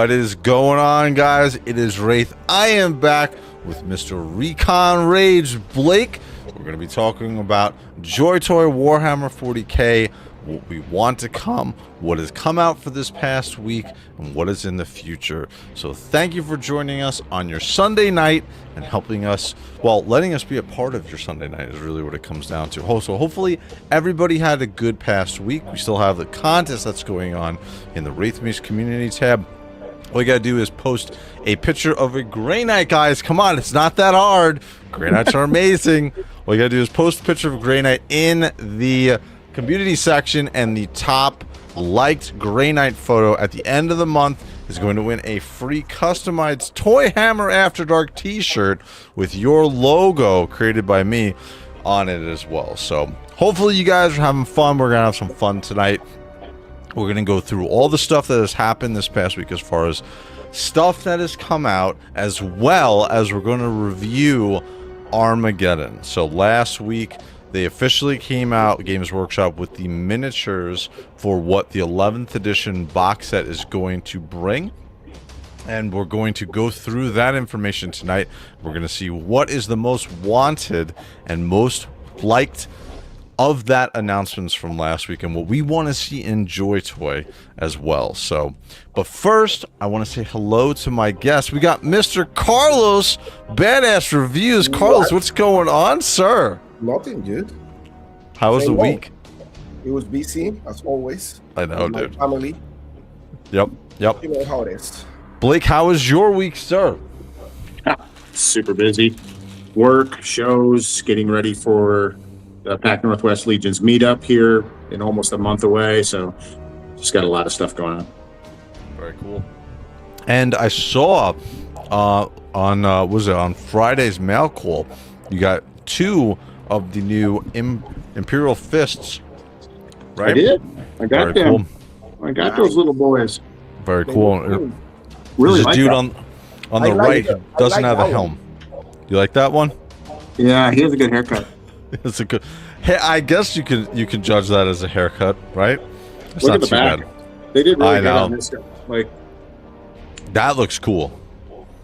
What is going on, guys? It is Wraith. I am back with Mr. ReconRage Blake. We're going to be talking about JOYTOY Warhammer 40k, what we want to come, what has come out for this past week, and what is in the future. So thank you for joining us on your Sunday night and helping us, well, letting us be a part of your Sunday night is really what it comes down to. So hopefully everybody had a good past week. We still have the contest that's going on in the Wraith Mace community tab. All you gotta do is post a picture of a Grey Knight, guys. Come on, it's not that hard. Grey Knights are amazing. All you gotta do is post a picture of a Grey Knight in the community section, and the top liked Grey Knight photo at the end of the month is going to win a free customized ToyHammer After Dark t-shirt with your logo created by me on it as well. So hopefully you guys are having fun. We're gonna have some fun tonight. We're going to go through all the stuff that has happened this past week as far as stuff that has come out, as well as we're going to review Armageddon. So last week, they officially came out, Games Workshop, with the miniatures for what the 11th edition box set is going to bring. And we're going to go through that information tonight. We're going to see what is the most wanted and most liked of that announcements from last week and what we want to see in JOYTOY as well. So, but first, I want to say hello to my guest. We got Mr. Carlos, BadAssReviews. Carlos, what's going on, sir? Nothing, dude. How was the week? It was busy, as always. I know, dude. Family. Yep. You know how it is. Blake, how was your week, sir? Super busy. Work, shows, getting ready for the Pac Northwest Legion's meetup here in almost a month away, so just got a lot of stuff going on. Very cool. And I saw on Friday's mail call, you got 2 of the new Imperial Fists, right? I did. I got Very them. Cool. I got those little boys. Very cool. Really There's a like dude that. on the right who doesn't have a helm. You like that one? Yeah, he has a good haircut. It's a good. Hey, I guess you can judge that as a haircut, right? It's Look not at the too back. bad. They did really I good know. on this stuff. Like, that looks cool.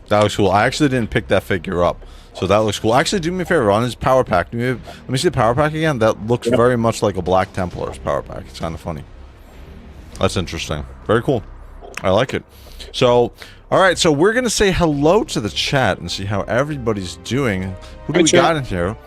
That looks cool. I actually didn't pick that figure up, so that looks cool. Actually, do me a favor on his power pack. Let me see the power pack again. That looks very much like a Black Templar's power pack. It's kind of funny. That's interesting. Very cool. I like it. So, all right. So we're gonna say hello to the chat and see how everybody's doing. Who do we got in here?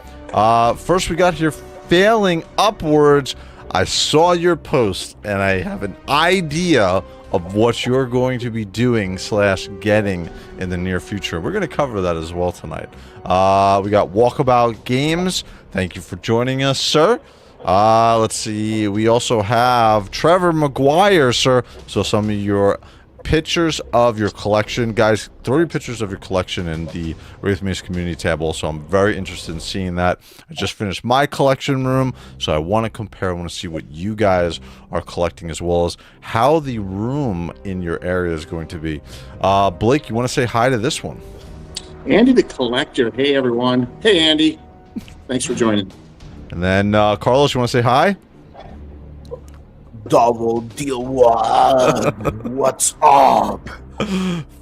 First we got here Failing Upwards. I saw your post and I have an idea of what you're going to be doing / getting in the near future. We're going to cover that as well tonight. We got Walkabout Games. Thank you for joining us, sir. Let's see. We also have Trevor McGuire, sir. So some of your pictures of your collection, guys, throw your pictures of your collection in the Wraith Mace community tab. Also, I'm very interested in seeing that. I just finished my collection room, so I want to compare. I want to see what you guys are collecting, as well as how the room in your area is going to be. Blake, you want to say hi to this one? Andy the Collector. Hey, everyone. Hey, Andy. Thanks for joining. And then Carlos, you want to say hi? Double deal one. What's up?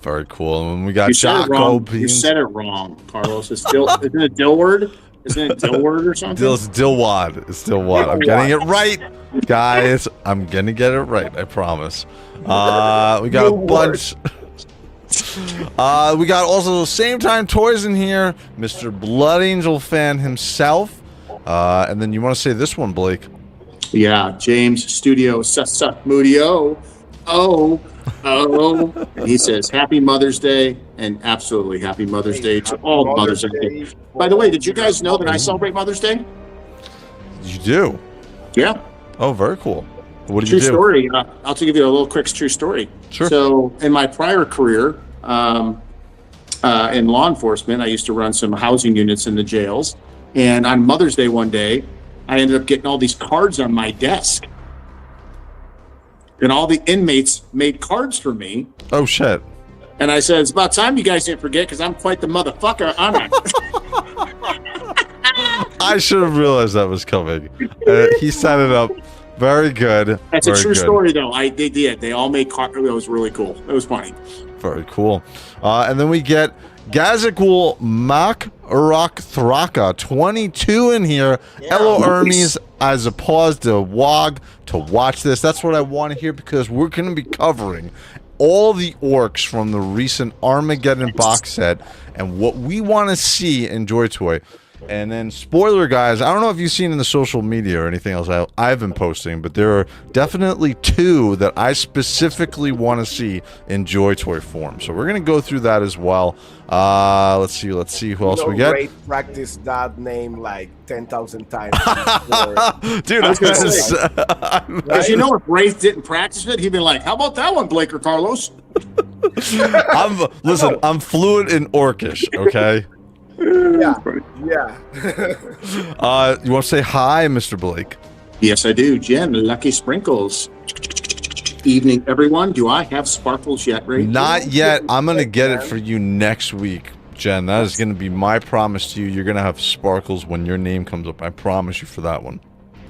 Very cool. And we got You said it wrong. You Beans. said it wrong, Carlos. It's still isn't it Dilward? Isn't it Dilward or something? It's Dilwad. It's Dilwad. I'm getting it right, guys. I'm gonna get it right. I promise. We got a bunch. We got also Same Time Toys in here. Mr. Blood Angel fan himself. And then you want to say this one, Blake? Yeah, James Studio Mudio. Oh. And he says, Happy Mother's Day, and absolutely Happy Mother's Day to all Mother's Day. By the way, did you guys know that I celebrate Mother's Day? You do? Yeah. Oh, very cool. What did True you do? story. I'll give you a little quick true story. Sure. So in my prior career in law enforcement, I used to run some housing units in the jails. And on Mother's Day one day, I ended up getting all these cards on my desk. And all the inmates made cards for me. Oh, shit. And I said, it's about time you guys didn't forget, because I'm quite the motherfucker, aren't I? I should have realized that was coming. He set it up Very good. That's Very a true good. story, though. They did. They all made car. It was really cool. It was funny. Very cool. And then we get Gazikul Makrak Thraka 22 in here. Hello, Hermes. As a pause to WOG to watch this. That's what I want to hear because we're going to be covering all the orcs from the recent Armageddon box set and what we want to see in JOYTOY. And then, spoiler, guys, I don't know if you've seen in the social media or anything else I've been posting, but there are definitely two that I specifically want to see in JOYTOY form. So we're going to go through that as well. Let's see who else we get. Ray practiced that name like 10,000 times. Dude, I was going to say... Because you know, if Wraith didn't practice it, he'd be like, how about that one, Blake or Carlos? Listen, I'm fluent in Orcish, okay? Yeah. You want to say hi, Mr. Blake? Yes, I do. Jen, Lucky Sprinkles. Evening, everyone. Do I have sparkles yet, Ray? Not yet. I'm going to get it for you next week, Jen. That is going to be my promise to you. You're going to have sparkles when your name comes up. I promise you for that one.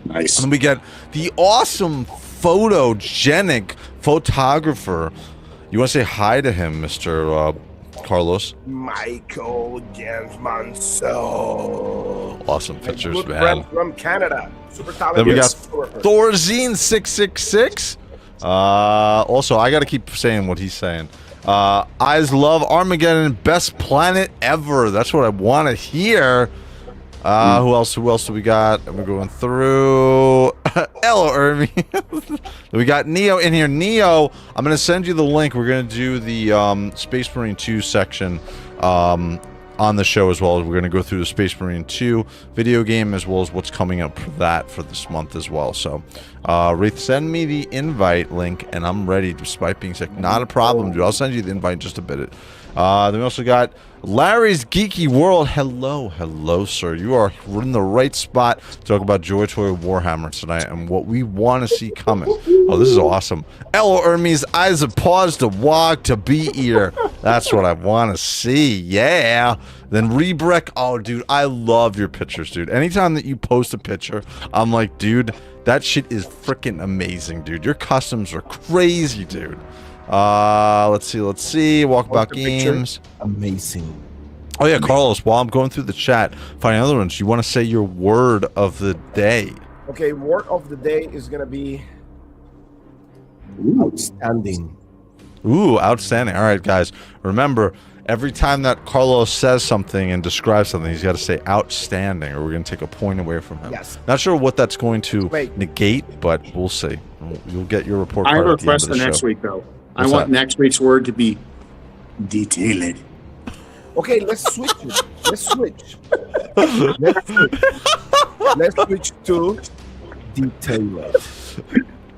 Nice. And we get the awesome photogenic photographer. You want to say hi to him, Mr. Carlos? Michael James Manso. Awesome pictures, Good man. friend from Canada. Super talented. Then we got Thorzine666. Also, I got to keep saying what he's saying. Eyes love Armageddon, best planet ever. That's what I want to hear. Who else do we got? We're going through. Hello, Ermi. We got Neo in here. Neo, I'm going to send you the link. We're going to do the Space Marine 2 section on the show as well. We're going to go through the Space Marine 2 video game as well as what's coming up for that for this month as well. So, Wraith, send me the invite link and I'm ready despite being sick. Not a problem, dude. I'll send you the invite in just a bit. Then we also got Larry's Geeky World. Hello, sir. You are in the right spot to talk about JOYTOY Warhammer tonight and what we want to see coming. Oh, this is awesome. Hello, Hermes. Eyes of pause to WOG to be ear. That's what I want to see. Yeah. Then Rebrek. Oh, dude, I love your pictures, dude. Anytime that you post a picture, I'm like, dude, that shit is freaking amazing, dude. Your customs are crazy, dude. Let's see. Walkabout Games. Amazing. Oh yeah, Carlos, while I'm going through the chat, finding other ones, you want to say your word of the day? Okay, word of the day is gonna be outstanding. Ooh, outstanding. All right, guys. Remember, every time that Carlos says something and describes something, he's got to say outstanding, or we're going to take a point away from him. Yes. Not sure what that's going to negate, but we'll see. You'll get your report I card have a at the end request of for the next show. week, though. What's I want that? next week's word to be detailed. Okay, let's switch it. Let's switch. Let's switch to detailed.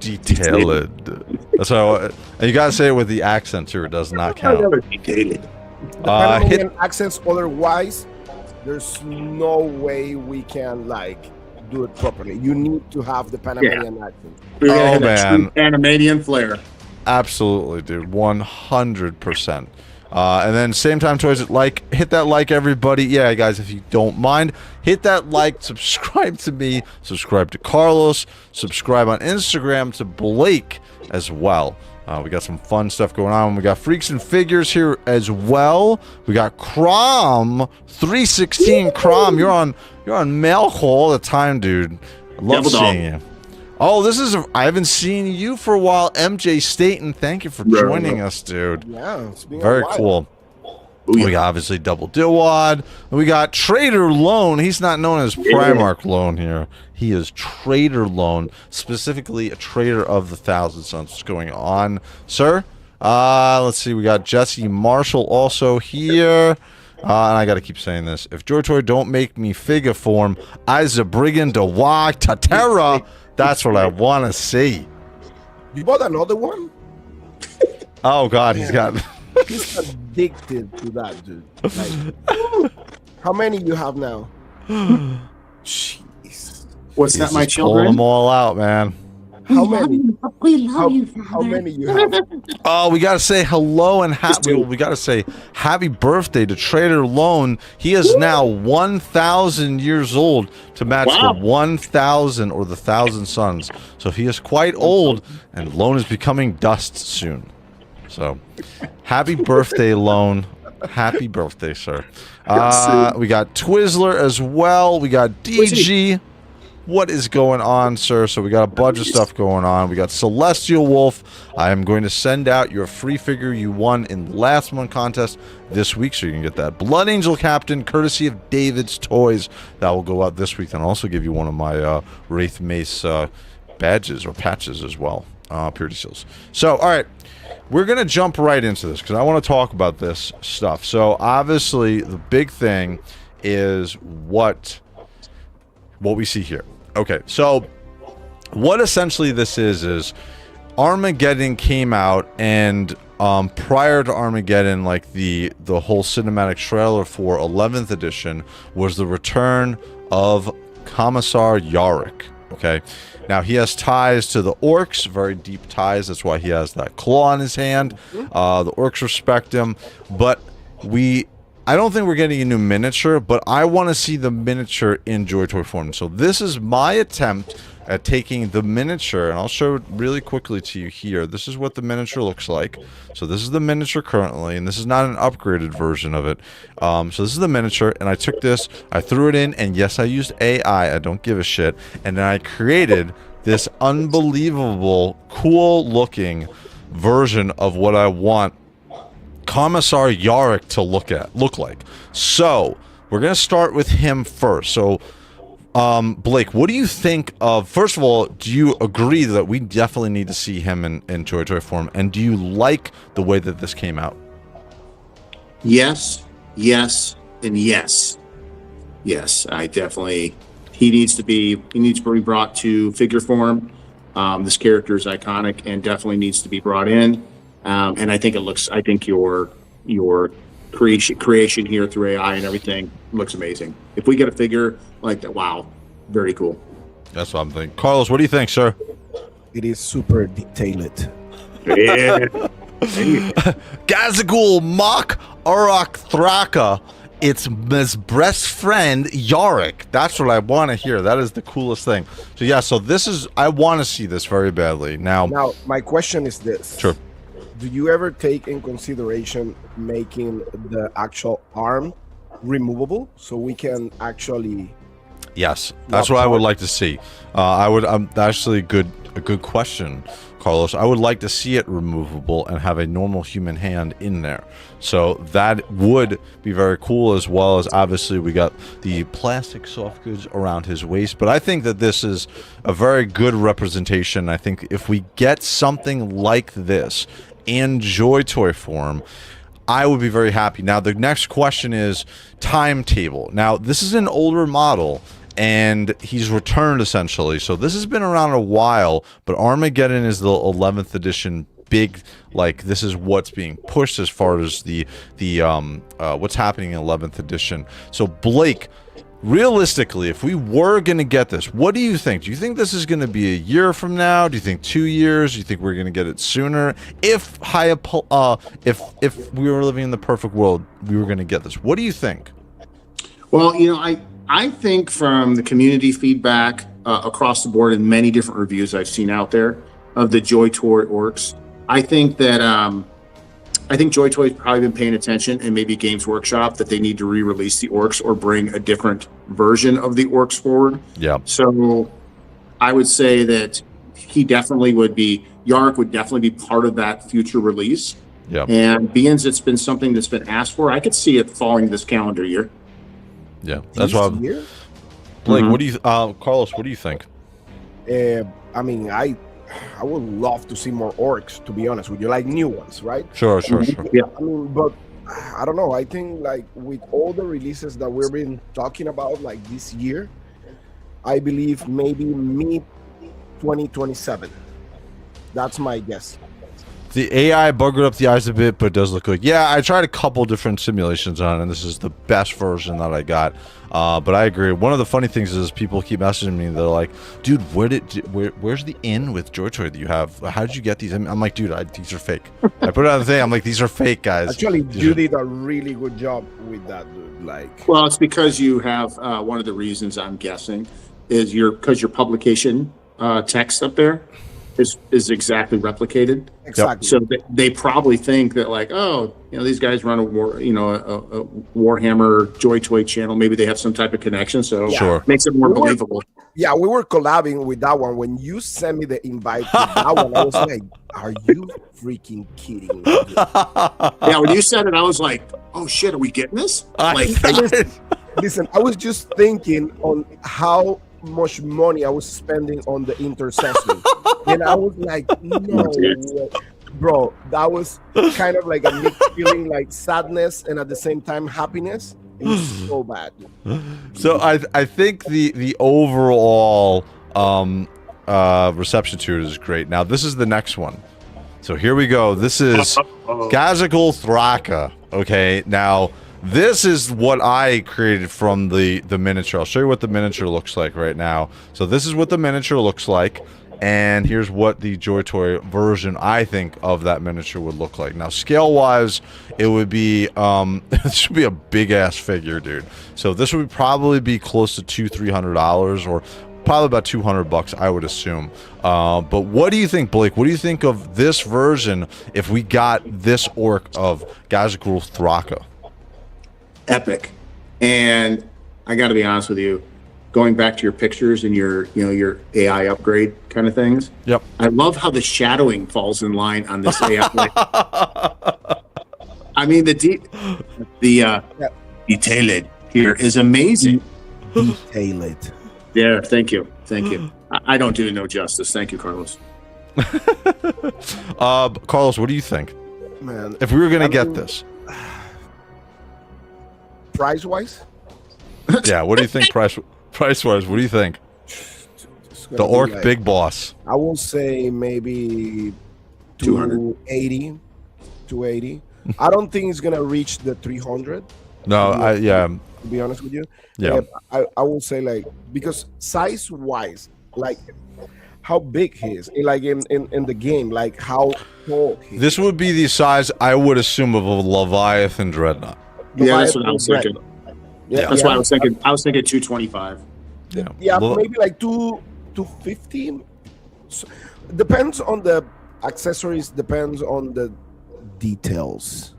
Detailed. That's how. And you gotta say it with the accent too. It does not count. Detailed. The Panamanian accents, otherwise, there's no way we can like do it properly. You need to have the Panamanian accent. We're gonna Oh, have that true man. Panamanian flair. Absolutely, dude. 100%. And then same time toys hit that like, everybody. Yeah, guys, if you don't mind, hit that like, subscribe to me, subscribe to Carlos, subscribe on Instagram to Blake as well. We got some fun stuff going on. We got Freaks and Figures here as well. We got Crom 316. Crom, you're on mail call all the time, dude. I love Double seeing you. Oh, I haven't seen you for a while. MJ Staten, thank you for joining us, dude. Yeah, it's been Very a while. cool. Ooh, yeah. We got obviously Double Dillwad. We got Trader Lone. He's not known as Primarch Lone here. He is Trader Lone, specifically a trader of the Thousand Suns. What's going on, sir? Let's see. We got Jesse Marshall also here. And I gotta keep saying this. If JOYTOY don't make me figure form, I's a brigand to walk to terra. That's what I want to see. You bought another one? Oh God, he's got. He's addicted to that, dude. Like, how many you have now? What's He's that, my just pulling them children? all out, man. How many? We love you, How Father. many you have? Oh, we gotta say hello and Just two. we gotta say happy birthday to Trader Lone. He is now 1,000 years old to match Wow. the 1,000 or the 1,000 suns. So he is quite old, and Lone is becoming dust soon. So, happy birthday, Lone. Happy birthday, sir. We got Twizzler as well. We got DG. What is going on, sir? So we got a bunch of stuff going on. We got Celestial Wolf. I am going to send out your free figure you won in the last month contest this week, so you can get that. Blood Angel Captain, courtesy of David's Toys. That will go out this week, and I'll also give you one of my Wraith Mace badges or patches as well. Purity Seals. So, all right. We're going to jump right into this because I want to talk about this stuff. So, obviously, the big thing is what we see here. Okay, so what essentially this is Armageddon came out, and prior to Armageddon, like the whole cinematic trailer for 11th edition was the return of Commissar Yarrick. Okay, now he has ties to the orcs, very deep ties. That's why he has that claw in his hand. The orcs respect him, but I don't think we're getting a new miniature, but I want to see the miniature in JOYTOY form. So this is my attempt at taking the miniature, and I'll show it really quickly to you here. This is what the miniature looks like. So this is the miniature currently, and this is not an upgraded version of it. So this is the miniature, and I took this, I threw it in, and yes, I used AI. I don't give a shit. And then I created this unbelievable, cool-looking version of what I want Commissar Yarrick to look like. So we're gonna start with him first. So Blake, what do you think of, first of all, do you agree that we definitely need to see him in JOYTOY form, and do you like the way that this came out? Yes, and yes. I definitely, he needs to be brought to figure form. This character is iconic and definitely needs to be brought in. And I think your creation here through AI and everything looks amazing. If we get a figure like that, wow, very cool. That's what I'm thinking. Carlos, what do you think, sir? It is super detailed. Yeah. Gazagul Mach Arak Thraka. It's his best friend, Yarrick. That's what I want to hear. That is the coolest thing. So, yeah, so this is, I want to see this very badly. Now, my question is this. Sure. Do you ever take in consideration making the actual arm removable so we can actually... Yes, that's what I would like to see. Actually a good question, Carlos. I would like to see it removable and have a normal human hand in there. So that would be very cool, as well as obviously we got the plastic soft goods around his waist. But I think that this is a very good representation. I think if we get something like this in JOYTOY form, I would be very happy. Now, the next question is timetable. Now, this is an older model, and he's returned essentially. So this has been around a while, but Armageddon is the 11th edition big, like, this is what's being pushed as far as the what's happening in 11th edition. So Blake, realistically, if we were going to get this, what do you think? Do you think this is going to be a year from now? Do you think 2 years? Do you think we're going to get it sooner? If we were living in the perfect world, we were going to get this. What do you think? Well, I think from the community feedback across the board in many different reviews I've seen out there of the JOYTOY orcs, I think that JOYTOY's probably been paying attention, and maybe Games Workshop, that they need to re-release the orcs or bring a different version of the orcs forward. Yeah. So I would say that Yarrick would definitely be part of that future release. Yeah. And being it's been something that's been asked for, I could see it falling this calendar year. Yeah, that's why. Blake, what do you, Carlos? What do you think? I mean, I would love to see more orcs, to be honest with you, like new ones, right? Sure. Yeah. I mean, but I don't know. I think like with all the releases that we've been talking about, like this year, I believe maybe mid 2027. That's my guess. The AI buggered up the eyes a bit, but it does look good. Yeah, I tried a couple different simulations on it, and this is the best version that I got. But I agree. One of the funny things is people keep messaging me. They're like, "Dude, where's the in with JOYTOY that you have? How did you get these?" I'm like, "Dude, these are fake." I put it on the thing. I'm like, "These are fake, guys." Actually, you did a really good job with that, dude. Like, well, it's because you have one of the reasons I'm guessing is because your publication text up there is exactly replicated. exactly. So they probably think that like, oh, these guys run a Warhammer JOYTOY channel. Maybe they have some type of connection. So Sure. Makes it more believable. Yeah, we were collabing with that one. When you sent me the invite to that one, I was like, are you freaking kidding me? Yeah, when you said it, I was like, oh shit, are we getting this? Listen, I was just thinking on how much money I was spending on the Intercessor. And I was like, no way. Bro, that was kind of like a mixed feeling, like sadness and at the same time happiness. It was so bad. So I think the overall reception to it is great. Now this is the next one. So here we go. This is Gazagal Thraka. Okay, now this is what I created from the miniature. I'll show you what the miniature looks like right now. So this is what the miniature looks like. And here's what the JOYTOY version, I think, of that miniature would look like. Now, scale-wise, it would be, this should be a big-ass figure, dude. So this would probably be close to $200-300, or probably about $200, I would assume. But what do you think, Blake? What do you think of this version if we got this orc of Gazagal Thraka? Epic. And I got to be honest with you. Going back to your pictures and your AI upgrade kind of things. Yep. I love how the shadowing falls in line on this AI. I mean, the detailed here is amazing. Detailed. Yeah, thank you. I don't do no justice. Thank you, Carlos. Carlos, what do you think? Man, If we were gonna get this, price-wise? yeah, what do you think price-wise? What do you think? The orc like, big boss. I will say maybe 280. 280. I don't think it's gonna reach the 300. No, yeah. To be honest with you, Yeah. I will say like because size-wise, like how big he is, like in the game, like how tall he is. This would be the size I would assume of a Leviathan Dreadnought. Yeah, that's what I was thinking. Yeah, That's why I was thinking. I was thinking 225. Yeah, maybe like 250. So, depends on the accessories. Depends on the details.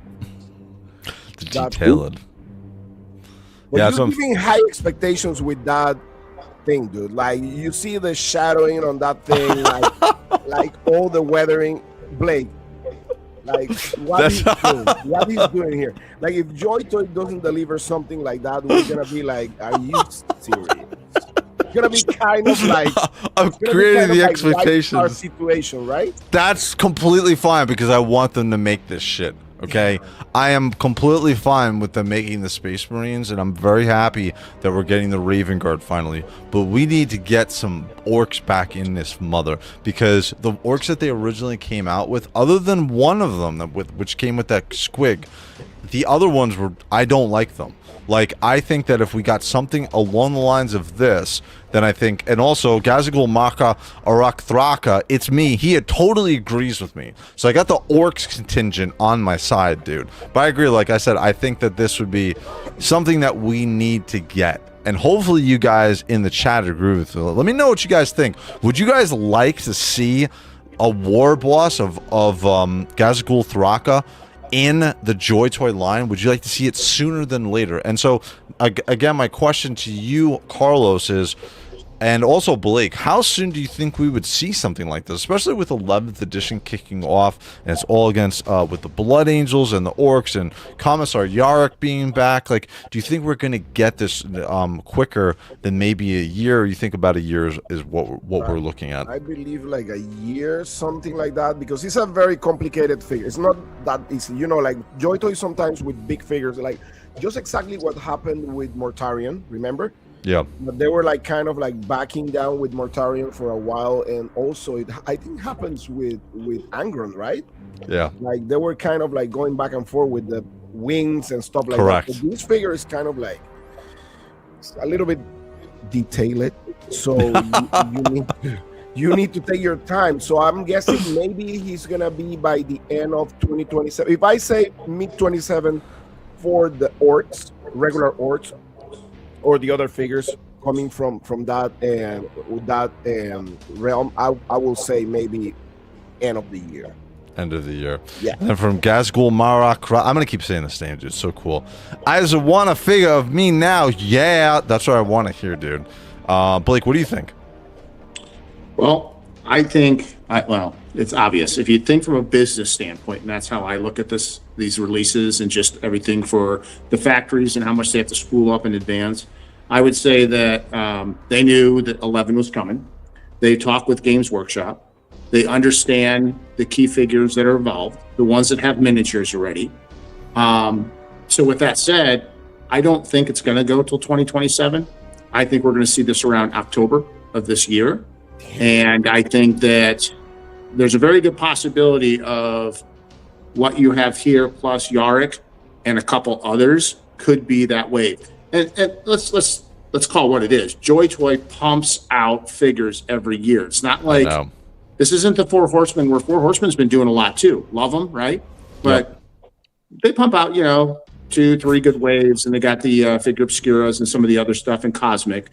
The detailed. But Yeah, you're giving high expectations with that thing, dude. Like you see the shadowing on that thing, like all the weathering. Blake, like what he's doing here. Like if JOYTOY doesn't deliver something like that, we're gonna be like, are you serious? It's gonna be kind of like I'm creating the like expectations. Our situation, right? That's completely fine because I want them to make this shit. Okay, I am completely fine with them making the Space Marines, and I'm very happy that we're getting the Raven Guard finally. But we need to get some orcs back in this mother, because the orcs that they originally came out with, other than one of them which came with that squig, the other ones were, I don't like them. Like, I think that if we got something along the lines of this, then I think, and also Gazagal Maka Arak Thraka, it's me. He totally agrees with me. So I got the orcs contingent on my side, dude. But I agree, like I said, I think that this would be something that we need to get. And hopefully you guys in the chat agree with me. Let me know what you guys think. Would you guys like to see a war boss of Gazagal Thraka in the JOYTOY line? Would you like to see it sooner than later? And so again, my question to you, Carlos, is, and also Blake, how soon do you think we would see something like this, especially with 11th edition kicking off, and it's all against with the Blood Angels and the Orcs and Commissar Yarrick being back? Like, do you think we're going to get this quicker than maybe a year? Or you think about a year is what we're looking at? I believe like a year, something like that, because it's a very complicated figure. It's not that easy, you know. Like JOYTOY sometimes with big figures, like just exactly what happened with Mortarion. Remember? Yeah. But they were like kind of like backing down with Mortarion for a while, and also I think happens with Angron, right? Yeah. Like they were kind of like going back and forth with the wings and stuff like Correct. that. But this figure is kind of like a little bit detailed, so you need to take your time. So I'm guessing maybe he's gonna be by the end of 2027. If I say mid 27 for the orcs, regular orcs, or the other figures coming from that realm, I will say maybe end of the year. End of the year. Yeah. And then from Gazgul Marak, I'm gonna keep saying this name, dude. It's so cool. I just want a figure of me now. Yeah, that's what I want to hear, dude. Blake, what do you think? Well, I think, well, it's obvious. If you think from a business standpoint, and that's how I look at these releases and just everything for the factories and how much they have to spool up in advance, I would say that they knew that 11 was coming. They talked with Games Workshop. They understand the key figures that are involved, the ones that have miniatures already. So with that said, I don't think it's going to go till 2027. I think we're going to see this around October of this year. And I think that there's a very good possibility of what you have here plus Yarrick and a couple others could be that wave. And let's call it what it is. JOYTOY pumps out figures every year. It's not like this isn't the Four Horsemen, where Four Horsemen's been doing a lot too. Love them, right? But they pump out, 2, 3 good waves, and they got the figure obscuras and some of the other stuff in Cosmic.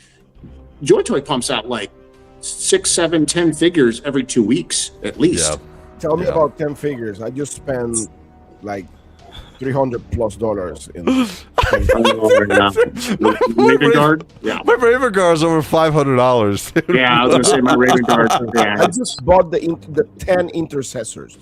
JOYTOY pumps out like 6, 7, 10 figures every 2 weeks at least. Yeah. Tell me about 10 figures. I just spent like $300+ in Raven Guard? Yeah. My Raven Guard is over $500, dude. Yeah, I was gonna say my Raven Guard. Yeah. I just bought the 10 intercessors.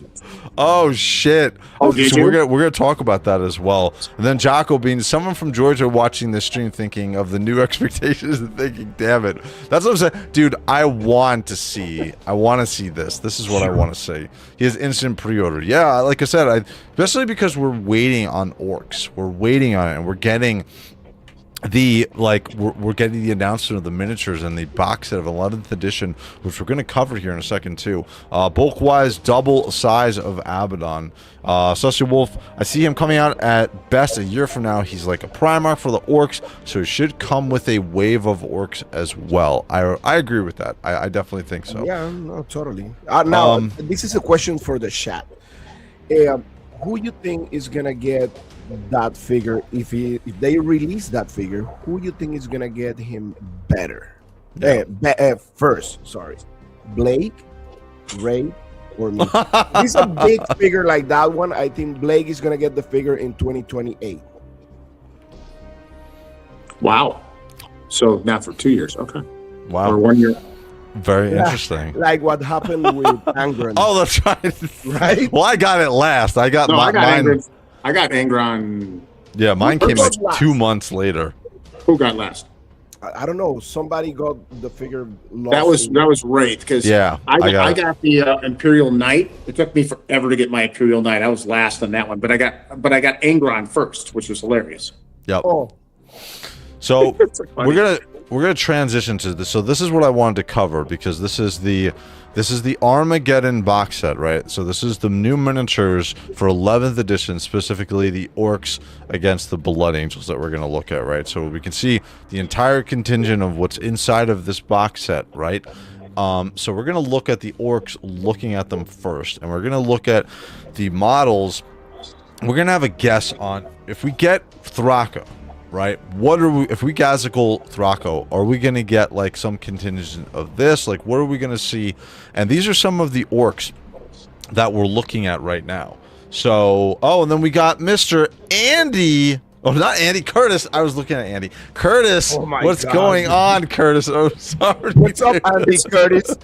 Oh shit! Did So you? we're gonna talk about that as well. And then Jocko being someone from Georgia watching this stream, thinking of the new expectations and thinking, "Damn it!" That's what I'm saying, dude. I want to see this. This is what I want to see. He has instant pre-order. Yeah, like I said, especially because we're waiting on orcs. We're waiting on it, and we're getting the we're getting the announcement of the miniatures and the box set of 11th edition, which we're going to cover here in a second too. Bulk wise, double size of Abaddon. Sussy Wolf, I see him coming out at best a year from now. He's like a Primarch for the orcs, so it should come with a wave of orcs as well. I agree with that. I definitely think so. Yeah, no, totally. Now this is a question for the chat. Who you think is gonna get that figure if they release that figure? Who you think is gonna get him better? First, sorry, Blake, Ray, or me? It's a big figure like that one. I think Blake is gonna get the figure in 2028. Wow. So not for 2 years. Okay. Wow. Or 1 year. Very interesting. Like what happened with Angron. Oh, that's right. Right? Well, I got it last. I got mine. I got Angron. Yeah, mine came like 2 months later. Who got last? I don't know. Somebody got the figure lost. That was Wraith, because I got the Imperial Knight. It took me forever to get my Imperial Knight. I was last on that one, but I got Angron first, which was hilarious. Yep. Oh. So we're gonna transition to this. So this is what I wanted to cover, because this is the Armageddon box set, right? So this is the new miniatures for 11th edition, specifically the orcs against the Blood Angels that we're gonna look at, right? So we can see the entire contingent of what's inside of this box set, right? So we're gonna look at the orcs, looking at them first, and we're gonna look at the models. We're gonna have a guess on if we get Thraka. Right? If we Gazacle Thrako, are we going to get like some contingent of this? Like, what are we going to see? And these are some of the orcs that we're looking at right now. So, and then we got Mr. Andy. Oh, not Andy, Curtis. I was looking at Andy. Curtis, what's going on, Curtis? Oh, sorry. What's up, Andy Curtis?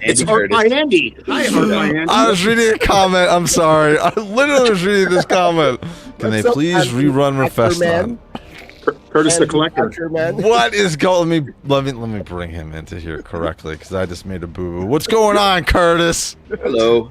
It's Art by Andy. Hi, Art by Andy. I was reading a comment. I'm sorry. I literally was reading this comment. Can they please rerun Refeston? Curtis the Collector. What is going? Let me bring him into here correctly, because I just made a boo boo. What's going on, Curtis? Hello.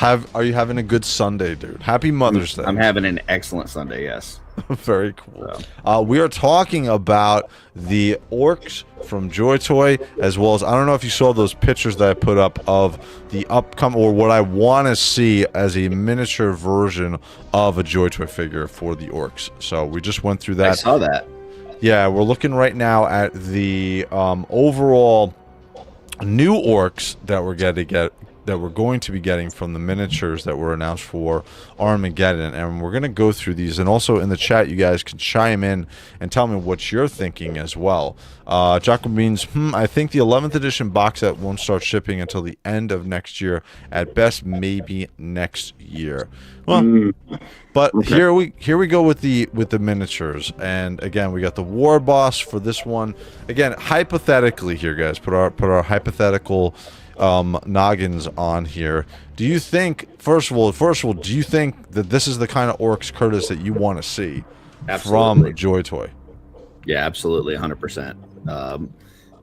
Are you having a good Sunday, dude? Happy Mother's Day. I'm having an excellent Sunday, yes. Very cool. We are talking about the orcs from JOYTOY, as well as, I don't know if you saw those pictures that I put up of the upcoming, or what I want to see as a miniature version of a JOYTOY figure for the orcs. So we just went through that. I saw that. Yeah, we're looking right now at the overall new orcs that we're going to be getting from the miniatures that were announced for Armageddon, and we're going to go through these. And also in the chat, you guys can chime in and tell me what you're thinking as well. Jacob means, I think the 11th edition box set won't start shipping until the end of next year, at best maybe next year. Well, but okay. Here we go with the miniatures. And again, we got the war boss for this one. Again, hypothetically here, guys, put our hypothetical noggins on here. Do you think, first of all, do you think that this is the kind of orcs, Curtis, that you want to see from JOYTOY? Yeah, absolutely, 100%.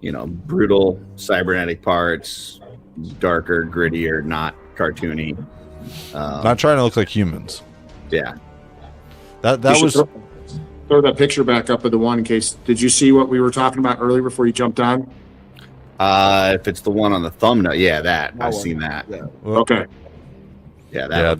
You know, brutal cybernetic parts, darker, grittier, not cartoony. Not trying to look like humans. Yeah. That was. Throw that picture back up of the one in case. Did you see what we were talking about earlier before you jumped on? If it's the one on the thumbnail, yeah, I've seen that. Yeah. Okay. Yeah, that. Yeah,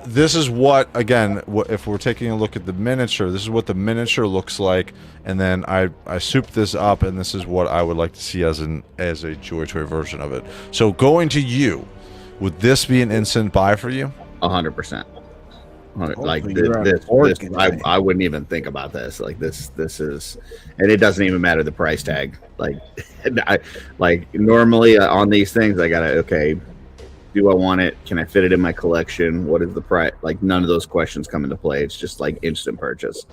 this is what, again, if we're taking a look at the miniature, this is what the miniature looks like, and then I souped this up, and this is what I would like to see as a JOYTOY version of it. So going to you, would this be an instant buy for you? 100%. Like I wouldn't even think about this. Like this is, and it doesn't even matter the price tag. Like normally on these things, I gotta, okay, do I want it? Can I fit it in my collection? What is the price? Like none of those questions come into play. It's just like instant purchase.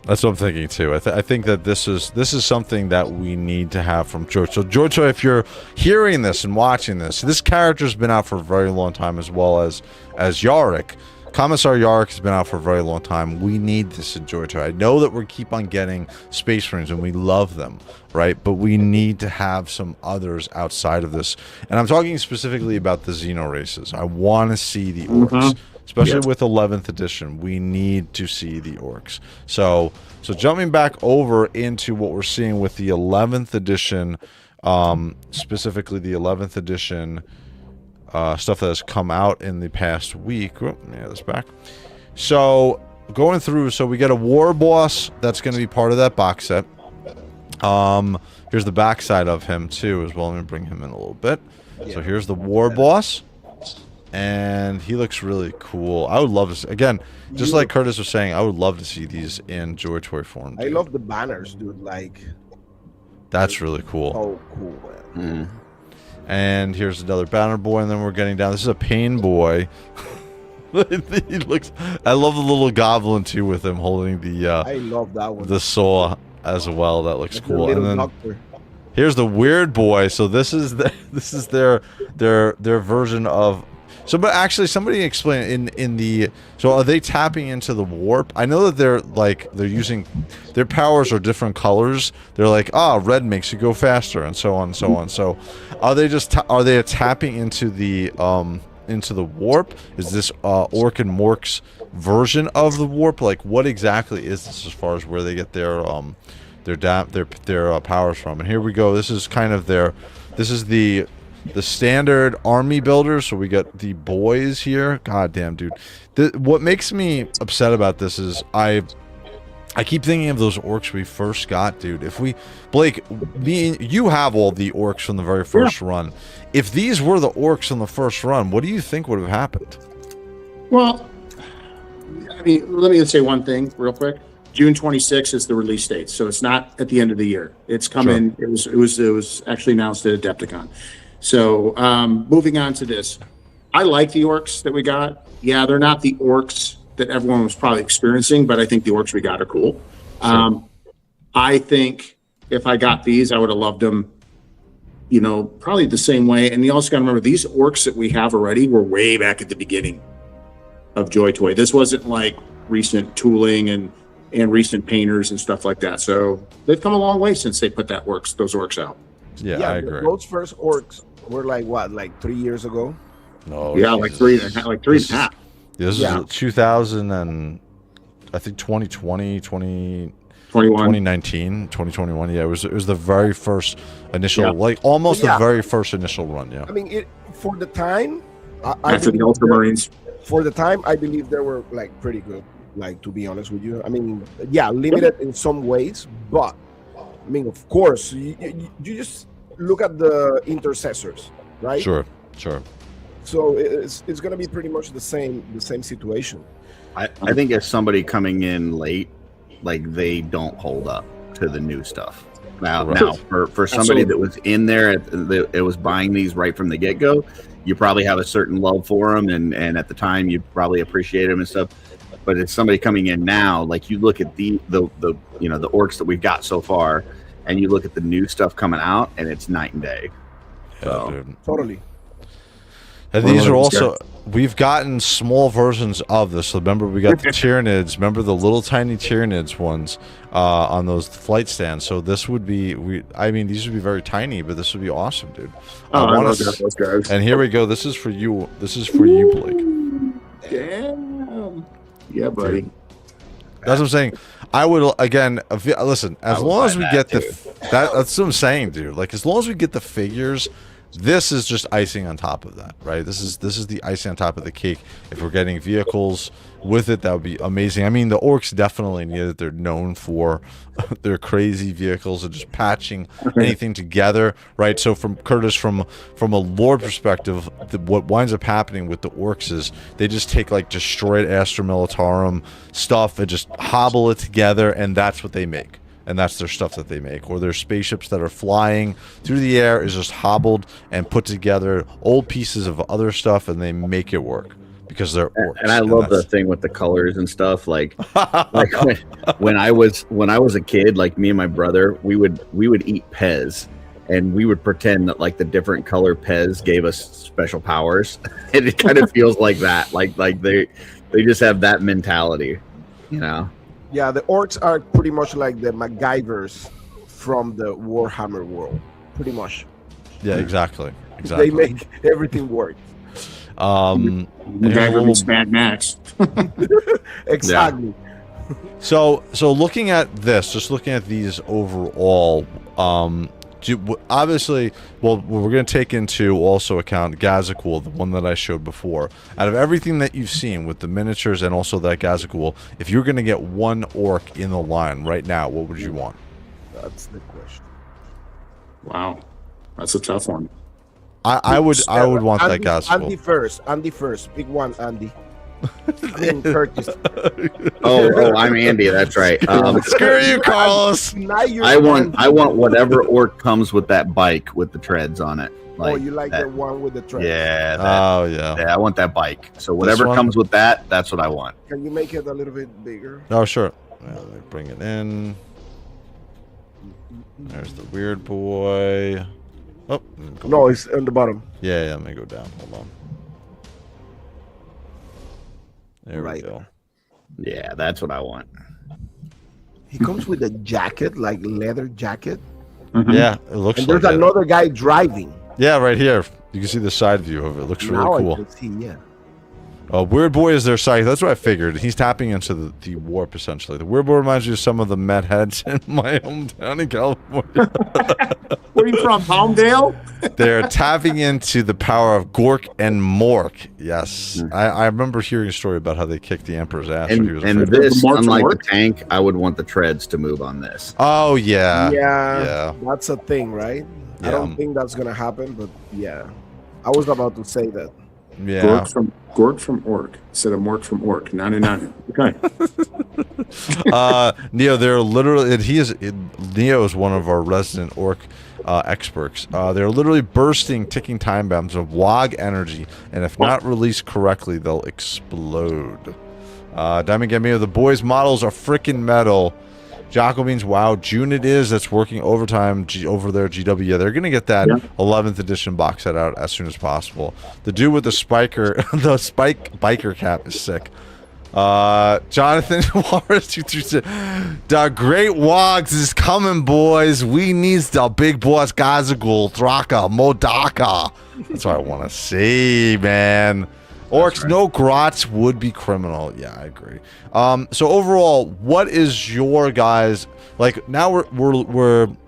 That's what I'm thinking too. I think that this is something that we need to have from JOYTOY. So JOYTOY, if you're hearing this and watching this character's been out for a very long time, as well as Yarrick. Commissar Yarrick has been out for a very long time. We need this in JOYTOY. I know that we keep on getting Space Marines and we love them, right? But we need to have some others outside of this. And I'm talking specifically about the Xeno races. I want to see the orcs, especially with 11th edition. We need to see the orcs. So jumping back over into what we're seeing with the 11th edition, specifically the 11th edition stuff that has come out in the past week. Oh, yeah, that's back. So going through, so we get a war boss that's going to be part of that box set. Here's the backside of him too as well. Let me bring him in a little bit. So here's the war boss, and he looks really cool. I would love to see, again, just like Curtis was saying, I would love to see these in JOYTOY form. Dude. I love the banners, dude. Like, that's really cool. Oh, cool, man. And here's another banner boy, and then we're getting down. This is a pain boy. He looks. I love the little goblin too, with him holding the. I love that one. The saw as well. That looks cool. And then here's the weird boy. So this is their version of. So, but actually, somebody explain in the. So, are they tapping into the warp? I know that they're using, their powers are different colors. They're like, red makes you go faster, and so on and so on. So, are they tapping into the warp? Is this Orc and Mork's version of the warp? Like, what exactly is this as far as where they get their powers from? And here we go. This is kind of this is the standard army builder. So we got the boys here. God damn, dude. What makes me upset about this is I keep thinking of those orcs we first got, dude. If we, Blake, you have all the orcs from the very first run. If these were the orcs from the first run, what do you think would have happened? Well, I mean, let me say one thing real quick. June 26th is the release date, so it's not at the end of the year. It's coming. Sure. It was actually announced at Adepticon. So moving on to this, I like the orcs that we got. Yeah, they're not the orcs that everyone was probably experiencing, but I think the orcs we got are cool. Sure. I think if I got these, I would have loved them, you know, probably the same way. And you also got to remember, these orcs that we have already were way back at the beginning of JOYTOY. This wasn't like recent tooling and recent painters and stuff like that. So they've come a long way since they put those orcs out. Yeah, I agree. Those first orcs were like what, like 3 years ago? No. Yeah, like Jesus. like three and a half. This is 2000 and I think 2020, 21. 2019, 2021. Yeah, it was the very first initial, like almost the very first initial run. Yeah. I mean, for the time, After the Ultramarines. For the time, I believe they were like pretty good. Like, to be honest with you, I mean, yeah, limited in some ways, but I mean, of course, you just look at the intercessors, right? Sure. So it's going to be pretty much the same situation. I think as somebody coming in late, like they don't hold up to the new stuff. Now for somebody that was in there, it was buying these right from the get go. You probably have a certain love for them, and at the time you probably appreciate them and stuff. But it's somebody coming in now, like you look at the orcs that we've got so far, and you look at the new stuff coming out, and it's night and day. Yeah, dude. Totally. And these are also, we've gotten small versions of this. So remember, we got the Tyranids. Remember the little tiny Tyranids ones on those flight stands. So this would be, I mean, these would be very tiny, but this would be awesome, dude. I love those guys. And here we go. This is for you. This is for you, Blake. Damn. Yeah, buddy. That's what I'm saying. I would, again, listen, as long as we get that's what I'm saying, dude. Like, as long as we get the figures, this is just icing on top of that, right? This is the icing on top of the cake. If we're getting vehicles with it, that would be amazing. I mean, the orcs definitely need it. They're known for their crazy vehicles and just patching anything together, right? So from Curtis, from a lore perspective, what winds up happening with the orcs is they just take like destroyed Astra Militarum stuff and just hobble it together, and that's what they make. And that's their stuff that they make. Or their spaceships that are flying through the air is just hobbled and put together old pieces of other stuff, and they make it work because they're orcs. And I love the thing with the colors and stuff. Like when I was a kid, like me and my brother, we would eat Pez, and we would pretend that like the different color Pez gave us special powers. And it kind of feels like that. Like they just have that mentality, you know. Yeah, the orcs are pretty much like the MacGyvers from the Warhammer world, pretty much. Yeah, exactly. They make everything work. MacGyver Mad Max. Exactly. Yeah. So looking at this, just looking at these overall, obviously, well, we're going to take into also account Gazakul, the one that I showed before. Out of everything that you've seen with the miniatures and also that Gazakul, if you're going to get one orc in the line right now, what would you want? That's the question. Wow, that's a tough one. I would want that Gazakul. Andy first. Pick one, Andy. Curtis. Oh, I'm Andy. That's right. Screw you, Carlos. I want whatever orc comes with that bike with the treads on it. You like the one with the treads? Yeah. Yeah. I want that bike. So whatever comes with that, that's what I want. Can you make it a little bit bigger? Oh, sure. Let me bring it in. There's the weird boy. Oh, no, it's on the bottom. Yeah. Let me go down. Hold on. There we go. Yeah, that's what I want. He comes with a jacket, like leather jacket. Mm-hmm. Yeah, it looks and like there's another guy driving. Yeah, right here. You can see the side view of it. It looks really cool. I can see, yeah. Weird Boy is their site. That's what I figured. He's tapping into the warp, essentially. The Weird Boy reminds you of some of the Met heads in my hometown in California. Where are you from, Palmdale? They're tapping into the power of Gork and Mork. Yes. I remember hearing a story about how they kicked the Emperor's ass. And this, unlike the tank, I would want the treads to move on this. Oh, yeah. Yeah. That's a thing, right? Yeah. I don't think that's going to happen, but yeah. I was about to say that. Yeah. Gork from Orc instead of Mork from Orc. 99. Okay. Neo, they're literally, Neo is one of our resident Orc experts. They're literally bursting ticking time bombs of WOG energy, and if not released correctly, they'll explode. Diamond Gambino, the boys' models are freaking metal. Jocko means wow. June it is. That's working overtime over there. GW. Yeah, they're gonna get that 11th edition box set out as soon as possible. The dude with the the spike biker cap is sick. Jonathan Juarez 236. The Great Wogs is coming, boys. We needs the big boss Gazagul, Thraka, Modaka. That's what I want to see, man. Orcs, right. No grots would be criminal. Yeah, I agree. So overall, what is your guys like? Now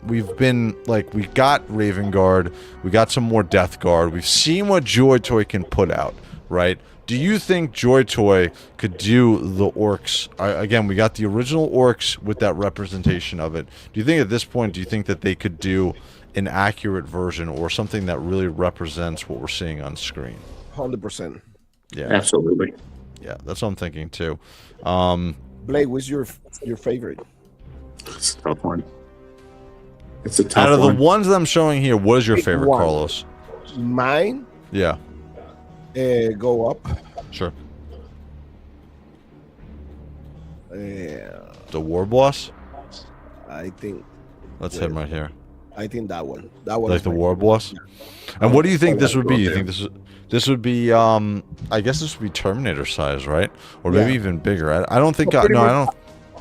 we've been like, we got Raven Guard, we got some more Death Guard. We've seen what JOYTOY can put out, right? Do you think JOYTOY could do the orcs? Again, we got the original orcs with that representation of it. Do you think at this point, do you think that they could do an accurate version or something that really represents what we're seeing on screen? 100%. Yeah, absolutely. Yeah, that's what I'm thinking too. Blake, what's your favorite? It's a tough one. It's a tough one. Out of the ones that I'm showing here, what is your favorite, one. Carlos? Mine? Yeah. Go up. Sure. Yeah. The War Boss? I think. That's him right here. I think that one. That one. Like the War Boss? Yeah. And what do you think this would be? You think this would be I guess this would be Terminator size, right? Or maybe even bigger. I don't think I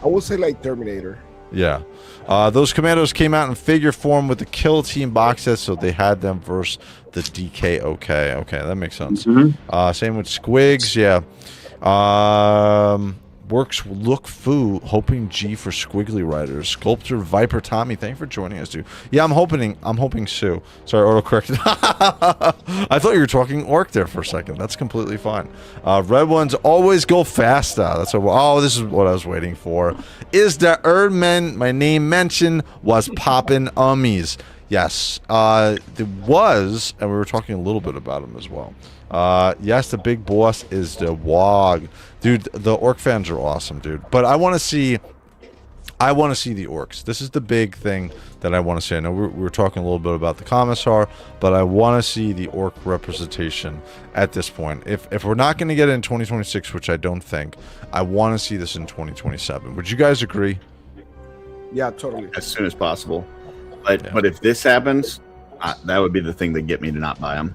would say like Terminator. Yeah. Those commandos came out in figure form with the Kill Team box set, so they had them versus the DK. Okay, that makes sense. Same with Squigs, yeah. Works Look Foo, hoping G for Squiggly Riders. Sculptor Viper Tommy, thank you for joining us, dude. Yeah, I'm hoping Sue. Sorry, autocorrect. I thought you were talking orc there for a second. That's completely fine. Red ones always go faster. That's what. Oh, this is what I was waiting for. Is the Erdman my name mentioned was poppin' ummies? Yes, there was, and we were talking a little bit about him as well. Yes, the big boss is the Wog. Dude, the orc fans are awesome, dude. But I want to see the orcs. This is the big thing that I want to see. I know we were talking a little bit about the Commissar, but I want to see the orc representation at this point. If we're not going to get it in 2026, which I don't think, I want to see this in 2027. Would you guys agree? Yeah, totally. As soon as possible. But if this happens, that would be the thing that get me to not buy them.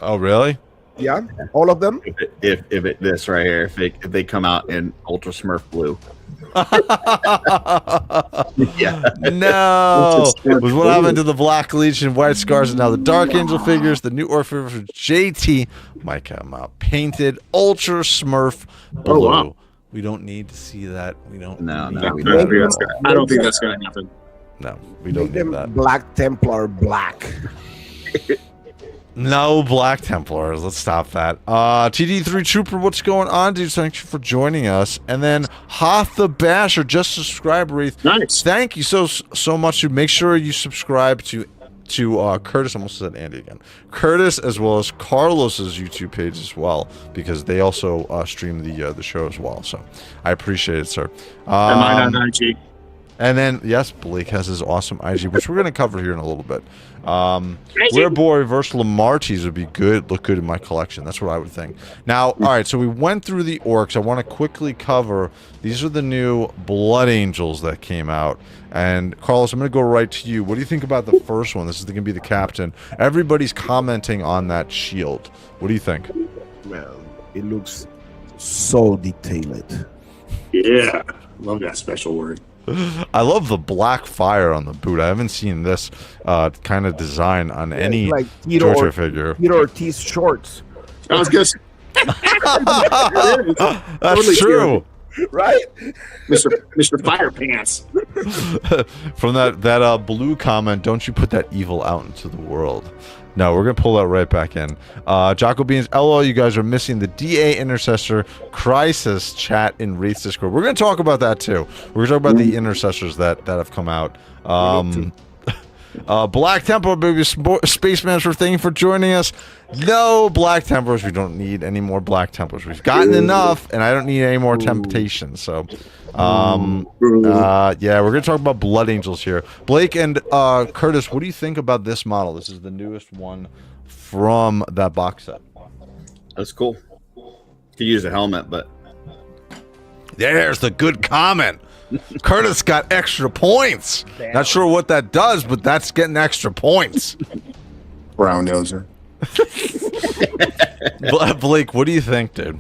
Oh, really? Yeah, all of them. If this right here, if they come out in Ultra Smurf blue. Yeah. No. With what happened to the Black Legion, White Scars, and now the Dark Angel figures, the new orc figures for JT might come out painted Ultra Smurf blue. Oh, wow. We don't need to see that. We don't. No. I don't think that's gonna happen. No, we don't need that. Black Templar black. No Black Templars. Let's stop that. TD3 Trooper, what's going on, dude? Thank you for joining us. And then Hoth the Basher, just subscribe, Wraith. Nice. Thank you so much. Dude. Make sure you subscribe to Curtis. I almost said Andy again. Curtis, as well as Carlos's YouTube page as well, because they also stream the show as well. So I appreciate it, sir. Am I on IG? And then, yes, Blake has his awesome IG, which we're going to cover here in a little bit. Rare Boy versus Lamarties would be good, look good in my collection. That's what I would think. Now, all right, so we went through the orcs. I want to quickly cover, these are the new Blood Angels that came out. And, Carlos, I'm going to go right to you. What do you think about the first one? This is going to be the captain. Everybody's commenting on that shield. What do you think? Well, it looks so detailed. Yeah, love that special word. I love the black fire on the boot. I haven't seen this kind of design on any like JOYTOY figure. Tito Ortiz shorts. I was just. That's totally true. Right? Mr. Fire Pants. From that blue comment, don't you put that evil out into the world. No, we're going to pull that right back in. Jocko Beans, LOL, you guys are missing the DA Intercessor Crisis chat in Wraith's Discord. We're going to talk about that, too. We're going to talk about the Intercessors that have come out. Black Templar, baby, Space Master, thank you for joining us. No Black Templars. We don't need any more Black Templars. We've gotten enough, and I don't need any more temptations. So, yeah, we're going to talk about Blood Angels here. Blake and Curtis, what do you think about this model? This is the newest one from that box set. That's cool. Could use a helmet, but... There's the good comment. Curtis got extra points. Damn. Not sure what that does, but that's getting extra points. Brown noser. Blake, what do you think, dude?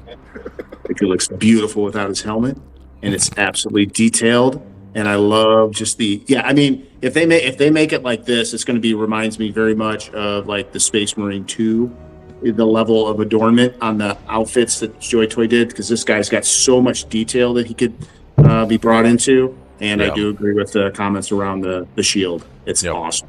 think it looks beautiful without his helmet, and it's absolutely detailed. And I love just I mean, if they make it like this, it's going to reminds me very much of like the Space Marine 2, the level of adornment on the outfits that JOYTOY did, because this guy's got so much detail that he could be brought into. And I do agree with the comments around the shield. It's awesome.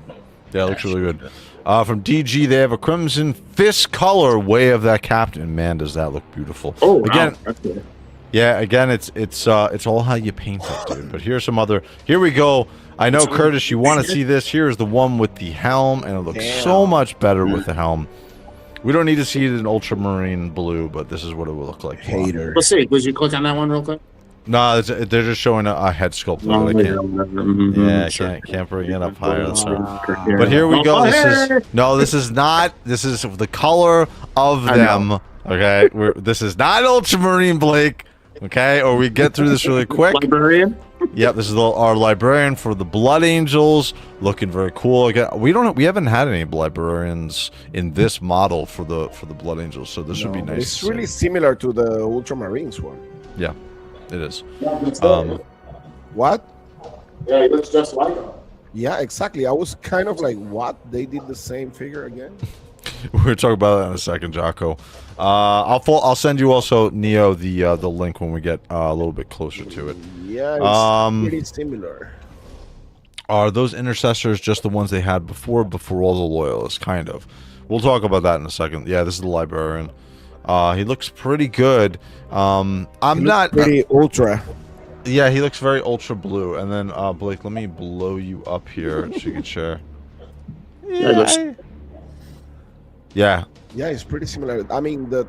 Yeah, it looks really good. From DG, they have a Crimson Fist color way of that captain. Man, does that look beautiful. Oh, again, wow. That's good. Yeah, again, it's all how you paint it, dude. But here's some other. Here we go. I know, Curtis, you want to see this. Here's the one with the helm, and it looks so much better with the helm. We don't need to see it in ultramarine blue, but this is what it will look like. Hater. Let's see. Would you click on that one real quick? No, they're just showing a head sculpt. I can't bring it up higher. But here we go. This is not. This is the color of them. Okay, this is not ultramarine, Blake. Okay, or we get through this really quick. Librarian. Yep, this is our librarian for the Blood Angels, looking very cool. Again, we haven't had any librarians in this model for the Blood Angels, so this would be nice. It's really similar to the Ultramarines one. Yeah, it is. What? Yeah, he looks just like him. Yeah, exactly. I was kind of like, what? They did the same figure again? We're gonna talk about that in a second, Jocko. I'll send you also, Neo, the link when we get a little bit closer to it. Yeah, it's pretty similar. Are those intercessors just the ones they had before all the loyalists? Kind of. We'll talk about that in a second. Yeah, this is the librarian. He looks pretty good. I'm not pretty ultra. Yeah, he looks very ultra blue. And then Blake, let me blow you up here so you can share. Yeah. Yeah, it's pretty similar. I mean, the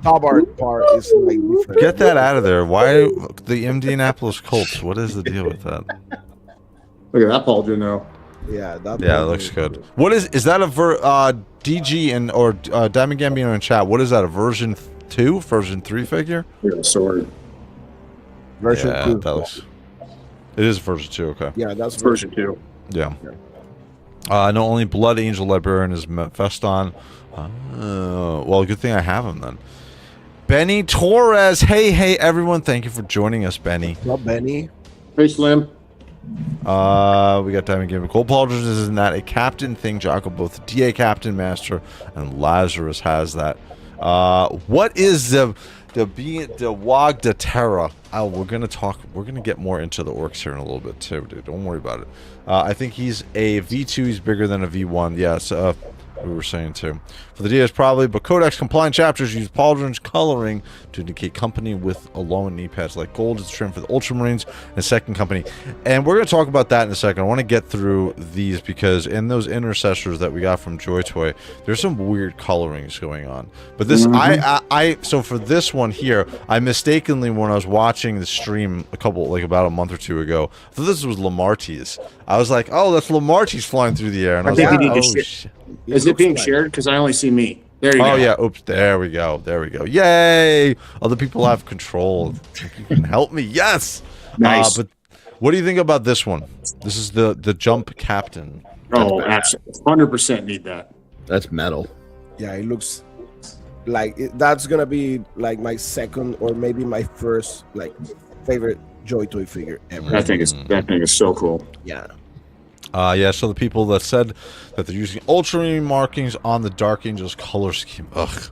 tabard part is like different. Get that out of there. Why the Indianapolis Colts? What is the deal with that? Look at that pauldron now. Yeah, it looks good. What is that a DG and or Diamond Gambino in chat? What is that, a version 2, version 3 figure? Yeah, sword. Version 2. That looks. It is version 2. Okay. Yeah, that's version 2. Yeah. No, only Blood Angel Librarian is Feston. Well, good thing I have him then. Benny Torres. Hey, everyone. Thank you for joining us, Benny. What's up, Benny? Hey, Slim. We got Diamond Game. Cole Pauldrons is not a captain thing, Jocko. Both DA Captain Master and Lazarus has that. What is the Wag de Terra? We're gonna get more into the orcs here in a little bit too, dude. Don't worry about it. I think he's a V2. He's bigger than a V1. Yes, we were saying too. For the DS probably, but Codex compliant chapters use pauldrons coloring to indicate company with a low knee pads. Like gold is trimmed for the Ultramarines and second company. And we're going to talk about that in a second. I want to get through these because in those intercessors that we got from JOYTOY, there's some weird colorings going on. But this, so for this one here, I mistakenly, when I was watching the stream about a month or two ago, I thought this was Lamartie's. I was like, oh, that's Lamartie's flying through the air. And I was like, oh, shit. Is it being shared? Because I only see me. There you go. Oh, yeah. Oops. There we go. There we go. Yay. Other people have control. You can help me. Yes. Nice. But what do you think about this one? This is the jump captain. Oh, absolutely. 100% need that. That's metal. Yeah, it looks like that's going to be like my second or maybe my first like favorite JOYTOY figure ever. That thing is so cool. Yeah. Yeah, so the people that said that they're using ultramarine markings on the Dark Angels color scheme. Ugh.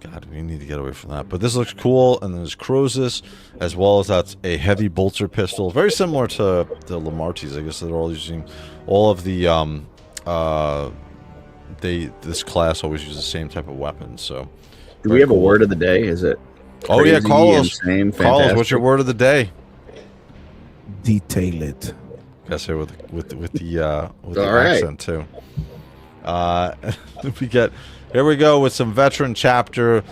God, we need to get away from that. But this looks cool, and then there's Croesus, as well as that's a heavy bolter pistol. Very similar to the Lamartie's. I guess they're all using all of the this class always uses the same type of weapon, so. Do we have a word of the day? Is it? Oh yeah, Carlos. Insane, Carlos, what's your word of the day? Detail it. Gotta say with the accent too. We get here we go with some veteran chapter,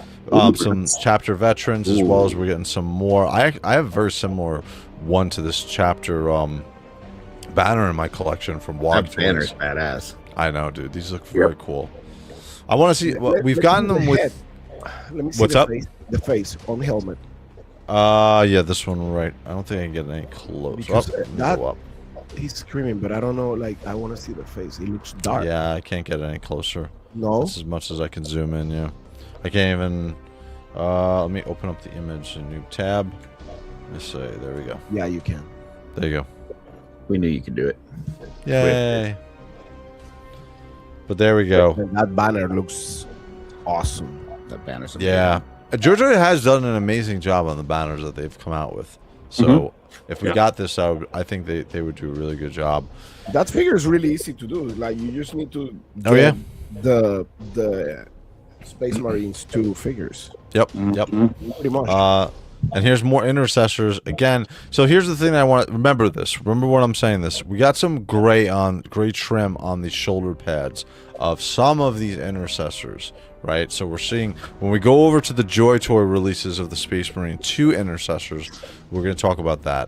some chapter veterans, as well as we're getting some more. I have a very similar one to this chapter banner in my collection from Wag. That banner's badass. I know, dude. These look very cool. I want to see. We've gotten them with. Let me see what's up? The face on the helmet. Yeah, this one right. I don't think I can get any close. Because Go up. He's screaming, but I don't know. Like, I want to see the face. He looks dark. Yeah, I can't get any closer. No. That's as much as I can zoom in. Yeah, I can't even. Let me open up the image, a new tab. Let's say, there we go. Yeah, you can. There you go. We knew you could do it. Yay. But there we go. That banner looks awesome. That banner's Yeah. JoyToy has done an amazing job on the banners that they've come out with. So if we got this out, I think they would do a really good job. That figure is really easy to do. Like, you just need to Oh, yeah? the Space Marines 2 figures. Yep, yep. Pretty much. And here's more intercessors again. So here's the thing I want. Remember this. Remember what I'm saying. This. We got some gray trim on the shoulder pads of some of these intercessors, right? So we're seeing when we go over to the JOYTOY releases of the Space Marine 2 intercessors, we're going to talk about that.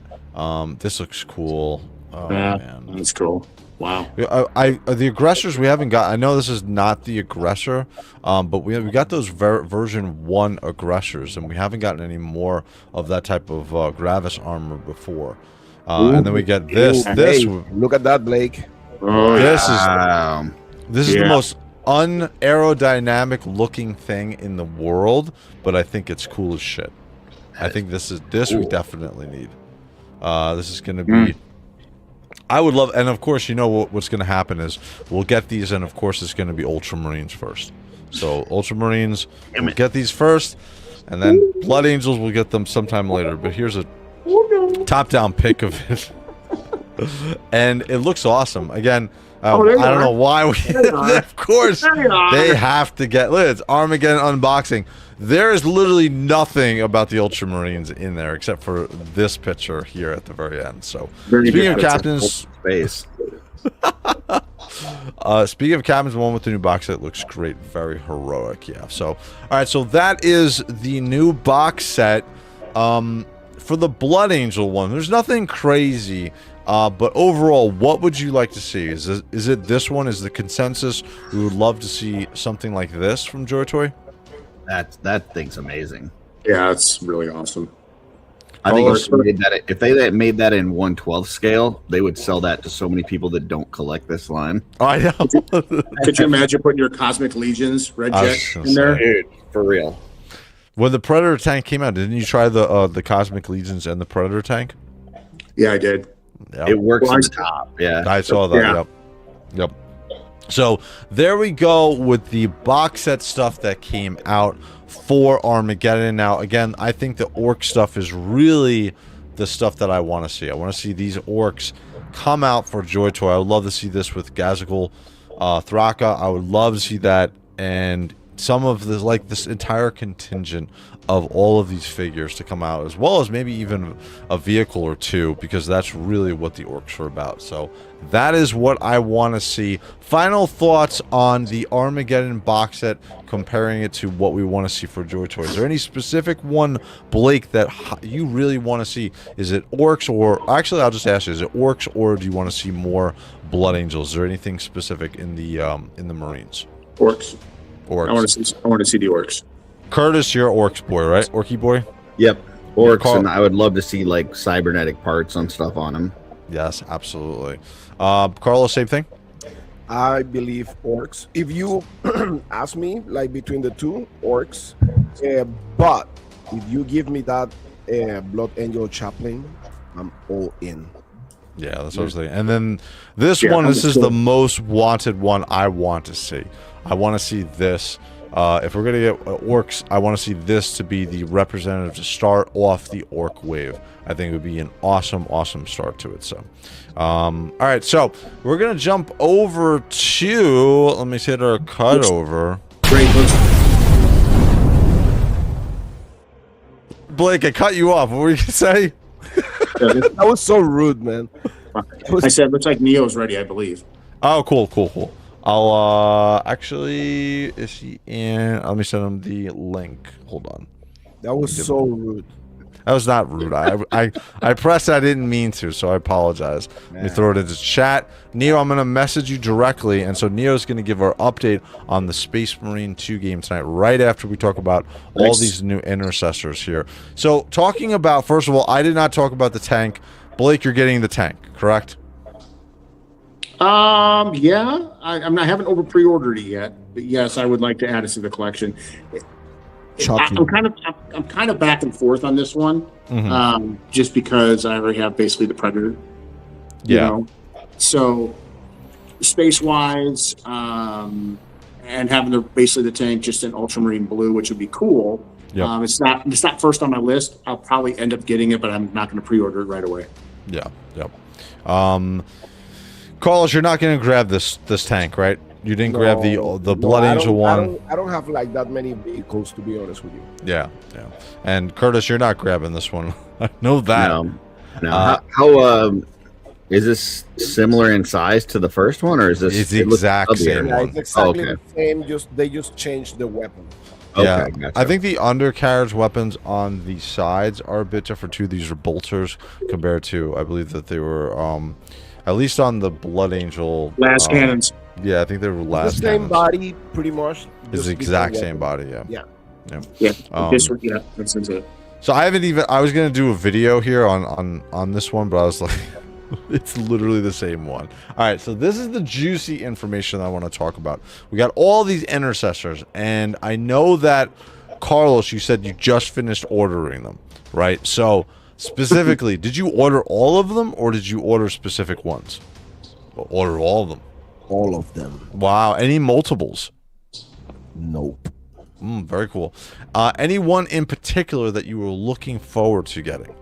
This looks cool. Oh man, that's cool. Wow. The aggressors we haven't got. I know this is not the aggressor, but we got those version 1 aggressors, and we haven't gotten any more of that type of Gravis armor before. And then we get this. Hey, look at that, Blake. Oh, This is the most unaerodynamic looking thing in the world, but I think it's cool as shit. I think this we definitely need. This is going to be. I would love, and of course, you know what's going to happen is we'll get these, and of course, it's going to be Ultramarines first. So Ultramarines, we'll get these first, and then Blood Angels, we'll get them sometime later. But here's a top-down pic of it, and it looks awesome. Again, I don't know why we. Of course, they have to get. Look, it's Armageddon unboxing. There is literally nothing about the Ultramarines in there except for this picture here at the very end. So, speaking of captains, space. Speaking of captains, the one with the new box set looks great, very heroic. Yeah. So, all right. So that is the new box set. For the Blood Angel one, there's nothing crazy. But overall, what would you like to see? Is it this one? Is the consensus? We would love to see something like this from JOYTOY. That thing's amazing. Yeah, it's really awesome. I think if they made that in 1/12 scale, they would sell that to so many people that don't collect this line. I know. Could you imagine putting your Cosmic Legions Red Jet in there? Dude, for real. When the Predator tank came out, didn't you try the Cosmic Legions and the Predator tank? Yeah, I did. Yep. It works on the top. Yeah, I saw that. Yeah. Yep. So there we go with the box set stuff that came out for Armageddon. Now, again, I think the orc stuff is really the stuff that I want to see. I want to see these orcs come out for JOYTOY. I would love to see this with Gazagul Thraka. I would love to see that, and some of this, like this entire contingent of all of these figures to come out, as well as maybe even a vehicle or two, because that's really what the orcs are about. So that is what I want to see. Final thoughts on the Armageddon box set, comparing it to what we want to see for JOYTOY. Is there any specific one, Blake, that you really want to see? Is it orcs, or actually I'll just ask you, is it orcs, or do you want to see more Blood Angels? Is there anything specific in the Marines? Orcs. Orcs. I want to see the orcs. Curtis, you're Orcs boy, right? Orky boy? Yep. Orcs, and I would love to see like cybernetic parts and stuff on them. Yes, absolutely. Carlos, same thing? I believe orcs. If you ask me, like between the two, orcs. But if you give me that Blood Angel Chaplain, I'm all in. Yeah, that's what I was thinking. And then this one, this is the most wanted one I want to see. I want to see this. If we're going to get orcs, I want to see this to be the representative to start off the orc wave. I think it would be an awesome, awesome start to it. So, all right, so we're going to jump over to, let me hit our cut over. Great. Blake, I cut you off. What were you going to say? That was so rude, man. I said, looks like Neo's ready, I believe. Oh, cool. I'll actually, is he in? Let me send him the link. Hold on. That was so rude. That was not rude. I pressed. I didn't mean to, so I apologize. Let me throw it into chat. Neo, I'm gonna message you directly, and so Neo's gonna give our update on the Space Marine 2 game tonight, right after we talk about all these new intercessors here. So, talking about, first of all, I did not talk about the tank. Blake, you're getting the tank, correct? Yeah, I haven't pre-ordered it yet, but yes, I would like to add it to the collection. Chucky. I'm kind of back and forth on this one, just because I already have basically the Predator. You know? So space wise, and having basically the tank just in ultramarine blue, which would be cool. Yep. It's not first on my list. I'll probably end up getting it, but I'm not going to pre-order it right away. Yeah. Yep. Carlos, you're not going to grab this tank, right? You didn't grab the Blood Angel one. I don't have like that many vehicles, to be honest with you. Yeah. And Curtis, you're not grabbing this one. I know that. No. How is this similar in size to the first one, or is this? It's the exact same one. It's exactly the same. They just changed the weapon. Yeah, okay, gotcha. I think the undercarriage weapons on the sides are a bit different too. These are bolters compared to, I believe that they were, at least on the Blood Angel. Last cannons. Yeah, I think they were last the same cannons. body, pretty much. It's the exact same body, yeah. This one, that's it. So I was going to do a video here on this one, but I was like, it's literally the same one. All right, so this is the juicy information that I want to talk about. We got all these intercessors, and I know that, Carlos, you said you just finished ordering them, right? So specifically, did you order all of them, or did you order specific ones? Order all of them. All of them. Wow. Any multiples? Nope. Very cool. Any one in particular that you were looking forward to getting?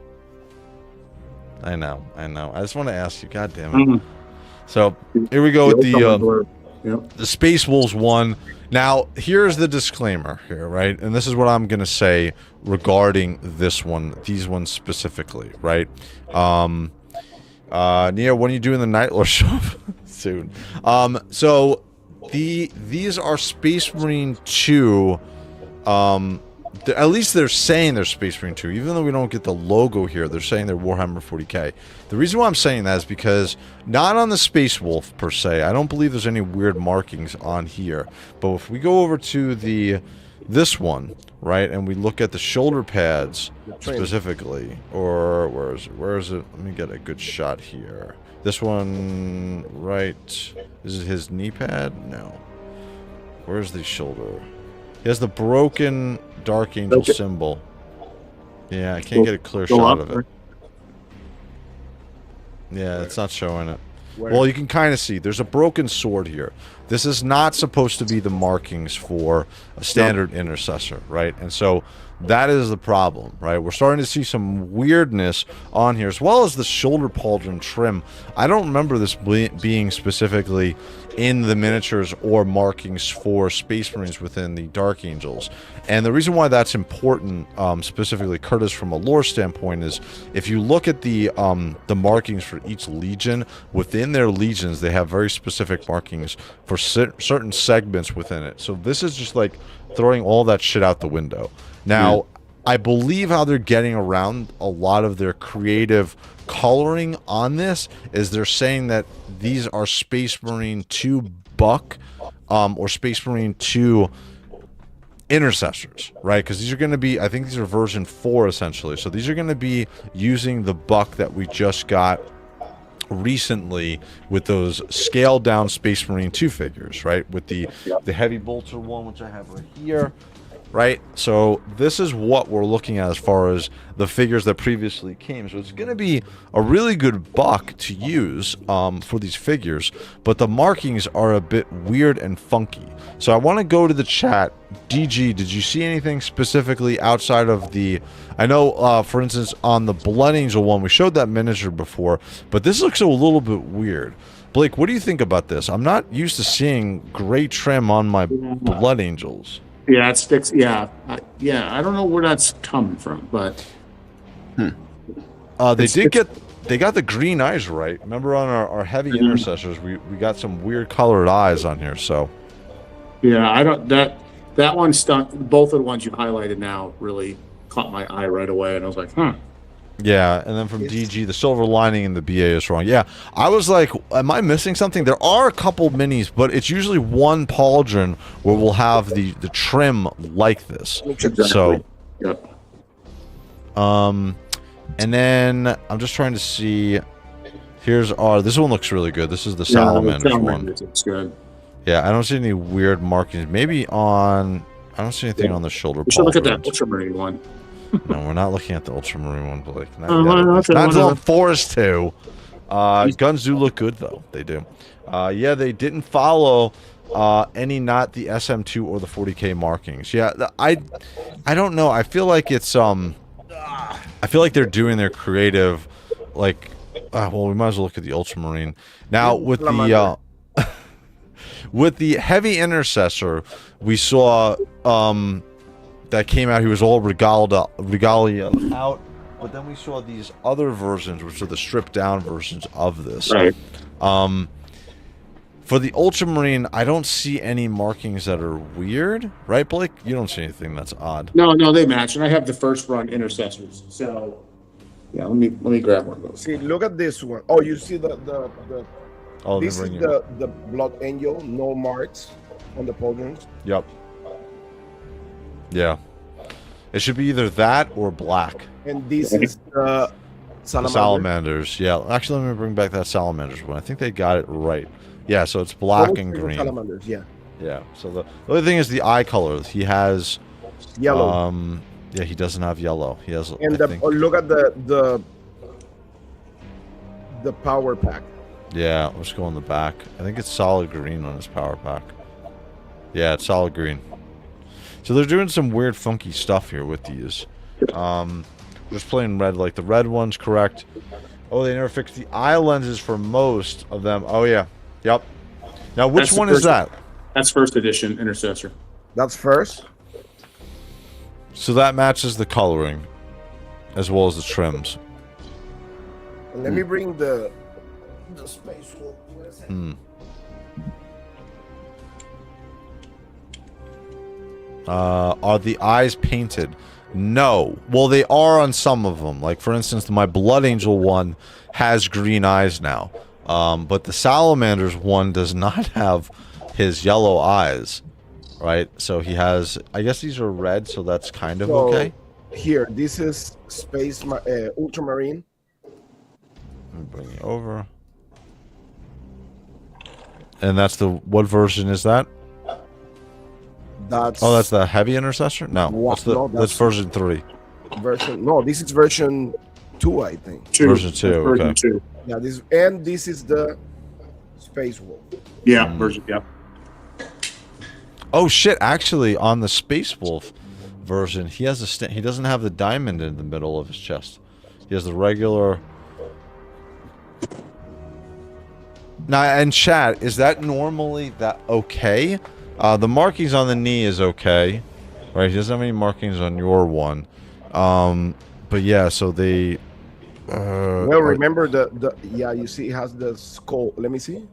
I know. I just want to ask you. God damn it. So here we go with the Space Wolves one. Now, here's the disclaimer here, right? And this is what I'm going to say regarding this one, these ones specifically, right? Nia, when are you doing the Night Lord show? Soon. So these are Space Marine 2. At least they're saying they're Space Marine 2. Even though we don't get the logo here, they're saying they're Warhammer 40k. The reason why I'm saying that is because, not on the Space Wolf per se, I don't believe there's any weird markings on here. But if we go over to this one, right, and we look at the shoulder pads specifically, or where is it? Let me get a good shot here. This one, right, is it his knee pad? No. Where's the shoulder? He has the broken Dark Angel symbol. Yeah, I can't get a clear shot of it. Yeah, it's not showing it. Well, you can kind of see there's a broken sword here. This is not supposed to be the markings for a standard intercessor, right? And so that is the problem, right? We're starting to see some weirdness on here, as well as the shoulder pauldron trim. I don't remember this being specifically in the miniatures or markings for Space Marines within the Dark Angels. And the reason why that's important, specifically, Curtis, from a lore standpoint, is if you look at the markings for each legion, within their legions, they have very specific markings for certain segments within it. So this is just like throwing all that shit out the window. Now, I believe how they're getting around a lot of their creative coloring on this is they're saying that these are Space Marine 2 Buck or Space Marine 2 Intercessors, right? Because these are going to be, I think these are version 4 essentially. So these are going to be using the Buck that we just got recently with those scaled down Space Marine 2 figures, right? With the heavy bolter one, which I have right here. Right, so this is what we're looking at as far as the figures that previously came. So it's going to be a really good buck to use for these figures, but the markings are a bit weird and funky. So I want to go to the chat. DG, did you see anything specifically outside of the... I know, for instance, on the Blood Angel one, we showed that miniature before, but this looks a little bit weird. Blake, what do you think about this? I'm not used to seeing gray trim on my Blood Angels. Yeah, it sticks. Yeah, I don't know where that's coming from, but they got the green eyes right. Remember on our heavy intercessors, we got some weird colored eyes on here. So yeah, I don't that one stuck. Both of the ones you highlighted now really caught my eye right away, and I was like, Yeah, and then from DG, the silver lining in the BA is wrong. Yeah, I was like, am I missing something? There are a couple minis, but it's usually one pauldron where we'll have the trim like this. Exactly. So, yep. And then I'm just trying to see. Here's this one looks really good. This is the Salamander one. It's good. Yeah, I don't see any weird markings. Maybe on. I don't see anything on the shoulder. We should look at that pauldrons. ultramarine one. No, we're not looking at the ultramarine one, Blake. Not Okay, not until whatever. Forest 2. Guns do look good, though. They do. Yeah, they didn't follow any, not the SM2 or the 40K markings. Yeah, I don't know. I feel like it's I feel like they're doing their creative, like. Well, we might as well look at the ultramarine now with the with the heavy intercessor. We saw that came out. He was all regalia out, but then we saw these other versions, which are the stripped down versions of this. Right. For the ultramarine, I don't see any markings that are weird, right, Blake? You don't see anything that's odd. No, they match, and I have the first run intercessors. So, yeah, let me grab one of those. See, look at this one. Oh, you see the Oh, this is the blood angel, no marks on the pauldrons. Yep. Yeah. It should be either that or black. And this is the The salamanders. Yeah. Actually, let me bring back that salamanders one. I think they got it right. Yeah, so it's black and green. Salamanders, yeah. Yeah. So the other thing is the eye color. He has Yellow. Yeah, he doesn't have yellow. He has. And look at the power pack. Yeah, let's go on the back. I think it's solid green on his power pack. Yeah, it's solid green. So they're doing some weird, funky stuff here with these. Just plain red, like the red one's correct. Oh, they never fixed the eye lenses for most of them. Oh, yeah. Yep. Now, which one is that? That's first edition intercessor. That's first. So that matches the coloring as well as the trims. And let me bring the space wolf. Are the eyes painted? No. Well, they are on some of them. Like, for instance, my Blood Angel one has green eyes now. But the Salamander's one does not have his yellow eyes. Right? So he has... I guess these are red, so that's kind of okay. Here, this is space ultramarine. Let me bring it over. And that's the... What version is that? That's... Oh, that's the heavy intercessor? No. That's version 3. No, this is version 2, I think. Version 2, okay. Version 2. Yeah, this is the space wolf. Yeah, version, yeah. Oh shit! Actually, on the Space Wolf version, he has he doesn't have the diamond in the middle of his chest. He has the regular. Now, and chat, is that normally that okay? The markings on the knee is okay, right? He doesn't have any markings on your one. But yeah, so they. Well, remember the yeah, you see, it has the skull. Let me see.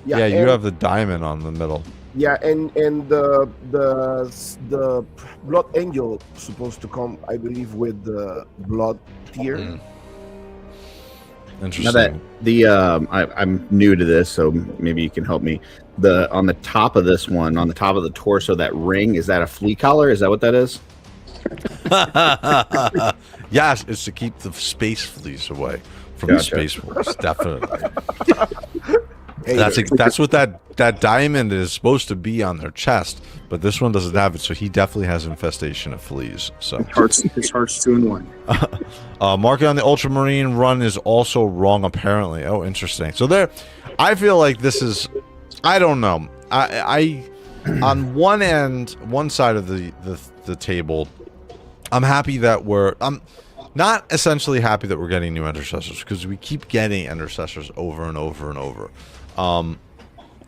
Yeah, you have the diamond on the middle. Yeah, and the blood angel supposed to come, I believe, with the blood tier. Interesting. Now that I'm new to this, so maybe you can help me. On the top of this one, on the top of the torso, that ring, is that a flea collar? Is that what that is? Yes, it's to keep the space fleas away from the space wolves. Definitely. That's what that diamond is supposed to be on their chest, but this one doesn't have it, so he definitely has infestation of fleas. So his heart's 2 and 1. Marking on the ultramarine run is also wrong, apparently. Oh, interesting. So there, I feel like this is, I don't know. I on one end, one side of the table, I'm happy that I'm not essentially happy that we're getting new intercessors, because we keep getting intercessors over and over and over.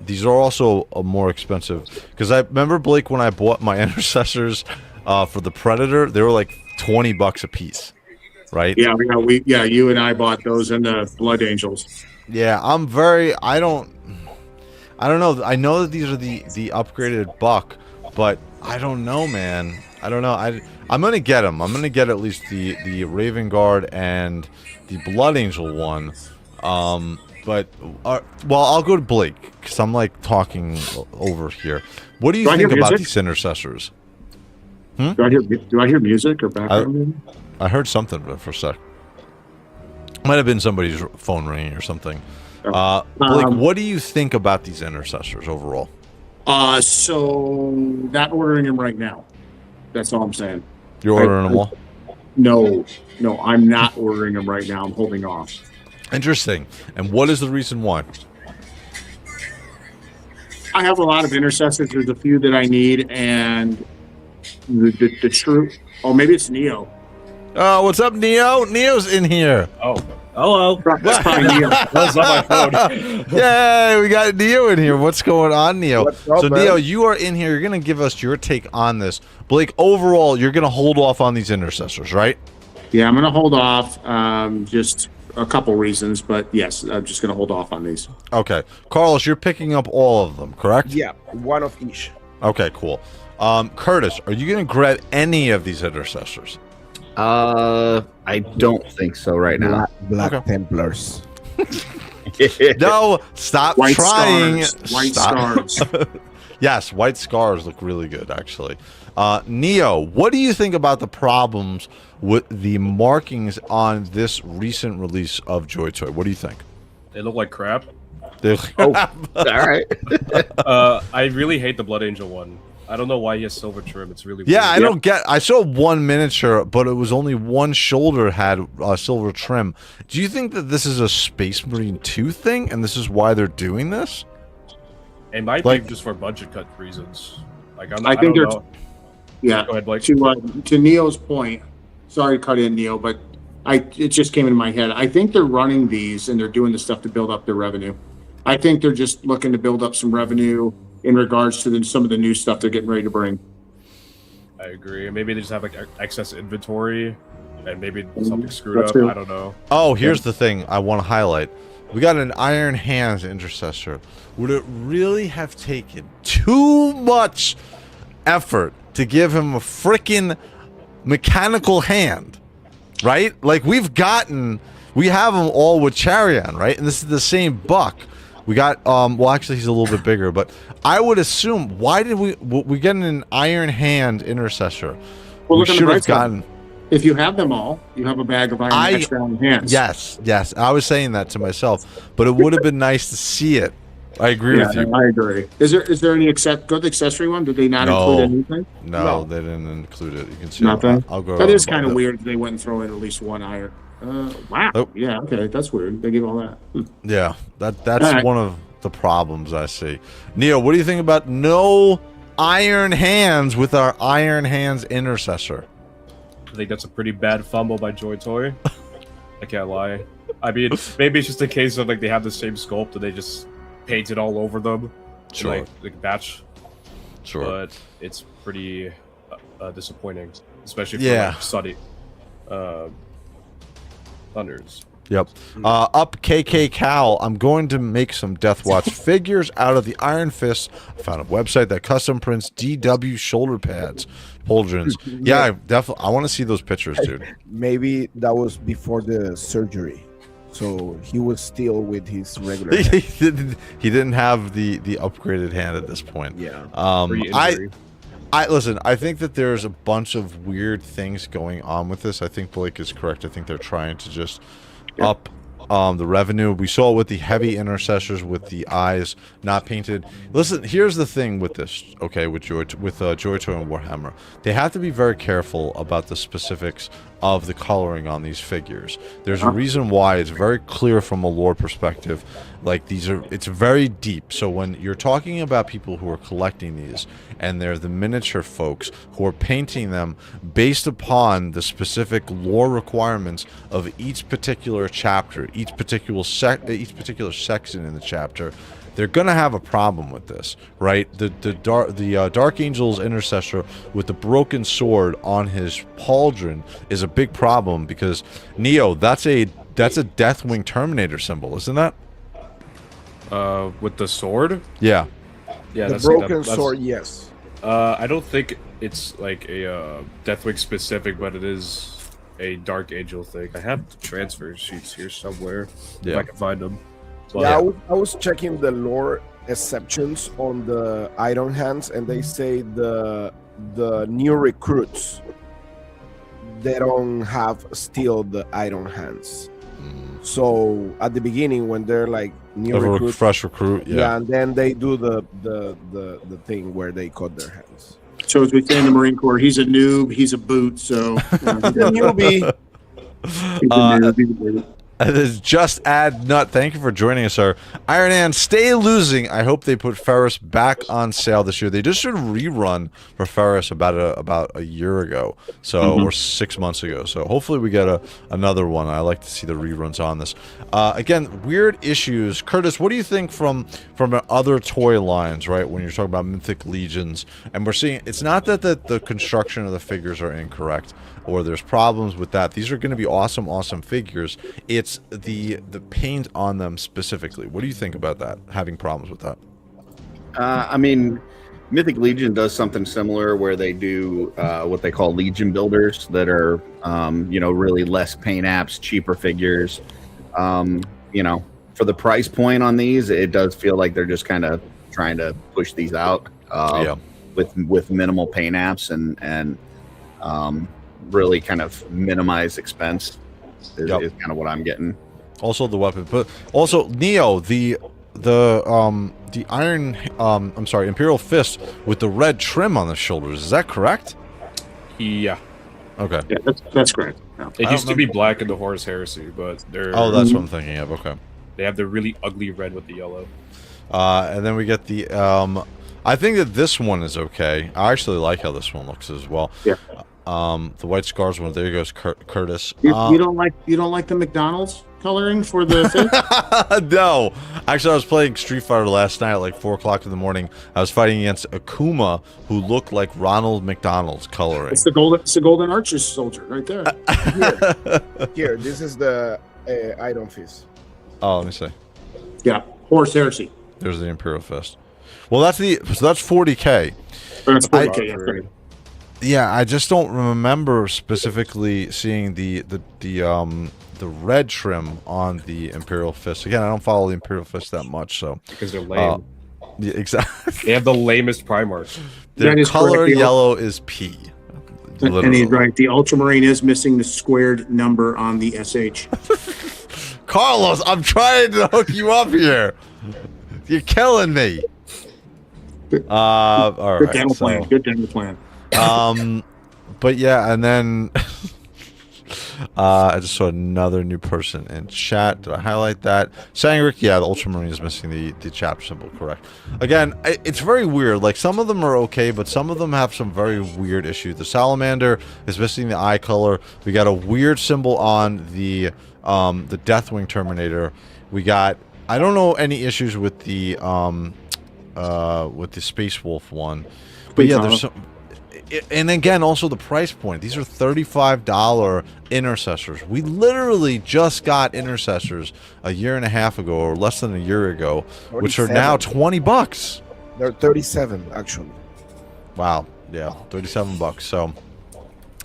These are also more expensive, because I remember, Blake, when I bought my intercessors for the Predator, they were like $20 a piece, right? Yeah, you and I bought those and the Blood Angels. Yeah, I don't know. I know that these are the upgraded buck, but I don't know, man. I don't know. I'm gonna get them. I'm gonna get at least the Raven Guard and the Blood Angel one. But well, I'll go to Blake, because I'm like talking over here. What do you think about these intercessors? Do I hear music or background? I heard something for a sec. Might have been somebody's phone ringing or something. Blake, what do you think about these intercessors overall? So not ordering them right now. That's all I'm saying. You're ordering them all? No, I'm not ordering them right now. I'm holding off. Interesting. And what is the reason why? I have a lot of intercessors. There's a few that I need, and the true. Oh, maybe it's Neo. Oh, what's up, Neo? Neo's in here. Oh, hello. That's probably Neo. That's on my phone. Yay, we got Neo in here. What's going on, Neo? What's up, So, man? Neo, you are in here. You're going to give us your take on this. Blake, overall, you're going to hold off on these intercessors, right? Yeah, I'm going to hold off. Just a couple reasons, but yes, I'm just going to hold off on these. Okay. Carlos, you're picking up all of them, correct? Yeah, one of each. Okay, cool. Curtis, are you going to grab any of these intercessors? I don't think so right now. Black Okay. Templars. No, stop White trying. Scars. White Stop. Scars. Yes, white scars look really good, actually. Neo, what do you think about the problems with the markings on this recent release of JOYTOY? What do you think? They look like crap. Oh, all right. I really hate the Blood Angel one. I don't know why he has silver trim. It's really Yeah, weird. I don't get. I saw one miniature, but it was only one shoulder had silver trim. Do you think that this is a Space Marine 2 thing, and this is why they're doing this? It might Like- be just for budget cut reasons. Like I think don't there's- know. Yeah. Go ahead, Blake. To Neo's point, sorry to cut in, Neo, but it just came into my head. I think they're running these and they're doing the stuff to build up their revenue. I think they're just looking to build up some revenue in regards to some of the new stuff they're getting ready to bring. I agree. Maybe they just have like excess inventory, and maybe something screwed That's up. true. I don't know. Oh, here's the thing I want to highlight. We got an Iron Hands Intercessor. Would it really have taken too much effort to give him a freaking mechanical hand? Right? Like, we have them all with Charion, right? And this is the same buck. We got, well, actually, he's a little bit bigger, but I would assume, why did we get an Iron Hand Intercessor? Well, We look on the should bright have side. gotten. If you have them all, you have a bag of iron extra on hands. Yes. I was saying that to myself, but it would have been nice to see it. I agree with you. I agree. Is there any good accessory one? Did they not include anything? No, they didn't include it. You can see Nothing. I'll go. That is about kind of it. weird. They wouldn't throw in at least one iron. Wow. Oh. Yeah. Okay. That's weird. They give all that. Yeah, that's Alright. one of the problems I see. Neo, what do you think about no Iron Hands with our Iron Hands Intercessor? I think that's a pretty bad fumble by JOYTOY. I can't lie. I mean, maybe it's just a case of like they have the same sculpt and they just paint it all over them. Sure. Like batch. Sure. But it's pretty disappointing, especially for Yeah. like Sunny Thunders. Yep. Up KK Cal, I'm going to make some Deathwatch figures out of the Iron Fist. I found a website that custom prints DW shoulder pads, pauldrons. Yeah, definitely. I want to see those pictures, dude. Maybe that was before the surgery, so he was still with his regular. He didn't have the upgraded hand at this point. Yeah. Pre-injury. I listen, I think that there's a bunch of weird things going on with this. I think Blake is correct. I think they're trying to just up the revenue. We saw it with the heavy intercessors with the eyes not painted. Listen, here's the thing with this, okay, with JOYTOY and Warhammer. They have to be very careful about the specifics of the coloring on these figures. There's a reason why. It's very clear from a lore perspective. Like, it's very deep. So when you're talking about people who are collecting these, and they're the miniature folks who are painting them based upon the specific lore requirements of each particular chapter, each particular section in the chapter, they're gonna have a problem with this, right? The Dark Angel's Intercessor with the broken sword on his pauldron is a big problem because Neo, that's a Deathwing Terminator symbol, isn't that? With the sword? Yeah. Yeah, The that's broken that's, sword, yes. I don't think it's like a Deathwing specific, but it is a Dark Angel thing. I have the transfer sheets here somewhere if I can find them. But, Yeah, I was checking the lore exceptions on the Iron Hands, and they say the new recruits, they don't have still the Iron Hands. So at the beginning, when they're like new Of a recruits, fresh recruit, yeah. and then they do the thing where they cut their hands. So as we say in the Marine Corps, he's a noob, he's a boot, so He's a newbie. he's a noob, he's a boot. This is Just Add Nut. Thank you for joining us, sir. Iron Man, stay losing. I hope they put Ferris back on sale this year. They just did a rerun for Ferris about a year ago, so or 6 months ago. So hopefully we get another one. I like to see the reruns on this. Again, weird issues. Curtis, what do you think from other toy lines? Right, when you're talking about Mythic Legions, and we're seeing it's not that the construction of the figures are incorrect or there's problems with that. These are going to be awesome figures. It's the paint on them specifically. What do you think about that? Having problems with that? I mean, Mythic Legion does something similar where they do what they call Legion builders that are, really less paint apps, cheaper figures. For the price point on these, it does feel like they're just kind of trying to push these out with minimal paint apps and really kind of minimize expense is kind of what I'm getting. Also the weapon, but also Neo, the iron Imperial Fist with the red trim on the shoulders. Is that correct? Yeah. Okay. Yeah, that's correct. Yeah. It used to be black in the Horus Heresy, but they're that's what I'm thinking of. Okay. They have the really ugly red with the yellow. And then we get the I think that this one is okay. I actually like how this one looks as well. Yeah. The white scars one. There goes Curtis. You don't like the McDonald's coloring for the fifth? No, actually, I was playing Street Fighter last night at like 4 o'clock in the morning. I was fighting against Akuma, who looked like Ronald McDonald's coloring. It's the golden archer soldier right there. Here, this is the Iron Fist. Oh, let me see. Yeah, Horus Heresy. There's the Imperial Fist. Well, that's 40K. That's 40K. Yeah, I just don't remember specifically seeing the red trim on the Imperial Fist. Again, I don't follow the Imperial Fist that much, so Because they're lame. yeah, exactly. They have the lamest Primarchs. Their color yellow is P. And he's right. The Ultramarine is missing the squared number on the SH. Carlos, I'm trying to hook you up here. You're killing me. All right. Good dental plan. Good dental plan. But yeah, and then I just saw another new person in chat. Did I highlight that? Sangrick, yeah, the Ultramarine is missing the chapter symbol, correct. Again, it's very weird. Like, some of them are okay, but some of them have some very weird issues. The Salamander is missing the eye color. We got a weird symbol on the Deathwing Terminator. We got, I don't know any issues with the Space Wolf one. But yeah, there's some. And again, also the price point. These are $35 Intercessors. We literally just got Intercessors a year and a half ago, or less than a year ago, 37. which are now $20. They're 37 actually. Wow. Yeah, $37. So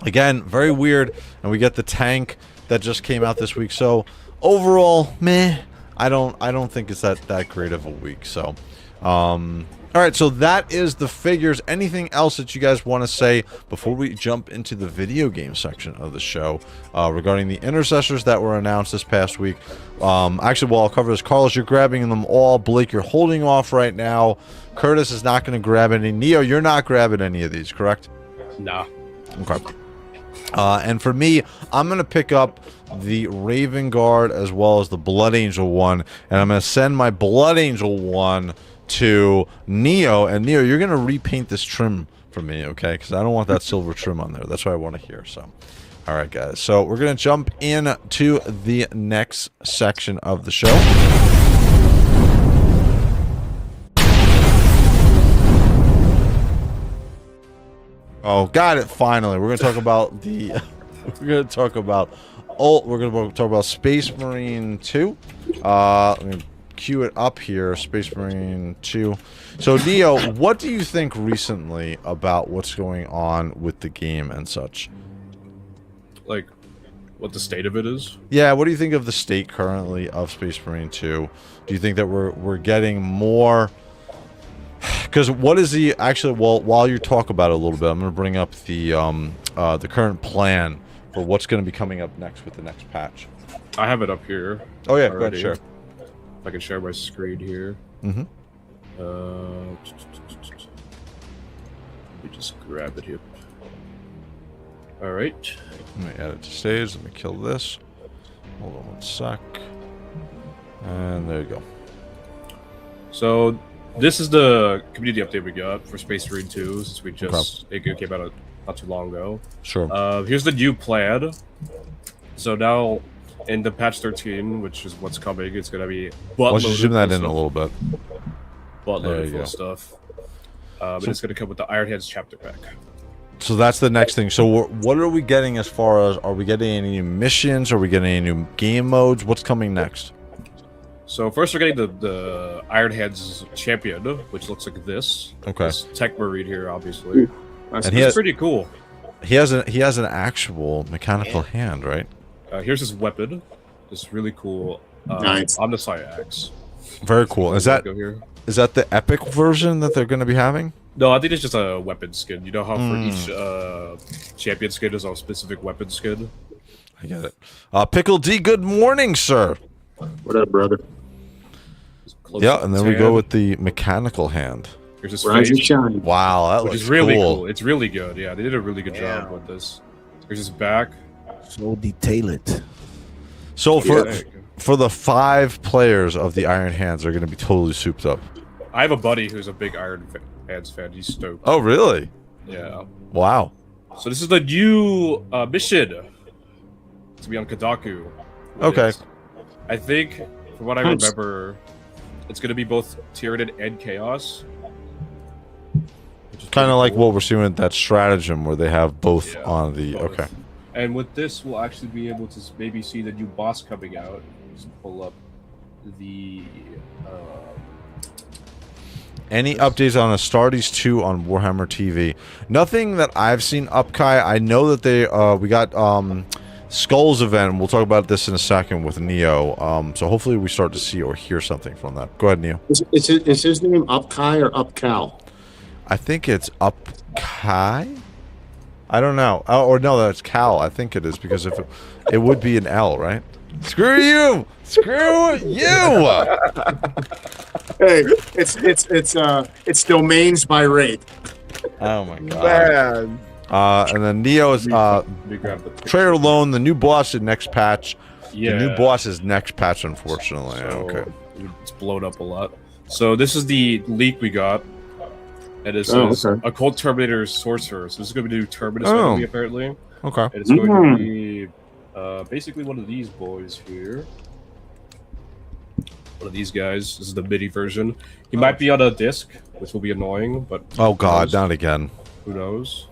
again, very weird. And we get the tank that just came out this week. So overall, meh. I don't think it's that great of a week. So all right, so that is the figures. Anything else that you guys want to say before we jump into the video game section of the show regarding the Intercessors that were announced this past week? Actually, well, I'll cover this. Carlos, you're grabbing them all. Blake, you're holding off right now. Curtis is not going to grab any. Neo, you're not grabbing any of these, correct? Nah. Okay. And for me, I'm going to pick up the Raven Guard as well as the Blood Angel one, and I'm going to send my Blood Angel one to Neo. And Neo, you're gonna repaint this trim for me, okay? Because I don't want that silver trim on there. That's what I want to hear. So all right, guys, so we're gonna jump in to the next section of the show. Oh, got it, finally. We're gonna talk about the we're gonna talk about Space Marine 2. Let me cue it up here, Space Marine 2. So, Neo, what do you think recently about what's going on with the game and such? Like, what the state of it is? Yeah, what do you think of the state currently of Space Marine 2? Do you think that we're getting more? Because what is the actually? Well, while you talk about it a little bit, I'm going to bring up the current plan for what's going to be coming up next with the next patch. I have it up here. Oh yeah, already. go ahead, share. I can share my screen here. Mm-hmm. me just grab it here. All right. Let me add it to stage. Let me kill this. Hold on one sec. And there you go. So this is the community update we got for Space Marine 2, since we just it came out not too long ago. Sure. Here's the new plan. So now in the patch 13, which is what's coming, it's gonna be. Why don't you zoom that in a little bit? Buttloaded full of stuff. But it's gonna come with the Iron Hands chapter pack. So that's the next thing. So what are we getting as far as, are we getting any new missions? Are we getting any new game modes? What's coming next? So first we're getting the Iron Hands champion, which looks like this. Okay. This Tech Marine here, obviously. And he's pretty cool. He has an actual mechanical hand, right? Here's his weapon. This really cool Nice. Omnisci axe. Very cool. Is that the epic version that they're going to be having? No, I think it's just a weapon skin. You know how for each champion skin is a specific weapon skin? I get it. Pickle D, good morning, sir. What up, brother? Yeah, and then we go with the mechanical hand. Here's his Rise and face, shine. Wow, that which looks is really cool. cool. It's really good. Yeah, they did a really good job with this. Here's his back. So detailed. So Yeah. for the 5 players of the Iron Hands, they're going to be totally souped up. I have a buddy who's a big Iron Hands fan. He's stoked. Oh, really? Yeah. Wow. So this is the new mission to be on Kodaku. Okay. I think, from what I remember, it's going to be both Tyranid and Chaos. Kind of like what we're seeing with that stratagem where they have both on the... both. Okay. And with this, we'll actually be able to maybe see the new boss coming out. Just pull up the... Any updates on Astartes 2 on Warhammer TV? Nothing that I've seen up, Kai. I know that they we got Skull's event, and we'll talk about this in a second with Neo. So hopefully we start to see or hear something from that. Go ahead, Neo. Is his name Up Kai or Up Cal? I think it's Up Kai. I don't know. Or no, that's Cal. I think it is, because if it would be an L, right? Screw you! Screw you! Hey, it's domains by rate. Oh my god. Man. And then Neo is Trader Alone, the new boss in next patch. Yeah. The new boss is next patch, unfortunately. So Okay. it's blown up a lot. So this is the leak we got. And it says Occult Terminator Sorcerer. So this is going to be the new Terminus enemy, apparently. Okay. And it's going to be basically one of these boys here. One of these guys. This is the MIDI version. He might be on a disc, which will be annoying, but Oh god, not again. who knows?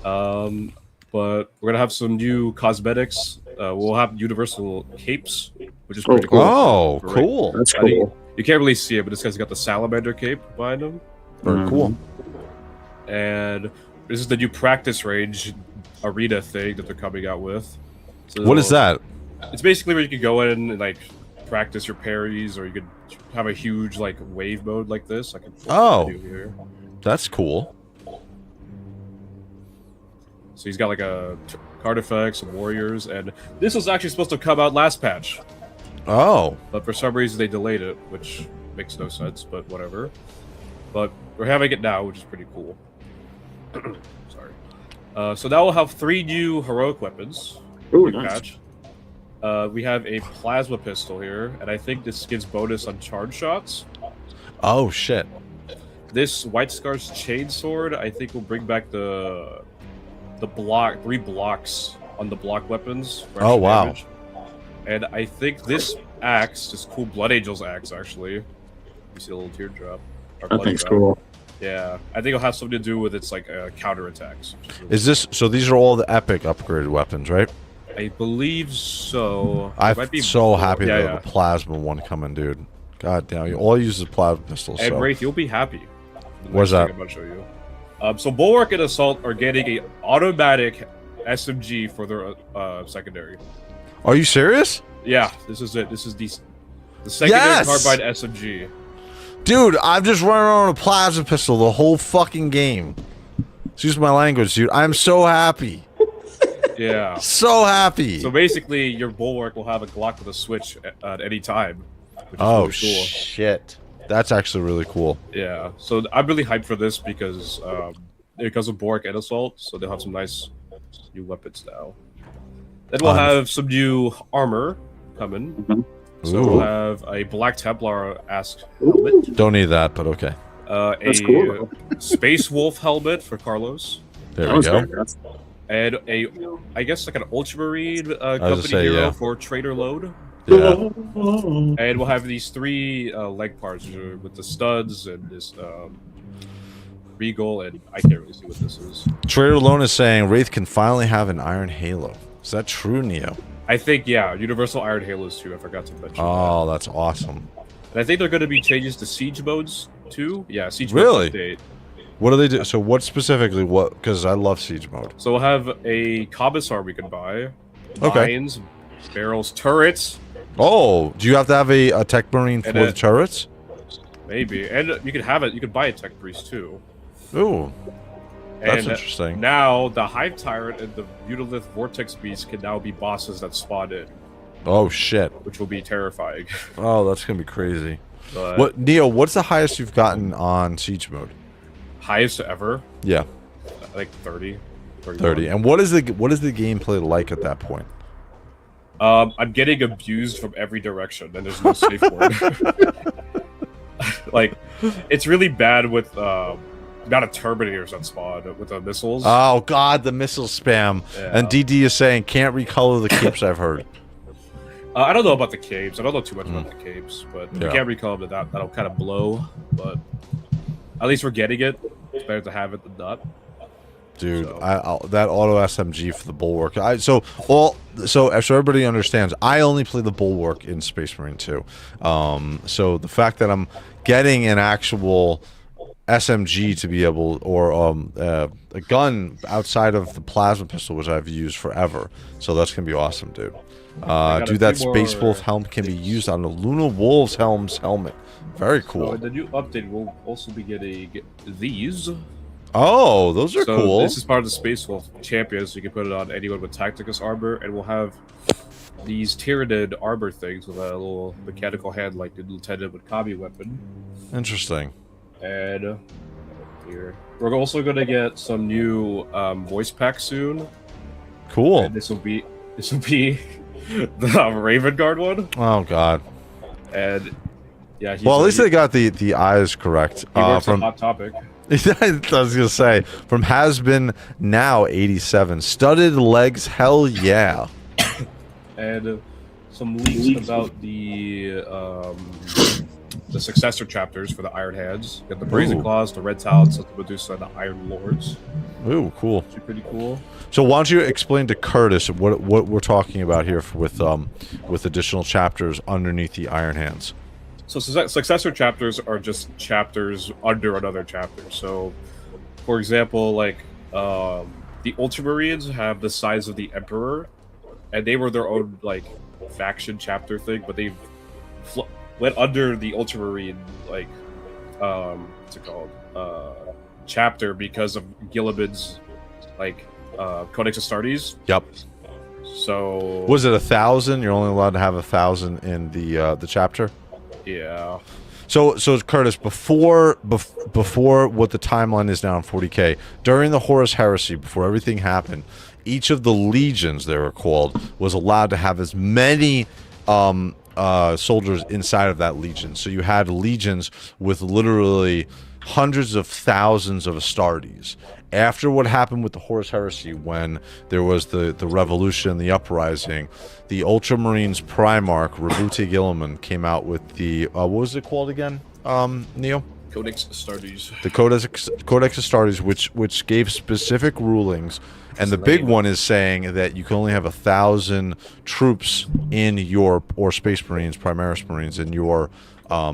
But we're gonna have some new cosmetics. We'll have universal capes, which is pretty cool. Oh, Right. cool. That's I think cool. you can't really see it, but this guy's got the salamander cape behind him. Very cool. And this is the new practice range arena thing that they're coming out with. So What is that? It's basically where you can go in and like practice your parries, or you could have a huge like wave mode like this. I can do here. That's cool. So he's got like a card effect, some warriors, and this was actually supposed to come out last patch, Oh. but for some reason they delayed it, which makes no sense. But whatever. But we're having it now, which is pretty cool. Sorry. So now we'll have 3 new heroic weapons. Ooh, New nice. patch. We have a plasma pistol here, and I think this gives bonus on charge shots. Oh shit. This White Scar's chainsword, I think, will bring back the 3 blocks on the block weapons. for Oh, extra wow. damage. And I think this axe, this cool Blood Angel's axe, actually. You see a little teardrop. or That blood thing's drop. cool. Yeah, I think it'll have something to do with its like counter attacks. Is this so? These are all the epic upgraded weapons, right? I believe so. I'm Might be so more. happy Yeah, to yeah. have a plasma one coming, dude. God damn, you all use the plasma pistol. And So. Wraith, you'll be happy. The What's next that? thing I'm about to show you. So Bulwark and Assault are getting a automatic SMG for their secondary. Are you serious? Yeah, this is it. This is the secondary Yes! carbine SMG. Dude, I'm just running on a plasma pistol the whole fucking game. Excuse my language, dude. I'm so happy. Yeah. So happy. So basically, your Bulwark will have a Glock with a switch at any time. Which is Oh, really cool. shit. That's actually really cool. Yeah. So I'm really hyped for this because it comes with Bork and Assault, so they'll have some nice new weapons now. Then we'll have some new armor coming. So we'll have a Black Templar-esque helmet. Don't need that, but okay. A cool. Space Wolf helmet for Carlos. There we go. And I guess like an Ultramarine company hero for Trader Load. Yeah. And we'll have these 3 leg parts with the studs and this Regal, and I can't really see what this is. Trader Alone is saying Wraith can finally have an Iron Halo. Is that true, Neo? I think, yeah, Universal Iron Halos too. I forgot to mention Oh, that's awesome. And I think they're going to be changes to Siege modes too. Yeah, Siege really? mode update. What do they do? So what specifically, what, because I love Siege mode. So we'll have a Commissar we can buy. Mines, barrels, turrets. Oh, do you have to have a Tech Marine for the turrets? Maybe. And you can have it, you can buy a Tech Priest too. Ooh. That's and interesting. Now, the Hive Tyrant and the Mutalith Vortex Beast can now be bosses that spawn in. Oh, shit. Which will be terrifying. Oh, that's going to be crazy. But what, Neo, what's the highest you've gotten on Siege mode? Highest ever? Yeah. Like 30. 30. And what is the gameplay like at that point? I'm getting abused from every direction, and there's no safe word. Like, it's really bad with... amount of Terminators that spawn with the missiles. Oh god, the missile spam. Yeah. And DD is saying can't recolor the capes. I've heard. I don't know about the capes. I don't know too much about the capes, but we can't recolor that'll kind of blow. But at least we're getting it. It's better to have it than not. Dude, that auto SMG for the bulwark. So everybody understands. I only play the bulwark in Space Marine 2. So the fact that I'm getting an actual SMG to be able, or a gun outside of the plasma pistol, which I've used forever. So that's gonna be awesome, dude. Dude, that Space Wolf helmet can be used on the Luna Wolves helmet. Very cool. So in the new update, we'll also be getting these. Oh, those are cool. This is part of the Space Wolf champion, so you can put it on anyone with Tacticus armor, and we'll have these Tyranid armor things with a little mechanical hand like the Lieutenant with Kami weapon. Interesting. And here we're also going to get some new voice packs soon. Cool. And this will be the Raven Guard one. Oh god. And yeah. Well, at least they got the eyes correct. He works from Hot Topic. I was gonna say from has been now 87 studded legs. Hell yeah. And some leaks about the successor chapters for the Iron Hands. You got the Brazen Claws, the Red Talons, the Medusa, and the Iron Lords. Ooh, cool. Which is pretty cool. So why don't you explain to Curtis what we're talking about here with additional chapters underneath the Iron Hands? So successor chapters are just chapters under another chapter. So, for example, like the Ultramarines have the size of the Emperor, and they were their own like faction chapter thing, but they've went under the Ultramarine, like, what's it called? Chapter because of Gilliman's, like, Codex Astartes. Yep. So... Was it 1,000? You're only allowed to have 1,000 in the chapter? Yeah. So Curtis, before what the timeline is now in 40K, during the Horus Heresy, before everything happened, each of the legions, they were called, was allowed to have as many soldiers inside of that legion. So you had legions with literally hundreds of thousands of Astartes. After what happened with the Horus Heresy, when there was the revolution, the uprising, the Ultramarines Primarch, Rabute Gilliman, came out with the, what was it called again, Neo? Codex Astartes. The Codex Astartes, which gave specific rulings, and the big one is saying that you can only have 1,000 troops in your, or Space Marines, Primaris Marines, in your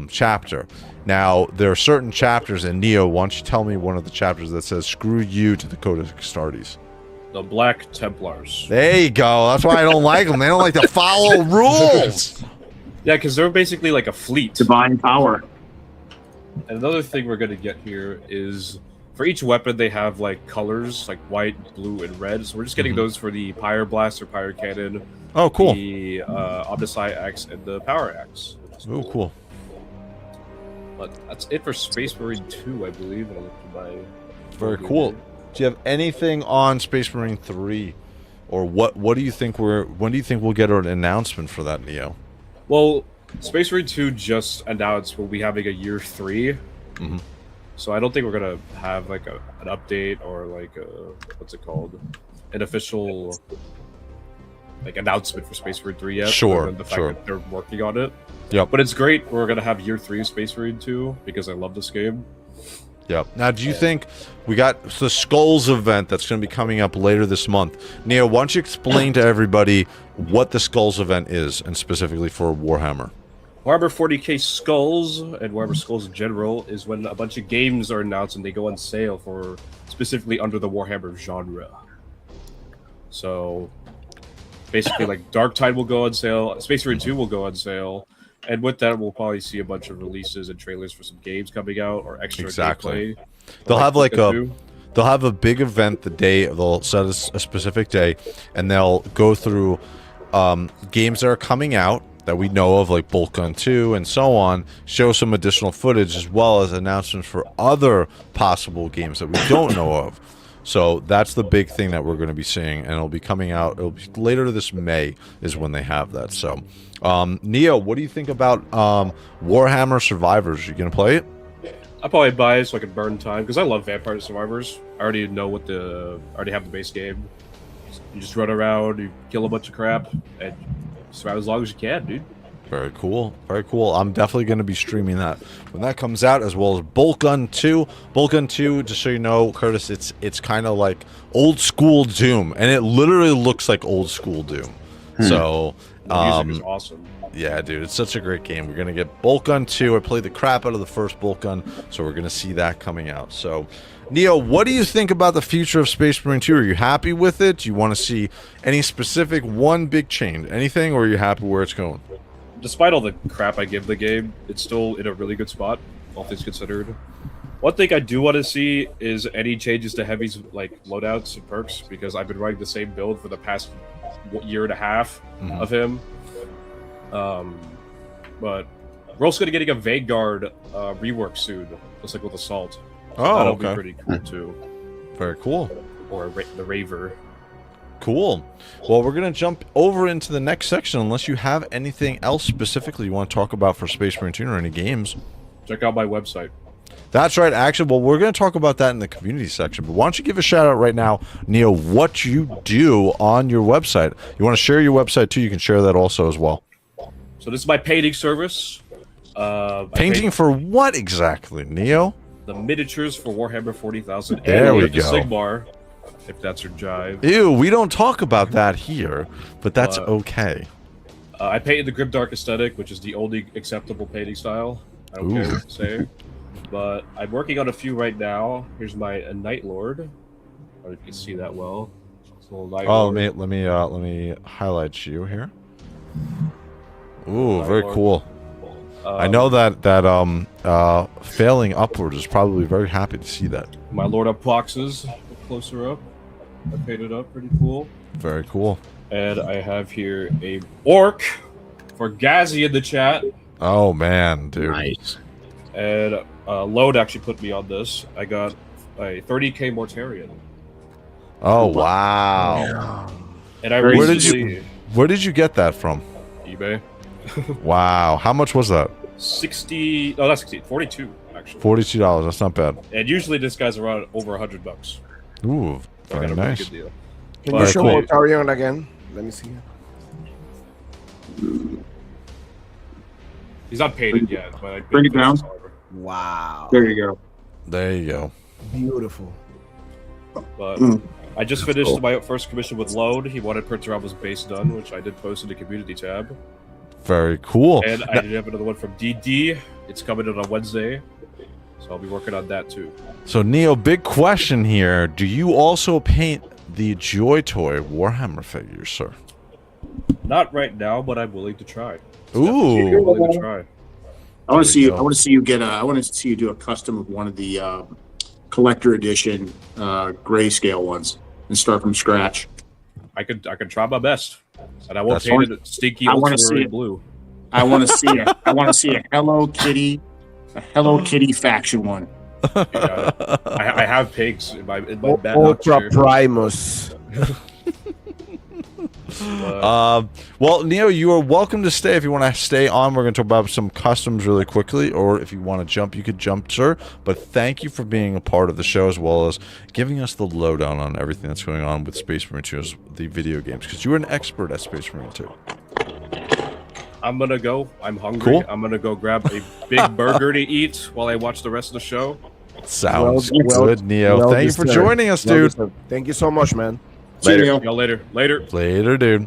chapter. Now, there are certain chapters, and Neo, why don't you tell me one of the chapters that says, screw you to the Codex Astartes? The Black Templars. There you go. That's why I don't like them. They don't like to follow rules. Yeah, because they're basically like a fleet. Divine power. And another thing we're going to get here is, for each weapon, they have like colors, like white, blue, and red. So we're just getting those for the Pyre Blaster, Pyre Cannon. Oh, cool. The Omnisci Axe and the Power Axe. Oh, cool. But that's it for Space Marine 2, I believe. I looked at my Very cool. Do you have anything on Space Marine 3, or what do you think when do you think we'll get an announcement for that, Neo? Well, Space Marine 2 just announced we'll be having a year 3. Mhm. So I don't think we're gonna have like an update or like what's it called, an official like announcement for Space Marine 3 yet. Sure, other than the fact sure. that they're working on it. Yep. But it's great. We're gonna have year 3 of Space Marine 2 because I love this game. Yep. Now, do you think we got the Skulls event that's going to be coming up later this month? Neo, why don't you explain to everybody what the Skulls event is, and specifically for Warhammer? Warhammer 40k Skulls and Warhammer Skulls in general is when a bunch of games are announced and they go on sale for specifically under the Warhammer genre. So basically, like Dark Tide will go on sale, Space Marine 2 will go on sale, and with that, we'll probably see a bunch of releases and trailers for some games coming out or extra gameplay. They'll have like they'll have a big event the day, they'll set a specific day, and they'll go through games that are coming out that we know of, like Bolt Gun 2 and so on, show some additional footage as well as announcements for other possible games that we don't know of. So that's the big thing that we're going to be seeing, and it'll be coming out. It'll be later this May is when they have that. So, Neo, what do you think about Warhammer Survivors? You going to play it? I'll probably buy it so I can burn time because I love Vampire Survivors. I already know I already have the base game. You just run around, you kill a bunch of crap, and survive as long as you can, dude. Very cool. Very cool. I'm definitely going to be streaming that when that comes out, as well as Bolt Gun 2. Bolt Gun 2, just so you know, Curtis, it's kind of like old school Doom, and it literally looks like old school Doom. So, the music is awesome. Yeah, dude, it's such a great game. We're going to get Bolt Gun 2. I played the crap out of the first Bolt Gun, so we're going to see that coming out. So, Neo, what do you think about the future of Space Marine 2? Are you happy with it? Do you want to see any specific one big change? Anything, or are you happy where it's going? Despite all the crap I give the game, it's still in a really good spot, all things considered. One thing I do want to see is any changes to Heavy's like loadouts and perks, because I've been running the same build for the past year and a half of him. But we're also going to getting a Vanguard rework soon, just like with Assault. So that'll be pretty cool too. Very cool. Or the Raver. Cool. Well, we're going to jump over into the next section unless you have anything else specifically you want to talk about for Space Marine 2 or any games. Check out my website. That's right. Actually, well, we're going to talk about that in the community section. But why don't you give a shout out right now, Neo, what you do on your website. You want to share your website too? You can share that also as well. So this is my painting service. Painting for what exactly, Neo? The miniatures for Warhammer 40,000. There we the go. Sigmar, if that's your jive. Ew, we don't talk about that here, but that's okay. I painted the Grimdark aesthetic, which is the only acceptable painting style. I don't care what to say. But I'm working on a few right now. Here's my Night Lord. I don't know if you can see that well. Oh, let me highlight you here. Ooh, very cool. I know that failing upward is probably very happy to see that. My Lord of Boxes, closer up. I painted up pretty cool. Very cool. And I have here a Orc for Gazzy in the chat. Oh man, dude. Nice. And Load actually put me on this. I got a 30k Mortarion. Oh wow. And I where did you get that from? eBay. Wow. How much was that? 60. Oh, that's 60. 42 actually. $42. That's not bad. And usually this guy's around over $100. Ooh, I very got a nice. pretty good deal. Can you show Mortarion again? Let me see. He's not painted yet, but I Bring it down. Wow. There you go. There you go. Beautiful. But I just finished my first commission with Load. He wanted Perturba's base done, which I did post in the community tab. Very cool. And I did have another one from DD. It's coming in on Wednesday. So I'll be working on that too. So Neo, big question here. Do you also paint the JOYTOY Warhammer figures, sir? Not right now, but I'm willing to try. Ooh. I'm willing to try. I want to see you. I want to see you get. I want to see you do a custom of one of the collector edition grayscale ones and start from scratch. I could try my best, and I won't That's paint fine. it stinky I wanna see ultramarine it. blue. I want to see it. I want to see a Hello Kitty faction one. Yeah, I have pigs in my bed. Ultra Primus. Well, Neo, you are welcome to stay if you want to stay on. We're going to talk about some customs really quickly, or if you want to jump, you could jump, sir. But thank you for being a part of the show, as well as giving us the lowdown on everything that's going on with Space Marine 2, the video games, because you're an expert at Space Marine 2. I'm gonna go. I'm hungry. Cool. I'm gonna go grab a big burger to eat while I watch the rest of the show. Sounds good, Neo. Thank you for joining us, dude. Thank you so much, man. Later. Y'all later. Later, dude.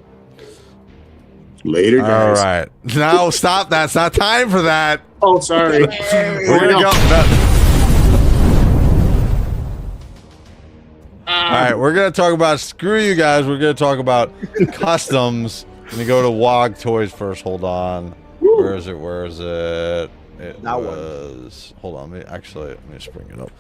Later, guys. All right. No, stop that. It's not time for that. Oh, sorry. We're going to go. All right. We're going to talk about, screw you guys. We're going to talk about customs. Let me go to WOG Toys first. Hold on. Where is it? It was, hold on. Let me just bring it up.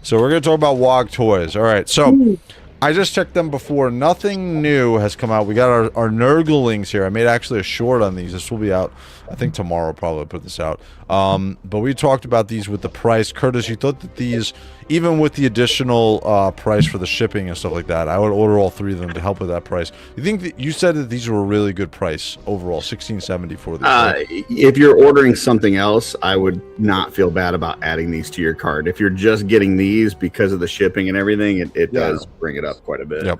So we're going to talk about WOG Toys. All right. So I just checked them before. Nothing new has come out. We got our Nurglings here. I made actually a short on these. This will be out, I think tomorrow. Probably put this out. But we talked about these with the price. Curtis, you thought that these, even with the additional price for the shipping and stuff like that, I would order all three of them to help with that price. You think that you said that these were a really good price overall, $16.70 for these? Right? If you're ordering something else, I would not feel bad about adding these to your cart. If you're just getting these because of the shipping and everything, it does bring it up quite a bit. Yep.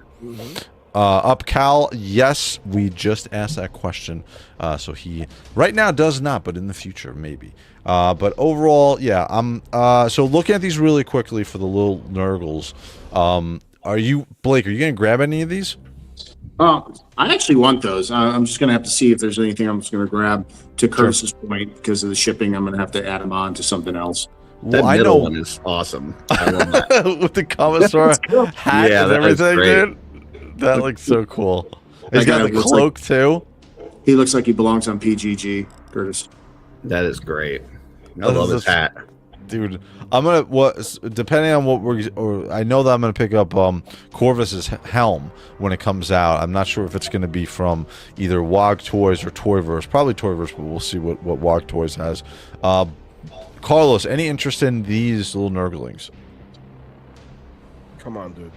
Up Cal, yes, we just asked that question. So he right now does not, but in the future maybe. But overall, yeah. So looking at these really quickly for the little Nurgles. Are you, Blake? Are you gonna grab any of these? I actually want those. I'm just gonna have to see if there's anything I'm just gonna grab. To Curtis's point, because of the shipping, I'm gonna have to add them on to something else. That middle one is awesome. I love that. With the commissar hat and everything, dude. That looks so cool. He's got the cloak too. He looks like he belongs on PGG, Curtis. That is great. I love his hat, dude. I'm gonna depending on what I know that I'm gonna pick up Corvus's helm when it comes out. I'm not sure if it's gonna be from either WOG Toys or Toyverse. Probably Toyverse, but we'll see what WOG Toys has. Carlos, any interest in these little Nurglings? Come on, dude.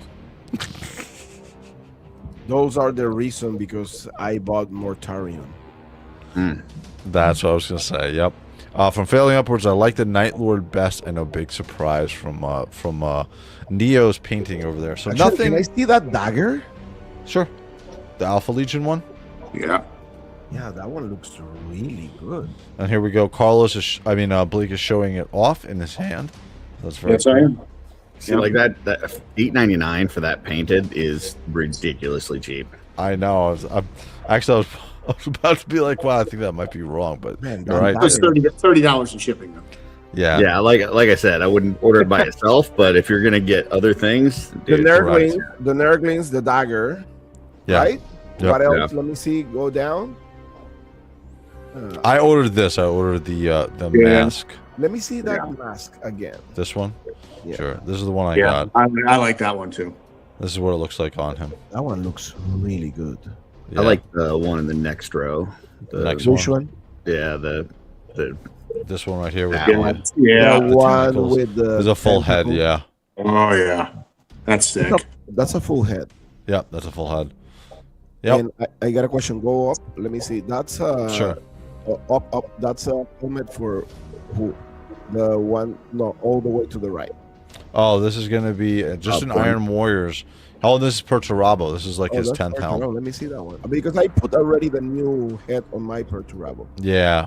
Those are the reason because I bought Mortarion. That's what I was gonna say. Yep. From Failing Upwards, I like the Night Lord best, and a big surprise from Neo's painting over there. So actually, nothing. Can I see that dagger? Sure. The Alpha Legion one. Yeah. Yeah, that one looks really good. And here we go. Carlos is, Blake is showing it off in his hand. That's very. Yes, I am. See, like that $8.99 for that painted is ridiculously cheap. I know. I was about to be like, wow, I think that might be wrong, but man, you're right. It's $30 in shipping though. Yeah. Yeah, like I said, I wouldn't order it by itself, but if you're gonna get other things, the Nurglings, the dagger. Yeah. Right? Yep. What else? Let me see. Go down. I ordered this. I ordered the mask. Let me see that mask again. This one? Yeah. Sure. This is the one I got. I like that one too. This is what it looks like on him. That one looks really good. I like the one in the next row. The next one? Yeah, the this one right here with Yeah, the one with the there's a full head, yeah. Oh yeah, that's sick. That's a full head. Yeah, that's a full head. Yep. And I got a question. Go up. Let me see. That's sure. Up. That's a helmet for who? The one? No, all the way to the right. Oh, this is gonna be just an Iron Warriors. Oh, this is Perturabo. This is like his 10th helm. Let me see that one because I put already the new head on my Perturabo. Yeah,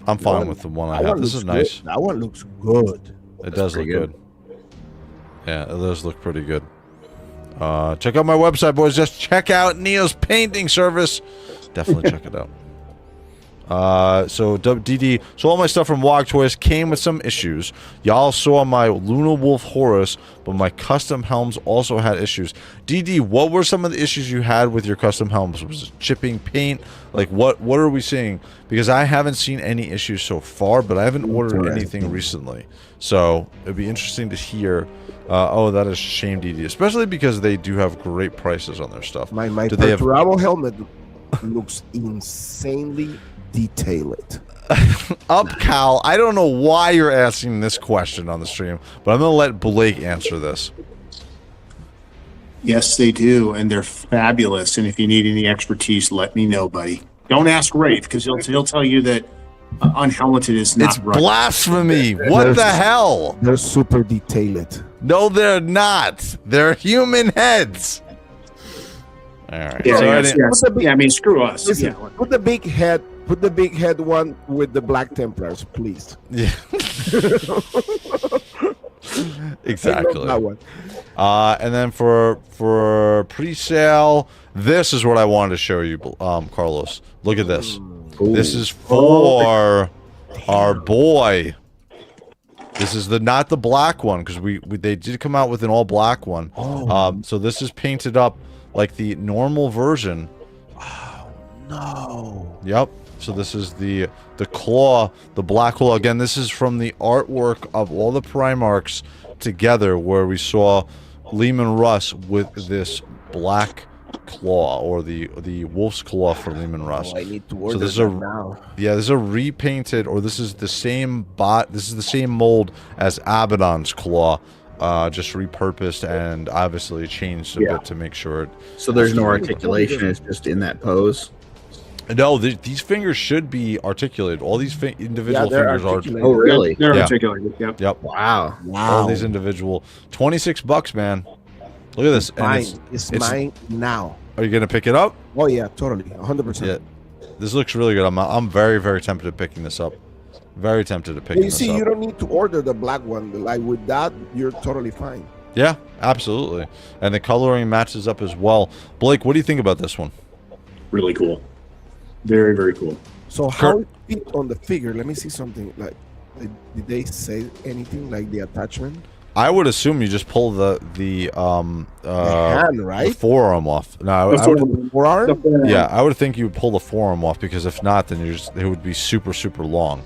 I'm fine with the one I have. This is nice. That one looks good. It does look good. Yeah, it does look pretty good. Check out my website, boys. Just check out Neo's painting service. Definitely check it out. So DD, so all my stuff from WOG Toys came with some issues. Y'all saw my Luna Wolf Horus, but my custom helms also had issues. DD, what were some of the issues you had with your custom helms? Was it chipping paint? Like what are we seeing? Because I haven't seen any issues so far, but I haven't ordered anything recently. So it'd be interesting to hear. Oh, that is a shame, DD, especially because they do have great prices on their stuff. My Perturabo helmet looks insanely detailed. Up, Cal. I don't know why you're asking this question on the stream, but I'm going to let Blake answer this. Yes, they do, and they're fabulous. And if you need any expertise, let me know, buddy. Don't ask Rafe, because he'll tell you that unhelmeted is not It's right. blasphemy. What the hell? They're super detailed. No, they're not. They're human heads. All right. Yeah, So I mean, screw us. Listen, Yeah. put the big head. Put the big head one with the Black Templars, please. Yeah. Exactly. That one. And then for pre-sale, this is what I wanted to show you, Carlos. Look at this. This is for our boy. This is not the black one, because they did come out with an all black one. So this is painted up like the normal version. Oh no. Yep. So this is the claw, the black claw. Again, this is from the artwork of all the Primarchs together, where we saw Lehman Russ with this black claw, or the wolf's claw for Lehman Russ. I need to order So this is that now. Yeah, this is a repainted, or this is the same this is the same mold as Abaddon's claw, just repurposed and obviously changed a bit to make sure it. So there's no articulation. It's just in that pose. No, these fingers should be articulated. All these individual fingers are. Oh, really? They're Yeah. articulated. Yep. Yep. Wow. All these individual. $26, man. Look at this. And Mine. It's mine now. Are you gonna pick it up? Oh yeah, totally, 100%. Yeah. This looks really good. I'm very, very tempted to picking this up. Very tempted to pick You this see, up. you don't need to order the black one. Like with that, you're totally fine. Yeah, absolutely. And the coloring matches up as well. Blake, what do you think about this one? Really cool. Very, very cool. So how it fit on the figure? Let me see something. Like, did they say anything like the attachment? I would assume you just pull the hand, right? the forearm off. No, Forearm? yeah, I would think you would pull the forearm off, because if not, then it would be super, super long.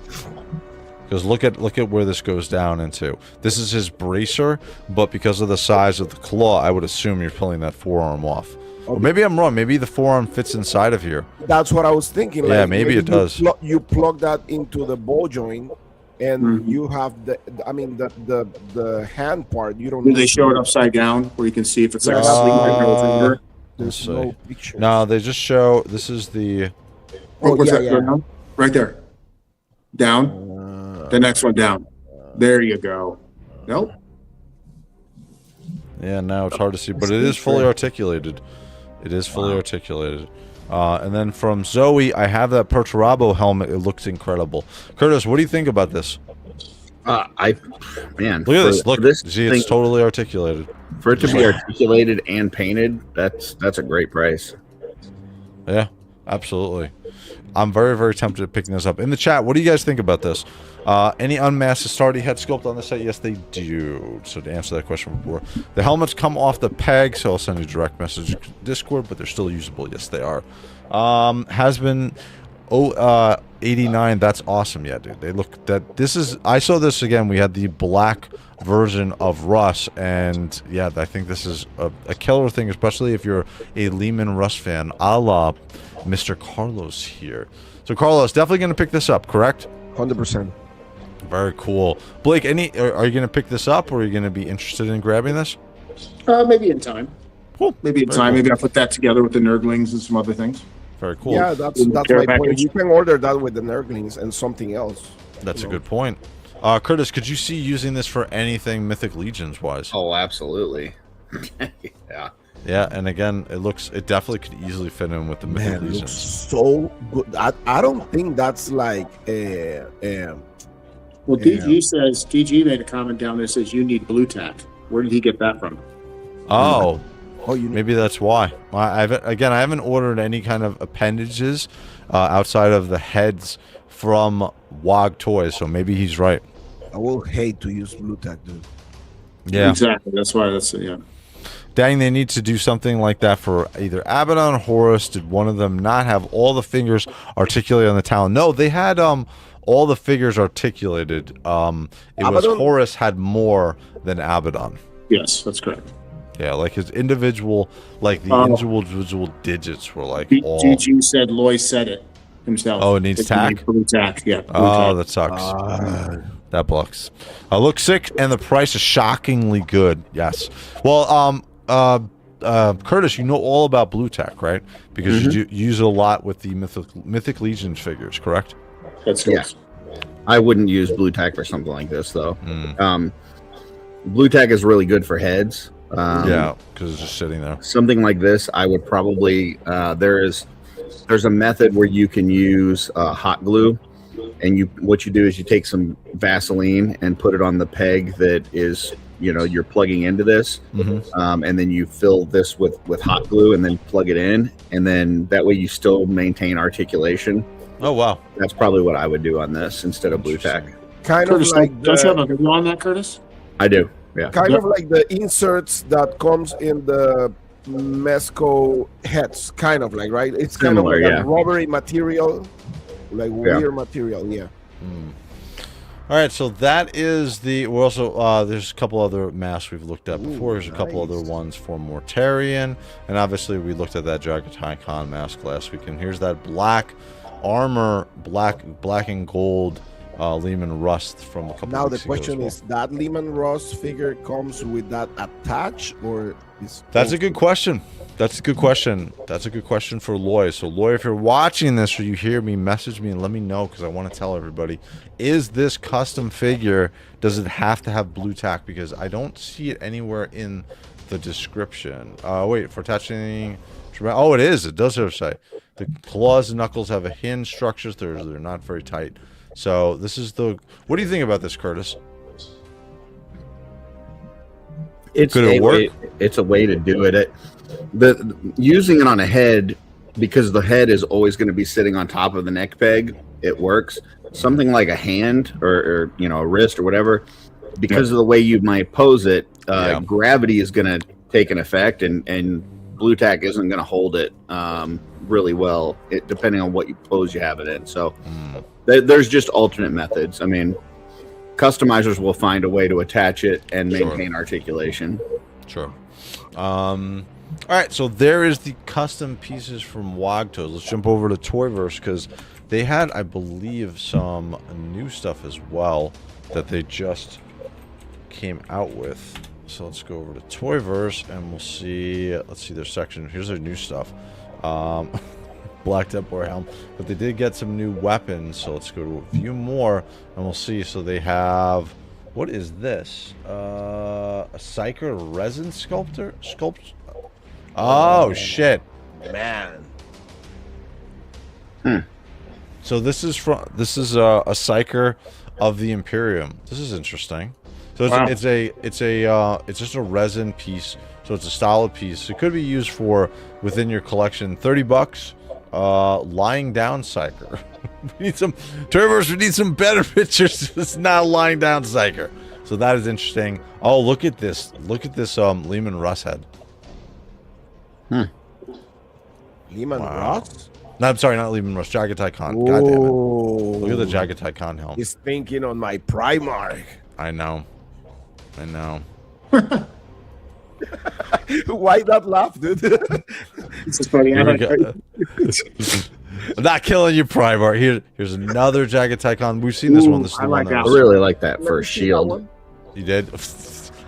Because look at where this goes down into. This is his bracer, but because of the size of the claw, I would assume you're pulling that forearm off. Or maybe I'm wrong. Maybe the forearm fits inside of here. That's what I was thinking. Yeah, like, maybe it does. You plug that into the ball joint, and you have the hand part. You don't. Do they show it upside down where you can see if it's like a sleeve or finger? There's no picture. No, they just show. This is the. Oh, what's yeah, that? yeah. Down? Right there. Down. The next one down. There you go. Nope. Yeah, now it's hard to see, but it is fully articulated. It is fully articulated. And then from Zoe, I have that Perturabo helmet. It looks incredible. Curtis, what do you think about this? Man, Look at this. Look, this see, it's totally articulated. For it to be articulated and painted, that's a great price. Yeah, absolutely. I'm very, very tempted at picking this up. In the chat, what do you guys think about this? Any unmasked Astartes head sculpt on the set? Yes, they do. So to answer that question before, the helmets come off the peg, so I'll send you a direct message Discord, but they're still usable. Yes, they are. Has been 89. That's awesome. Yeah, dude. They look that. This is. I saw this again. We had the black version of Russ, and yeah, I think this is a killer thing, especially if you're a Lehman Russ fan, a la Mr. Carlos here. So Carlos, definitely going to pick this up, correct? 100%. Very cool. Blake, are you going to pick this up, or are you going to be interested in grabbing this? Maybe in time. Cool. Maybe in Very time. cool. Maybe I'll put that together with the Nurglings and some other things. Very cool. Yeah, that's my Care point. package. You can order that with the Nurglings and something else. That's a good point. Curtis, could you see using this for anything Mythic Legions wise? Oh, absolutely. Yeah. Yeah, and again, it definitely could easily fit in with the Mythic Man, it looks Legions. so good. I don't think that's like Well, DG made a comment down there that says you need blue tack. Where did he get that from? Oh, you need, maybe that's why. I haven't ordered any kind of appendages outside of the heads from WOG Toys, so maybe he's right. I will hate to use blue tack, dude. Yeah, Exactly. That's why. Yeah. Dang, they need to do something like that for either Abaddon or Horus. Did one of them not have all the fingers articulated on the talon? No, they had all the figures articulated. It was Abaddon? Horus had more than Abaddon. Yes, that's correct. Yeah, like his individual, like the individual digits were like all. DG said Loy said it. himself. Oh, it needs tack? Blue tack, yeah. Blue Oh, tack. that sucks. That blocks. Looks sick, and the price is shockingly good. Yes. Well, Curtis, you know all about blue tack, right? Because you use it a lot with the Mythic Legion figures, correct? That's good. Yeah. I wouldn't use blue tack for something like this, though. Blue tack is really good for heads. Yeah, because it's just sitting there. Something like this, I would probably. There's a method where you can use hot glue, and what you do is you take some Vaseline and put it on the peg that is you're plugging into this, and then you fill this with hot glue and then plug it in, and then that way you still maintain articulation. Oh wow, that's probably what I would do on this instead of blue tack. Kind Curtis, of like don't you have a video on that, Curtis? I do. Yeah. Kind of like the inserts that comes in the Mezco heads, kind of like, right? It's kind Similar, of like yeah. a rubbery material, like weird material, yeah. All right, so that is the. We're also there's a couple other masks we've looked at before. There's a couple other ones for Mortarion, and obviously we looked at that JOYTOY Con mask last week. And here's that black armor, black and gold Lehman Rust from a couple. Now the weeks ago question is, that Lehman Rust figure comes with that attach, or is? That's a good question. That's a good question. That's a good question for Loy. So Loy, if you're watching this or you hear me, message me and let me know, because I want to tell everybody, is this custom figure, does it have to have blue tack? Because I don't see it anywhere in the description. Wait, for attaching. Oh, it is. It does have a say. The claws and knuckles have a hinge structure. They're not very tight. So this is the. What do you think about this, Curtis? It's Could it work? It's a way to do it. Using it on a head, because the head is always going to be sitting on top of the neck peg, it works. Something like a hand or a wrist or whatever, because of the way you might pose it, gravity is going to take an effect, and blue tack isn't going to hold it really well, depending on what pose you have it in. So there's just alternate methods. I mean, customizers will find a way to attach it and maintain articulation. Sure. All right, so there is the custom pieces from Wagtoes. Let's jump over to Toyverse, because they had, I believe, some new stuff as well that they just came out with. So let's go over to Toyverse and we'll see. Let's see their section. Here's their new stuff. Black Templar helm, but they did get some new weapons. So let's go to a few more and we'll see. So they have, what is this? A Psyker resin sculptor? Oh shit, Man. So this is a Psyker of the Imperium. This is interesting. So it's just a resin piece. So it's a solid piece. It could be used for within your collection. $30. Lying down Psyker. We need some Toyverse. We need some better pictures. It's not a lying down Psyker. So that is interesting. Oh, look at this. Look at this Lehman Russ head. Lehman Rust? No, I'm sorry, not Lehman Russ. JOYTOY Con. God damn it. Look at the JOYTOY Con helm. He's thinking on my Primark. I know. Why not laugh, dude? This is funny. Here we go. I'm not killing you, Primark. Here's another JOYTOY Con. We've seen this one. This is the one that I was- really like that first shield. You did?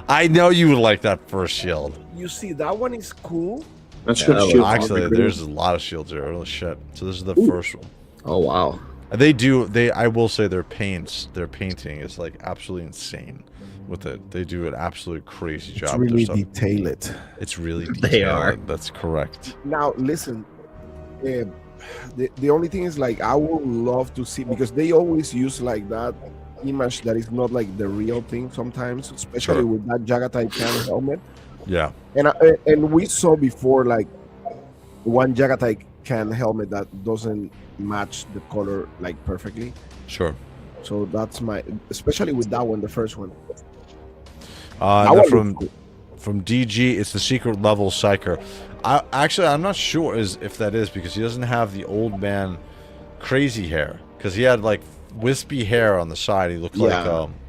I know you would like that first shield. You see, that one is cool. That's Yeah, good shield. actually, there's a lot of shields here. Holy shit. So this is the first one. Oh wow. I will say their painting is like absolutely insane with it. They do an absolute crazy job. It's with their really stuff. detailed. It's really They detailed. are. That's correct. Now, listen. The only thing is, like, I would love to see, because they always use like that image that is not like the real thing sometimes, especially with that JOYTOY Can helmet. Yeah. And we saw before, like, one JOYTOY Can helmet that doesn't match the color like perfectly. Sure. So that's especially with that one, the first one. And then from DG, it's the secret level Psyker. I'm not sure if that is, because he doesn't have the old man crazy hair, because he had like wispy hair on the side. He looked like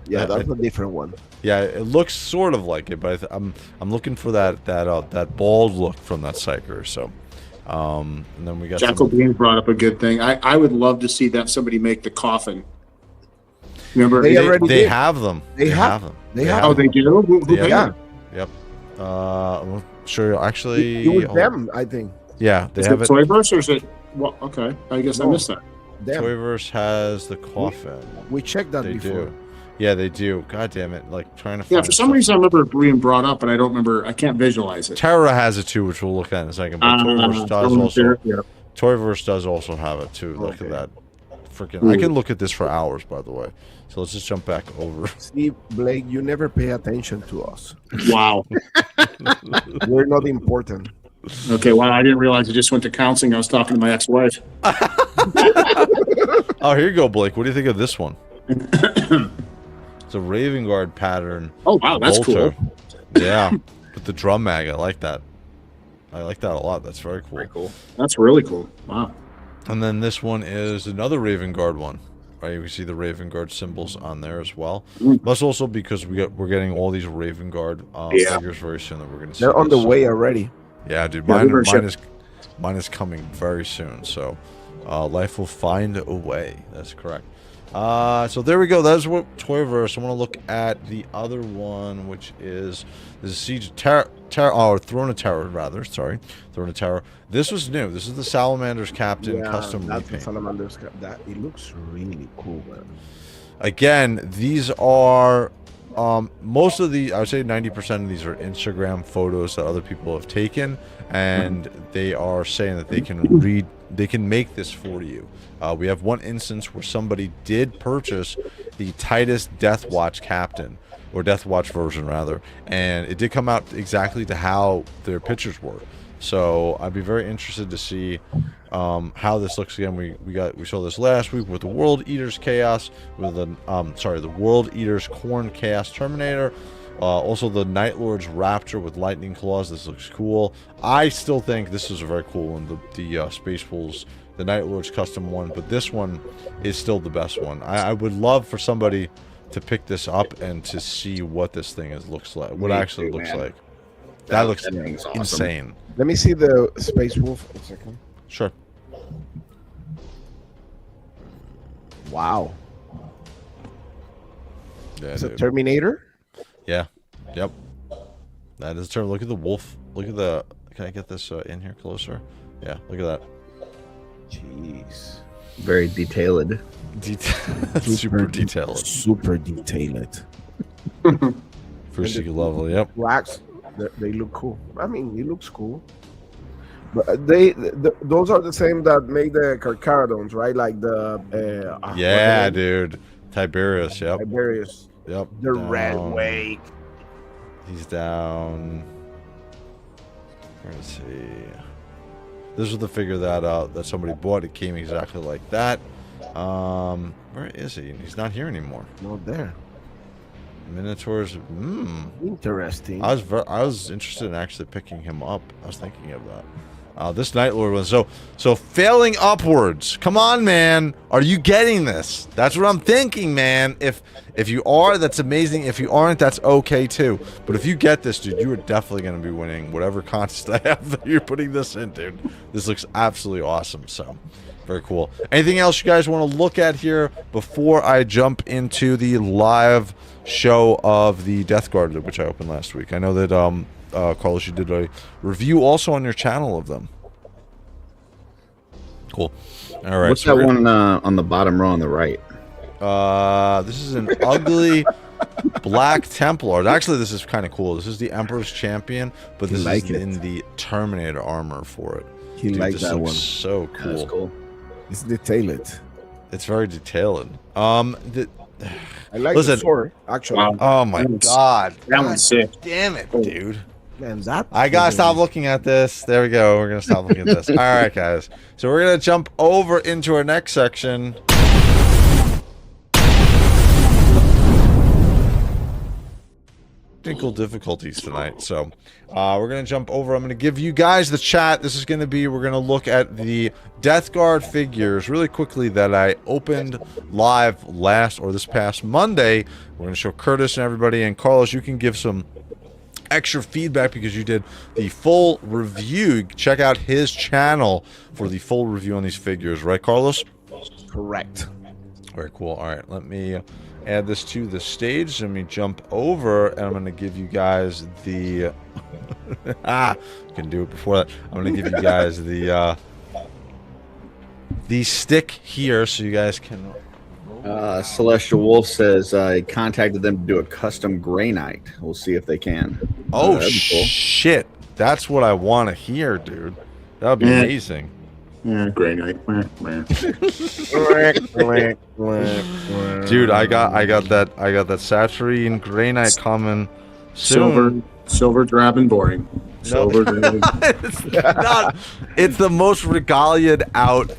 that's a different one. Yeah, it looks sort of like it, but I'm looking for that bald look from that Psyker. So And then we got Jackal Bean brought up a good thing. I would love to see that somebody make the coffin. Remember, they have them. They have them. They have. Oh, they do. Who made them? Yep. I'm sure. Actually, It was them, I think. Yeah, they Is have it it. Toyverse or is it? Well, okay, I guess I missed that. Them. Toyverse has the coffin. We checked that They before. do. Yeah, they do. God damn it! Like trying to. Yeah, find for some stuff. reason I remember it being brought up, and I don't remember. I can't visualize it. Terra has it too, which we'll look at in a second. But Toyverse does also. Yeah. Toyverse does also have it too. Look at that. Freaking! I can look at this for hours, by the way. So let's just jump back over. See, Blake, you never pay attention to us. Wow. We're not important. Okay, wow, I didn't realize I just went to counseling. I was talking to my ex-wife. Oh, here you go, Blake. What do you think of this one? It's a Raven Guard pattern. Oh, wow, that's bolter. cool. Yeah, with the drum mag. I like that. I like that a lot. That's very cool. Very cool. That's really cool. Wow. And then this one is another Raven Guard one. Right, you can see the Raven Guard symbols on there as well. That's also because we're getting all these Raven Guard figures very soon that we're going to see. They're on the way already. Yeah, dude. Yeah, Mine is coming very soon. So, life will find a way. That's correct. So there we go. That's what Toyverse. I want to look at the other one, which is Siege of Terror. Oh, Throne of Terror, rather. Sorry, Throne of Terror. This was new. This is the Salamander's Captain custom that's the repaint. Salamander's that it looks really cool, man. Again, these are most of the, I would say 90% of these are Instagram photos that other people have taken, and they are saying that they can make this for you. We have one instance where somebody did purchase the Titus Death Watch Captain, or Death Watch version rather, and it did come out exactly to how their pictures were. So I'd be very interested to see how this looks again. We saw this last week with the World Eater's Chaos, with the the World Eater's Corn Chaos Terminator. Also the Night Lord's Raptor with lightning claws. This looks cool. I still think this is a very cool one. The Space Wolves, the Night Lord's custom one, but this one is still the best one. I would love for somebody to pick this up and to see what this thing looks like. What it actually looks like. That looks awesome. insane. Let me see the Space Wolf a second. Sure. Wow. Yeah, It's a dude. Terminator? Yeah. Yep. That is a term. Look at the wolf. Look at the. Can I get this in here closer? Yeah. Look at that. Jeez. Very detailed. Super detailed. Super detailed. First secret level. Yep. Racks, they look cool. I mean, it looks cool. But those are the same that make the Carcharodons, right? Like the Yeah, dude. Tiberius. Yep. Tiberius. Yep. The down. Red Wake. He's down. Let's see. This was the figure that somebody bought. It came exactly like that. Where is he? He's not here anymore. Not there. Minotaurs. Interesting. I was interested in actually picking him up. I was thinking of that. This Night Lord one. So failing upwards. Come on, man. Are you getting this? That's what I'm thinking, man. If you are, that's amazing. If you aren't, that's okay too. But if you get this, dude, you are definitely going to be winning whatever contest I have that you're putting this in, dude. This looks absolutely awesome. So very cool. Anything else you guys want to look at here before I jump into the live show of the Death Guard, which I opened last week? I know that Carlos, you did a review also on your channel of them. Cool. All right. What's that one on the bottom row on the right? This is an ugly Black Templar. Actually, this is kind of cool. This is the Emperor's Champion, but this is in the Terminator armor for it. He likes that one. So cool. That's cool. It's detailed. It's very detailed. I like the sword, actually. Wow. Oh my god. That one's sick. Damn it, dude. Man, that I gotta stop looking at this. There we go. We're gonna stop looking at this. All right, guys. So we're gonna jump over into our next section. Technical difficulties tonight, so we're gonna jump over. I'm gonna give you guys the chat. This is gonna be, we're gonna look at the Death Guard figures really quickly that I opened live this past Monday. We're gonna show Curtis and everybody, and Carlos, you can give some extra feedback because you did the full review. Check out his channel for the full review on these figures, right, Carlos? Correct. Very cool. All right, let me add this to the stage. Let me jump over, and I'm going to give you guys the can do it before that. I'm going to give you guys the stick here so you guys can. Celestial Wolf says I contacted them to do a custom Grey Knight. We'll see if they can. Oh, that'd be cool. shit. That's what I want to hear, dude. That would be amazing. Yeah, Grey Knight. Dude, I got that Saturine Grey Knight coming soon. Silver, drab, and boring. Silver, drab. It's the most regaliaed out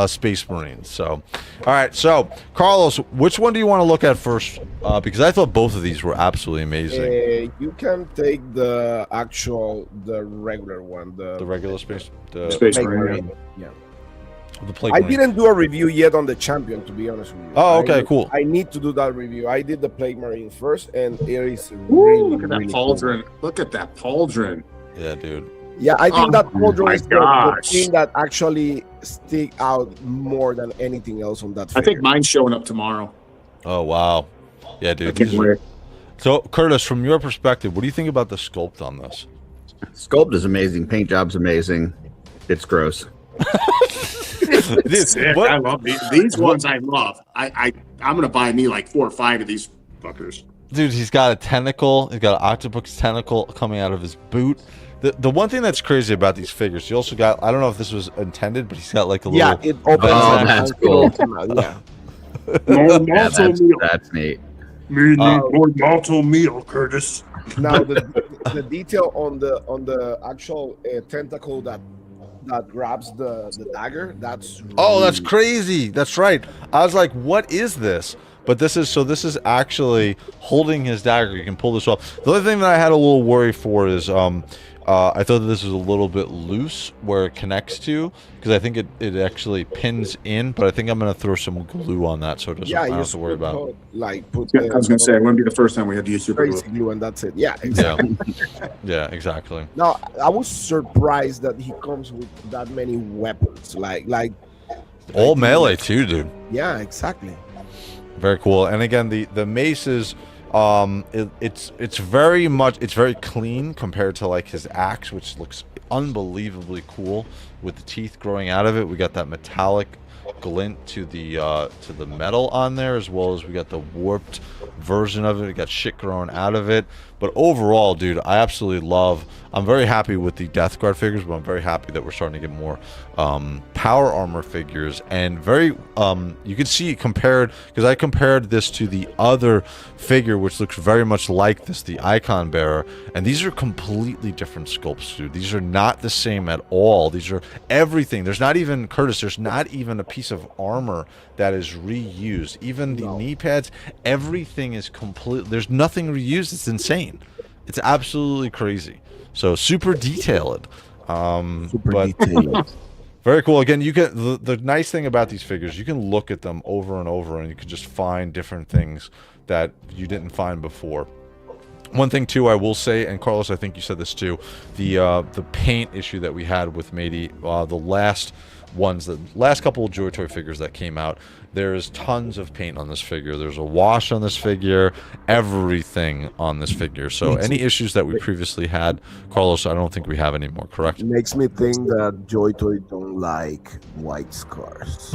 Space Marine. So, all right. So, Carlos, which one do you want to look at first? Because I thought both of these were absolutely amazing. You can take the regular one. The regular Space Marine. Yeah. The Plague I Marine. didn't do a review yet on the champion, to be honest with you. Oh, okay, cool. I need to do that review. I did the Plague Marine first, and it is Look at that really pauldron. cool. Look at that pauldron. Yeah, dude. Yeah, I think that pauldron is the gosh. thing that actually stick out more than anything else on that figure. I think mine's showing up tomorrow. Oh, wow. Yeah, I dude. can't wait. So, Curtis, from your perspective, what do you think about the sculpt on this? Sculpt is amazing. Paint job's amazing. It's gross. Sick. I love these ones. I love. I'm gonna buy me like 4 or 5 of these fuckers. Dude, he's got a tentacle. He's got an octopus tentacle coming out of his boot. The one thing that's crazy about these figures, you also got, I don't know if this was intended, but he's got like a little. Yeah, it opens. Oh, that's cool. Yeah. That's neat. More malto meal, Curtis. Now the detail on the actual tentacle that grabs the dagger, that's That's crazy. That's right. I was like, what is this? But this is actually holding his dagger. You can pull this off. The other thing that I had a little worry for is I thought that this was a little bit loose where it connects to, because I think it actually pins in, but I think I'm going to throw some glue on that so it doesn't I don't have to worry about it. I was going to say, it wouldn't be the first time we had to use super glue. Glue and that's it. Yeah, exactly. Yeah, exactly. Now, I was surprised that he comes with that many weapons. Like all melee too, dude. Yeah, exactly. Very cool. And again, the maces, it's very clean compared to like his axe, which looks unbelievably cool with the teeth growing out of it. We got that metallic glint to the metal on there, as well as we got the warped version of it. We got shit growing out of it. But overall, dude, I absolutely love. I'm very happy with the Death Guard figures, but I'm very happy that we're starting to get more power armor figures. And very, you can see compared, because I compared this to the other figure, which looks very much like this, the Icon Bearer. And these are completely different sculpts, dude. These are not the same at all. These are everything. There's not even, Curtis, there's not even a piece of armor that is reused. Even the knee pads, everything is complete. There's nothing reused. It's insane. It's absolutely crazy. So super detailed. Detailed. Very cool. Again, you can the nice thing about these figures, you can look at them over and over, and you can just find different things that you didn't find before. One thing too, I will say, and Carlos, I think you said this too, the paint issue that we had with maybe the last couple of JOYTOY figures that came out, there's tons of paint on this figure. There's a wash on this figure, everything on this figure. So any issues that we previously had, Carlos, I don't think we have anymore, correct? It makes me think that JOYTOY don't like white scars.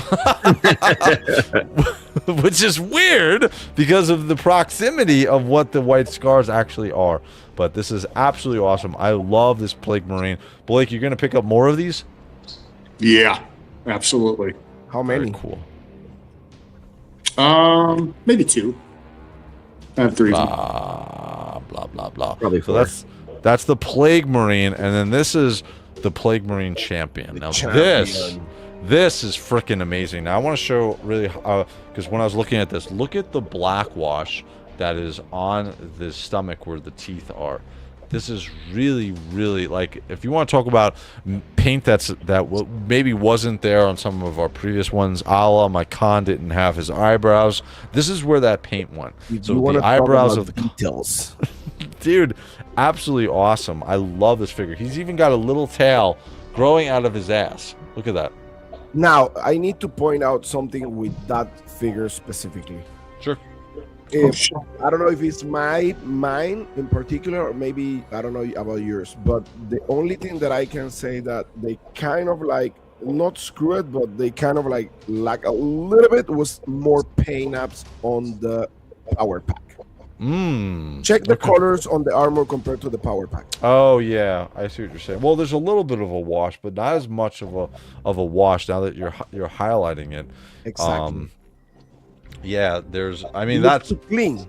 Which is weird because of the proximity of what the white scars actually are. But this is absolutely awesome. I love this Plague Marine. Blake, you're going to pick up more of these? Yeah, absolutely. How many? Very cool. Maybe 2. I have 3. Blah blah blah. Probably 4. So that's the Plague Marine, and then this is the Plague Marine Champion. Now this is freaking amazing. Now I want to show really because when I was looking at this, look at the black wash that is on the stomach where the teeth are. This is really, really, like, if you want to talk about paint that maybe wasn't there on some of our previous ones, a la my Khan didn't have his eyebrows. This is where that paint went. So the eyebrows of the details. Dude, absolutely awesome. I love this figure. He's even got a little tail growing out of his ass. Look at that. Now, I need to point out something with that figure specifically. Sure. I don't know if it's mine in particular, or maybe I don't know about yours, but the only thing that I can say that they kind of like not screw it, but they kind of like lack a little bit was more paint apps on the power pack. Check the colors on the armor compared to the power pack. Oh yeah, I see what you're saying. Well, there's a little bit of a wash, but not as much of a wash now that you're highlighting it. Exactly. Yeah, there's. I mean, It that's looks clean.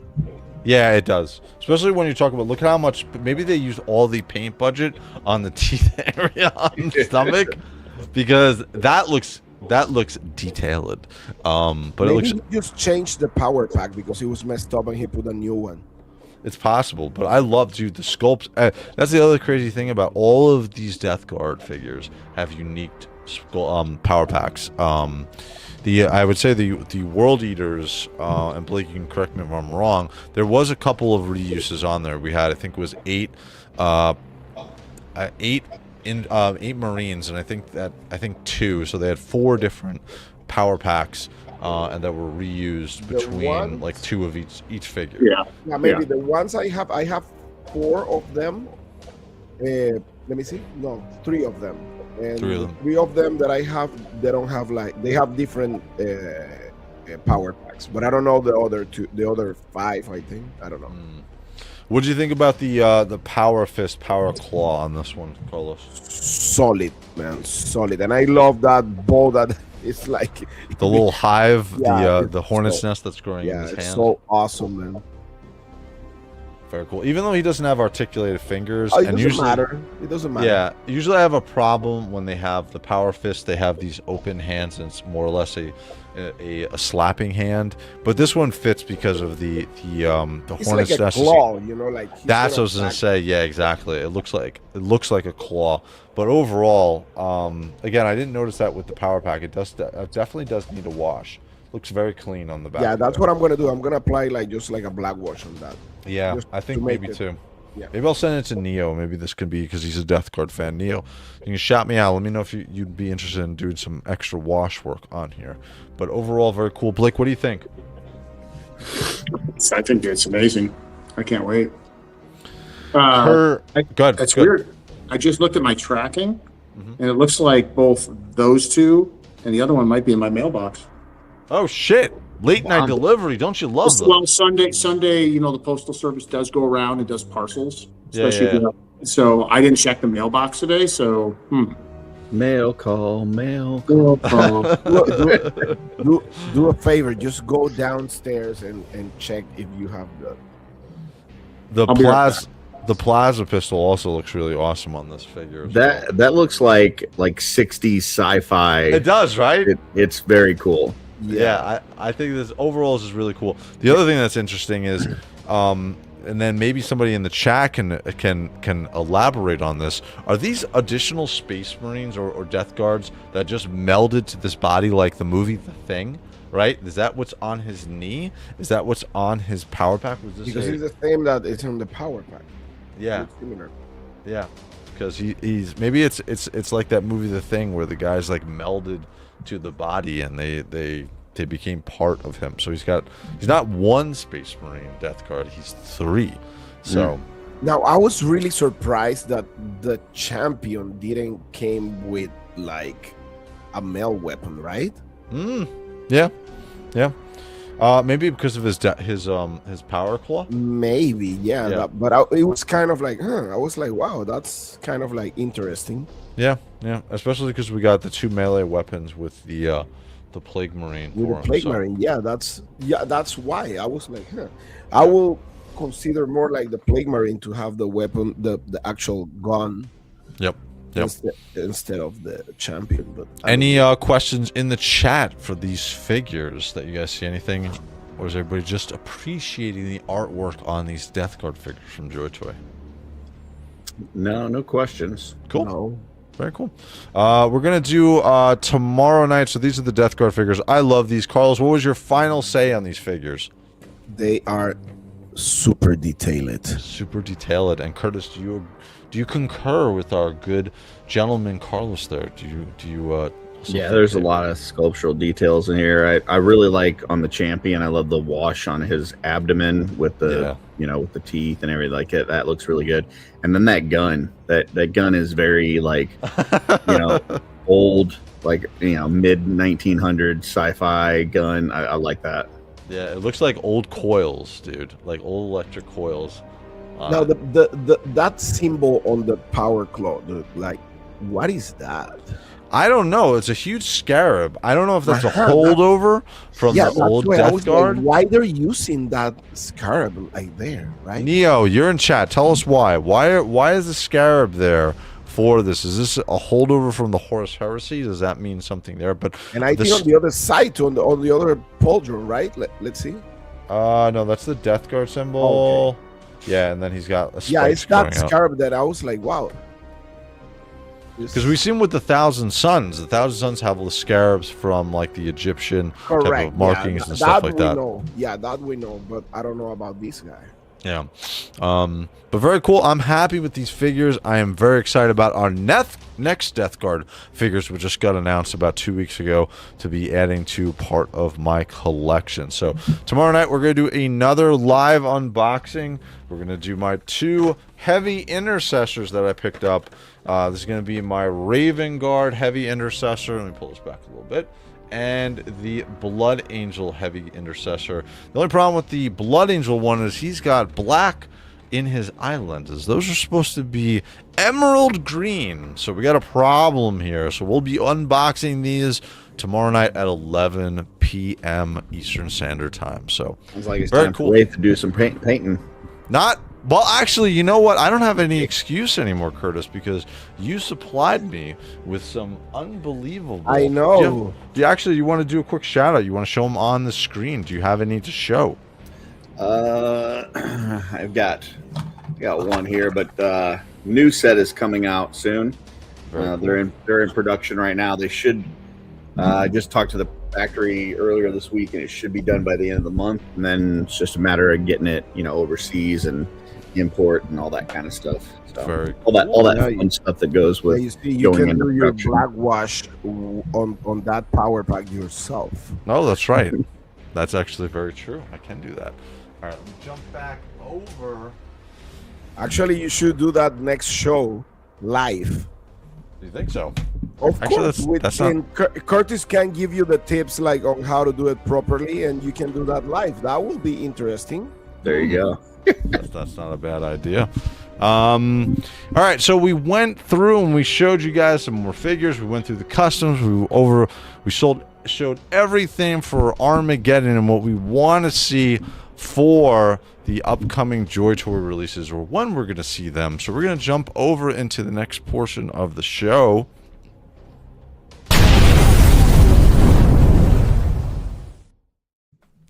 Yeah, it does. Especially when you talk about. Look at how much. Maybe they used all the paint budget on the teeth area on the stomach, because that looks detailed. But Maybe it looks. he just changed the power pack because it was messed up and he put a new one. It's possible, but I love, dude, the sculpts. That's the other crazy thing about all of these Death Guard figures have unique power packs. I would say the World Eaters, and Blake, you can correct me if I'm wrong. There was a couple of reuses on there. We had, I think it was eight Marines, and I think two. So they had 4 different power packs, and that were reused between like 2 of each figure. Yeah, maybe the ones I have 4 of them. Let me see. No, 3 of them. And 3 of them that I have, they don't have they have different power packs, but I don't know the other 5. I think I don't know. What did you think about the Power Fist, Power Claw on this one, Carlos? Solid, man, solid, and I love that ball that it's like the little hive, the hornet's nest that's growing in his hand. Yeah, it's so awesome, man. Very cool. Even though he doesn't have articulated fingers, it and doesn't matter. It doesn't matter. Yeah, usually I have a problem when they have the Power Fist. They have these open hands, and it's more or less a slapping hand. But this one fits because of the it's hornet's like a nest. claw, you know, like That's what I was gonna say. Yeah, exactly. It looks like a claw. But overall, again, I didn't notice that with the power pack. It definitely does need a wash. Looks very clean on the back. Yeah, that's what I'm gonna do. I'm gonna apply just like a black wash on that. Yeah, just I think to maybe it. too. Yeah. Maybe I'll send it to Neo. Maybe this could be because he's a Death Guard fan. Neo, you can shout me out. Let me know if you'd be interested in doing some extra wash work on here. But overall, very cool. Blake, what do you think? I think it's amazing. I can't wait. Good. It's weird. I just looked at my tracking, and it looks like both those 2 and the other one might be in my mailbox. Oh shit! Late night delivery. Don't you love them? Well, Sunday, you know, the postal service does go around and does parcels, especially. Yeah. So I didn't check the mailbox today. So Mail call. do a favor. Just go downstairs and check if you have The plasma pistol also looks really awesome on this figure. That looks like 60s sci-fi. It does, right? It's very cool. Yeah, I think this overall is really cool. The other thing that's interesting is, and then maybe somebody in the chat can elaborate on this. Are these additional Space Marines or Death Guards that just melded to this body like the movie The Thing? Right? Is that what's on his knee? Is that what's on his power pack? because it's the same that it's on the power pack. Yeah. It's similar. Yeah, because he's maybe it's like that movie The Thing where the guys like melded to the body and they became part of him. So he's not 1 Space Marine Death Guard, he's 3. So now I was really surprised that the champion didn't came with like a male weapon, right? Yeah. Maybe because of his power claw. Maybe, yeah. But it was kind of like, I was like, wow, that's kind of like interesting. Yeah. Especially because we got the 2 melee weapons with the Plague Marine. With the Plague Marine, that's why I was like, I will consider more like the Plague Marine to have the weapon, the actual gun. Yep. Instead of the champion. But any questions in the chat for these figures that you guys see? Anything, or is everybody just appreciating the artwork on these Death Guard figures from JOYTOY? No questions. Cool. No. Very cool. We're gonna do tomorrow night. So these are the Death Guard figures. I love these. Carlos, what was your final say on these figures? They are super detailed. Super detailed. And Curtis, do you concur with our good gentleman Carlos there? Do you Yeah, there's a lot of sculptural details in here. I really like on the champion. I love the wash on his abdomen with the with the teeth and everything like it. That looks really good. And then that gun, that gun is very like old, like mid 1900s sci-fi gun. I like that. Yeah, it looks like old coils, dude. Like old electric coils. Now that symbol on the power claw, dude, like what is that? I don't know. It's a huge scarab. I don't know if that's a holdover from the old Death Guard. Like, why they're using that scarab like there, right? Neo, you're in chat. Tell us why. Why is the scarab there for this? Is this a holdover from the Horus Heresy? Does that mean something there? And I think on the other side, on the other pauldron, right? Let's see. No, that's the Death Guard symbol. Okay. Yeah, and then he's got a spike. Yeah, it's that scarab that I was like, wow. Because we've seen with the Thousand Suns. The Thousand Suns have the scarabs from like the Egyptian type of markings and stuff like that. Yeah, that we know, but I don't know about this guy. Yeah, but very cool. I'm happy with these figures. I am very excited about our next Death Guard figures, which just got announced about 2 weeks ago to be adding to part of my collection. So tomorrow night we're going to do another live unboxing. We're going to do my 2 heavy intercessors that I picked up. This is going to be my Raven Guard heavy intercessor. Let me pull this back a little bit. And the Blood Angel heavy intercessor. The only problem with the Blood Angel one is he's got black in his eye lenses. Those are supposed to be emerald green. So we got a problem here. So we'll be unboxing these tomorrow night at 11 p.m. Eastern Standard Time. So sounds like it's time to wait to do some painting. Well, actually, you know what? I don't have any excuse anymore, Curtis, because you supplied me with some unbelievable... I know. You want to do a quick shout-out? You want to show them on the screen? Do you have any to show? I've got one here, but new set is coming out soon. Cool. They're in production right now. They should... I just talked to the factory earlier this week, and it should be done by the end of the month. And then it's just a matter of getting it, overseas and import and all that kind of stuff. So all that fun stuff that goes with you can do your black wash on that power pack yourself. No, that's right. That's actually very true. I can do that. All right, let me jump back over. Actually, you should do that next show live. Do you think so? Of course. Curtis can give you the tips like on how to do it properly, and you can do that live. That will be interesting. There you go. That's not a bad idea. All right, so we went through and we showed you guys some more figures. We went through the customs. We showed everything for Armageddon and what we want to see for the upcoming JOYTOY releases, or when we're going to see them. So we're going to jump over into the next portion of the show.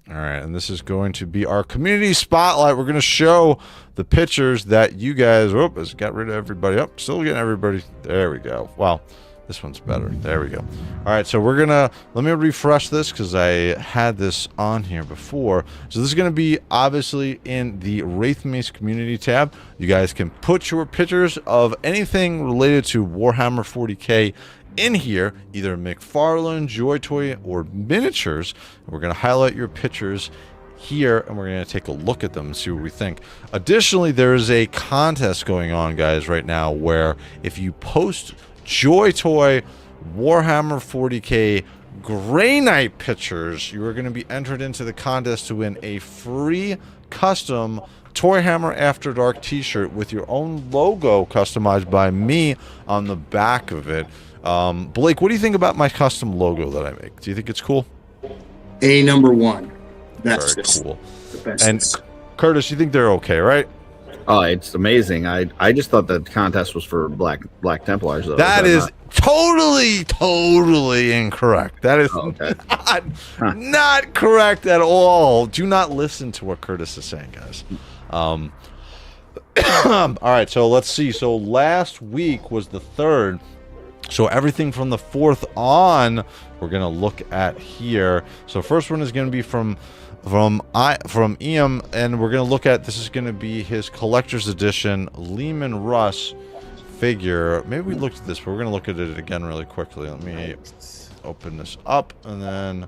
All right, and this is going to be our community spotlight. We're going to show the pictures that you guys... It's got rid of everybody. Still getting everybody... There we go. Wow, this one's better. There we go. All right, so we're going to... Let me refresh this because I had this on here before. So this is going to be, obviously, in the Wraithmace community tab. You guys can put your pictures of anything related to Warhammer 40K in here, either McFarlane, JOYTOY, or miniatures. We're going to highlight your pictures here, and we're going to take a look at them and see what we think. Additionally, there is a contest going on, guys, right now, where if you post JOYTOY Warhammer 40K Grey Knight pictures, you are going to be entered into the contest to win a free custom ToyHammer After Dark t-shirt with your own logo customized by me on the back of it. Blake, what do you think about my custom logo that I make? Do you think it's cool? Number one. That's very cool. And Curtis, you think they're okay, right? Oh, it's amazing. I just thought the contest was for Black Templars, though. That is totally incorrect. That is not correct at all. Do not listen to what Curtis is saying, guys. All right, so let's see. So last week was the 3rd. So everything from the 4th on, we're going to look at here. So first one is going to be from from Ian, and we're gonna look at, this is gonna be his collector's edition Lehman Russ figure. Maybe we looked at this, but we're gonna look at it again really quickly. Let me open this up, and then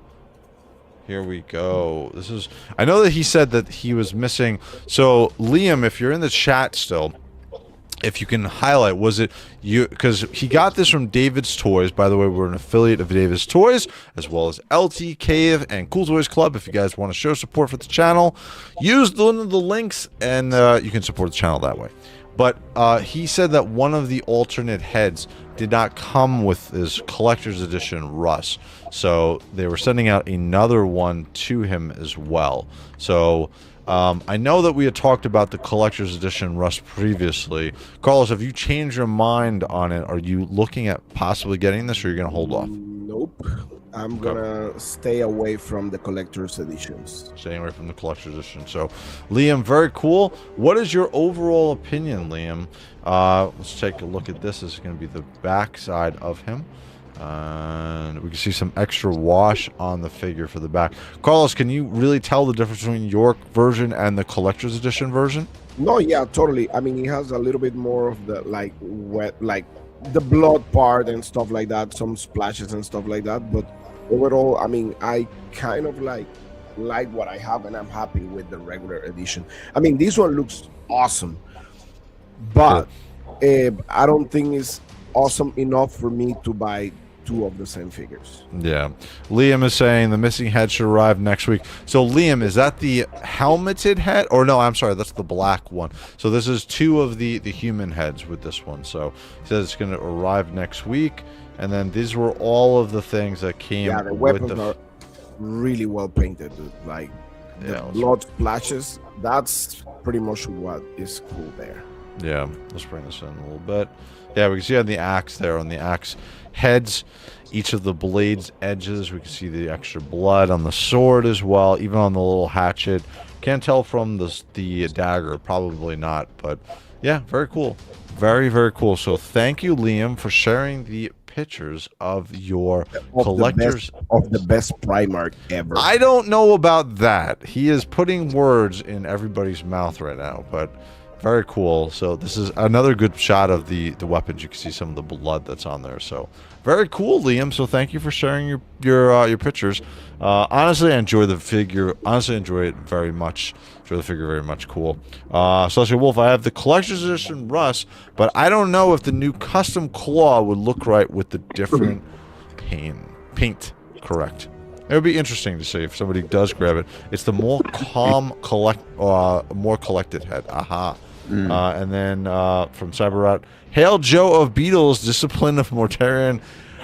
here we go. This is, I know that he said that he was missing. So Liam, if you're in the chat still, if you can highlight, was it you, because he got this from David's Toys. By the way, we're an affiliate of David's Toys, as well as LT Cave and Cool Toys Club. If you guys want to show support for the channel, use one of the links, and you can support the channel that way. But he said that one of the alternate heads did not come with his collector's edition Russ, so they were sending out another one to him as well. So I know that we had talked about the collector's edition Russ previously. Carlos, have you changed your mind on it? Are you looking at possibly getting this, or are you going to hold off? Nope. I'm gonna stay away from the collector's editions. Staying away from the collector's edition. So, Liam, very cool. What is your overall opinion, Liam? Let's take a look at this. This is going to be the back side of him. And we can see some extra wash on the figure for the back. Carlos, can you really tell the difference between your version and the collector's edition version? No, yeah, totally. I mean, it has a little bit more of the like wet, like the blood part and stuff like that, some splashes and stuff like that. But overall, I mean, I kind of like what I have, and I'm happy with the regular edition. I mean, this one looks awesome, but I don't think it's awesome enough for me to buy two of the same figures. Yeah. Liam is saying the missing head should arrive next week. So Liam, is that the helmeted head? Or no, I'm sorry, that's the black one. So this is two of the human heads with this one. So he says it's going to arrive next week. And then these were all of the things that came. Yeah, the weapons are really well painted, dude. Like the blood splashes. That's pretty much what is cool there. Yeah, let's bring this in a little bit. Yeah, we can see on the axe there, on the axe heads, each of the blades edges, we can see the extra blood on the sword as well, even on the little hatchet. Can't tell from the dagger, probably not, but yeah, very cool. Very, very cool. So thank you, Liam, for sharing the pictures of your collectors of the best Primarch ever. I don't know about that. He is putting words in everybody's mouth right now, but very cool. So this is another good shot of the weapons. You can see some of the blood that's on there. So very cool, Liam. So thank you for sharing your pictures. Honestly, I enjoy the figure. Honestly, I enjoy it very much. Enjoy the figure very much. Cool. Celestial Wolf, I have the collector's edition Russ, but I don't know if the new custom claw would look right with the different paint. Correct. It would be interesting to see if somebody does grab it. It's the more calm, more collected head. Aha. And then from Cyberrat, Hail Joe of Beatles, Discipline of Mortarian,